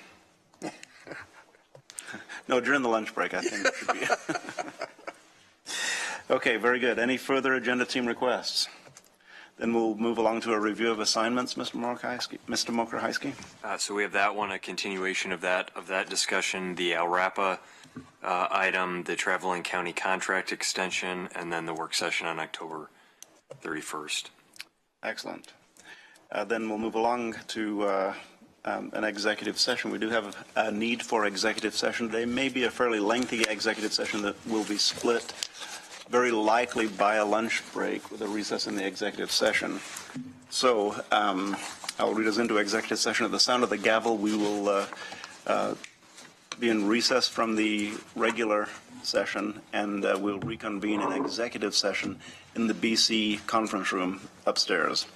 No, during the lunch break, I think it should be. Okay, very good. Any further agenda team requests? Then we'll move along to a review of assignments, Mr. Markahysky. So we have that one, a continuation of that discussion, the Alrapa item, the Traveling County contract extension, and then the work session on October 31st. Excellent. Then we'll move along to an executive session. We do have a need for executive session today. Maybe a fairly lengthy executive session that will be split very likely by a lunch break with a recess in the executive session. So I'll read us into executive session. At the sound of the gavel, we will be in recess from the regular session, and we'll reconvene in executive session in the BC conference room upstairs.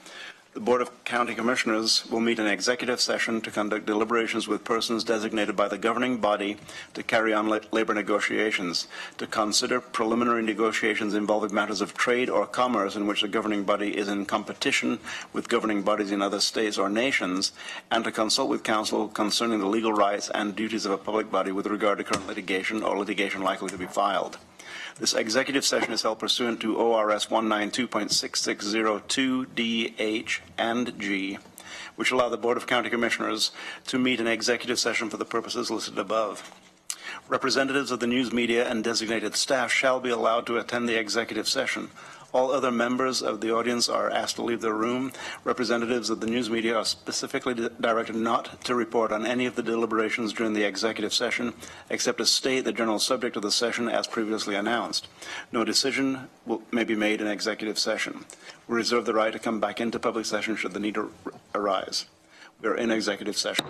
The Board of County Commissioners will meet in executive session to conduct deliberations with persons designated by the governing body to carry on labor negotiations, to consider preliminary negotiations involving matters of trade or commerce in which the governing body is in competition with governing bodies in other states or nations, and to consult with counsel concerning the legal rights and duties of a public body with regard to current litigation or litigation likely to be filed. This executive session is held pursuant to ORS 192.6602 D, H, and G, which allow the Board of County Commissioners to meet in executive session for the purposes listed above. Representatives of the news media and designated staff shall be allowed to attend the executive session. All other members of the audience are asked to leave the room. Representatives of the news media are specifically directed not to report on any of the deliberations during the executive session, except to state the general subject of the session as previously announced. No decision may be made in executive session. We reserve the right to come back into public session should the need arise. We are in executive session.